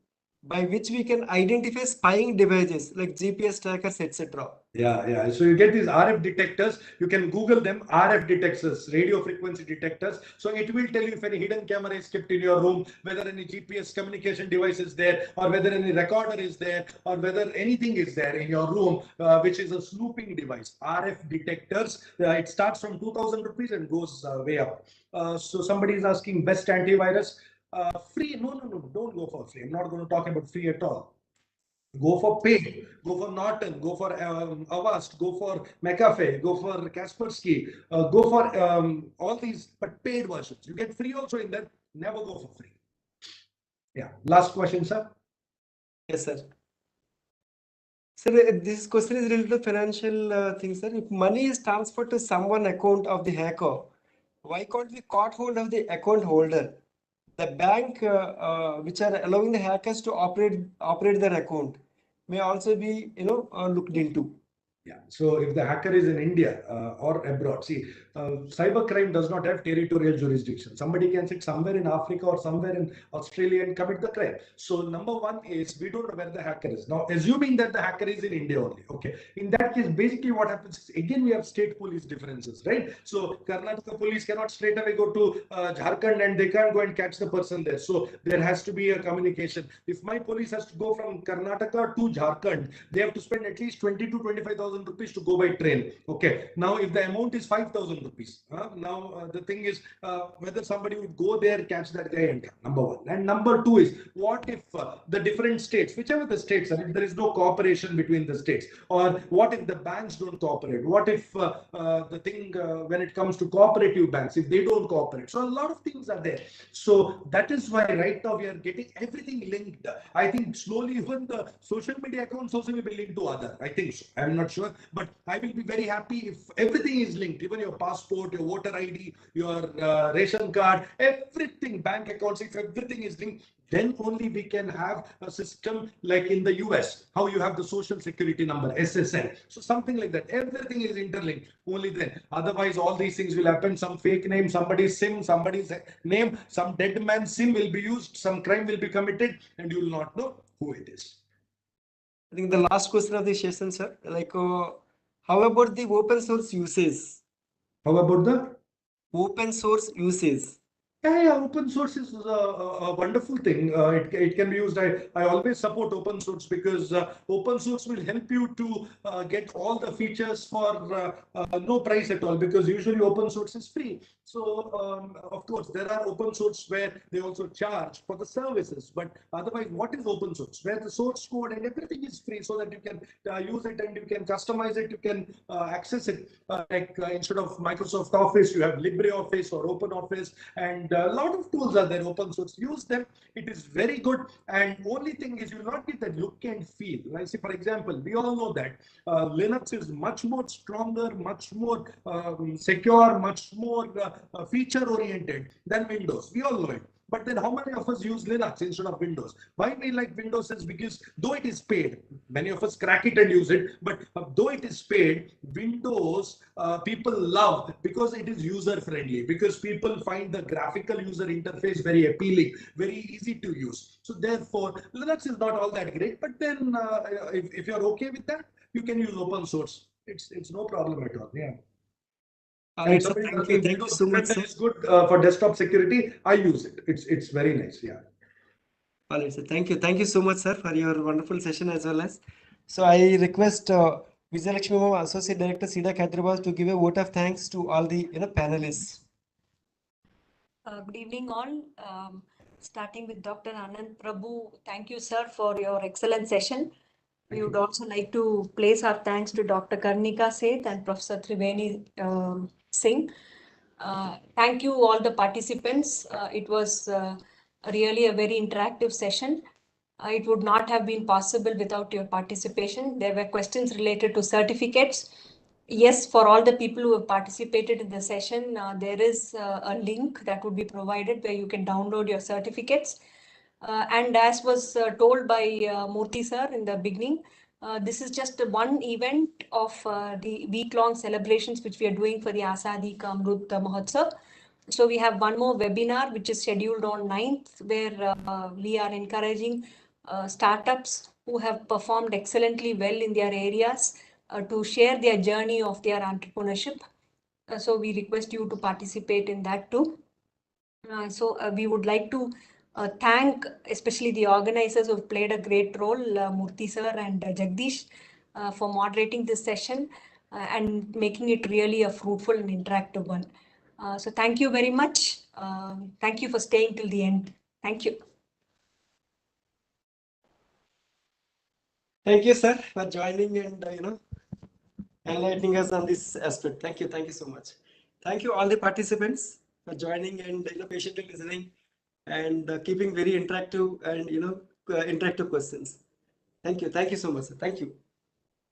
by which we can identify spying devices like GPS trackers, etc.? Yeah. So you get these RF detectors. You can Google them. RF detectors, radio frequency detectors. So it will tell you if any hidden camera is kept in your room, whether any GPS communication device is there, or whether any recorder is there, or whether anything is there in your room, which is a snooping device. RF detectors. It starts from 2,000 rupees and goes way up. So somebody is asking best antivirus. Free? No. Don't go for free. I'm not going to talk about free at all. Go for paid, go for Norton, go for Avast, go for McAfee, go for Kaspersky, go for all these, but paid versions. You get free also in that. Never go for free. Yeah. Last question, sir. Yes, sir. Sir, this question is related to financial things, sir. If money is transferred to someone account of the hacker, why can't we caught hold of the account holder? the bank which are allowing the hackers to operate their account may also be looked into. Yeah. So if the hacker is in India or abroad, see, cybercrime does not have territorial jurisdiction. Somebody can sit somewhere in Africa or somewhere in Australia and commit the crime. So number one is we don't know where the hacker is. Now, assuming that the hacker is in India only, okay. In that case, basically what happens is, again, we have state police differences, right? So Karnataka police cannot straight away go to Jharkhand and they can't go and catch the person there. So there has to be a communication. If my police has to go from Karnataka to Jharkhand, they have to spend at least 20 to 25,000 rupees to go by train. Okay. Now, if the amount is 5,000 rupees, the thing is whether somebody would go there, catch that guy, and number one. And number two is, what if the different states, whichever the states, if there is no cooperation between the states, or what if the banks don't cooperate? What if when it comes to cooperative banks, if they don't cooperate? So a lot of things are there. So that is why right now we are getting everything linked. I think slowly even the social media accounts also will be linked to other. I think so. I'm not sure, but I will be very happy if everything is linked, even your passport, your voter ID, your ration card, everything, bank accounts, if everything is linked, then only we can have a system like in the US, how you have the social security number, SSN. So something like that. Everything is interlinked. Only then. Otherwise, all these things will happen. Some fake name, somebody's SIM, somebody's name, some dead man's SIM will be used, some crime will be committed, and you will not know who it is. I think the last question of the session, sir, how about the open source uses? How about the Open source uses? Yeah, open source is a wonderful thing. It can be used. I always support open source because open source will help you to get all the features for no price at all, because usually open source is free. So of course there are open source where they also charge for the services, but otherwise what is open source? Where the source code and everything is free, so that you can use it and you can customize it, you can access it. Instead of Microsoft Office, you have LibreOffice or OpenOffice, and a lot of tools are there, open source. Use them. It is very good. And only thing is, you will not get the look and feel. Like, say, for example, we all know that Linux is much more stronger, much more secure, much more feature oriented than Windows. We all know it. But then how many of us use Linux instead of Windows? Why we like Windows is because though it is paid, many of us crack it and use it, but though it is paid, Windows people love because it is user friendly, because people find the graphical user interface very appealing, very easy to use. So therefore, Linux is not all that great, but then if you're okay with that, you can use open source. It's no problem at all. Yeah. All right, so thank you so much, sir. It's good for desktop security. I use it. It's very nice. Yeah. All right, sir. Thank you so much, sir, for your wonderful session as well as. So I request Vijay Lakshmi Mama, Associate Director, CDAC Hyderabad, to give a vote of thanks to all the panelists. Good evening, all. Starting with Dr. Anand Prabhu, thank you, sir, for your excellent session. We would also like to place our thanks to Dr. Karnika Seth and Professor Triveni Singh. Thank you, all the participants. It was really a very interactive session. It would not have been possible without your participation. There were questions related to certificates. Yes, for all the people who have participated in the session, there is a link that would be provided where you can download your certificates. And as was told by Murthy sir in the beginning, this is just one event of the week-long celebrations which we are doing for the Azadi Ka Amrit Mahotsav. So we have one more webinar which is scheduled on 9th, where we are encouraging startups who have performed excellently well in their areas to share their journey of their entrepreneurship. So we request you to participate in that too. So we would like to thank especially the organizers who have played a great role, Murthy sir and Jagdish, for moderating this session and making it really a fruitful and interactive one. So thank you very much. Thank you for staying till the end. Thank you. Thank you, sir, for joining and enlightening us on this aspect. Thank you so much. Thank you all the participants for joining and patiently listening and keeping very interactive and interactive questions. Thank you so much, sir. Thank you.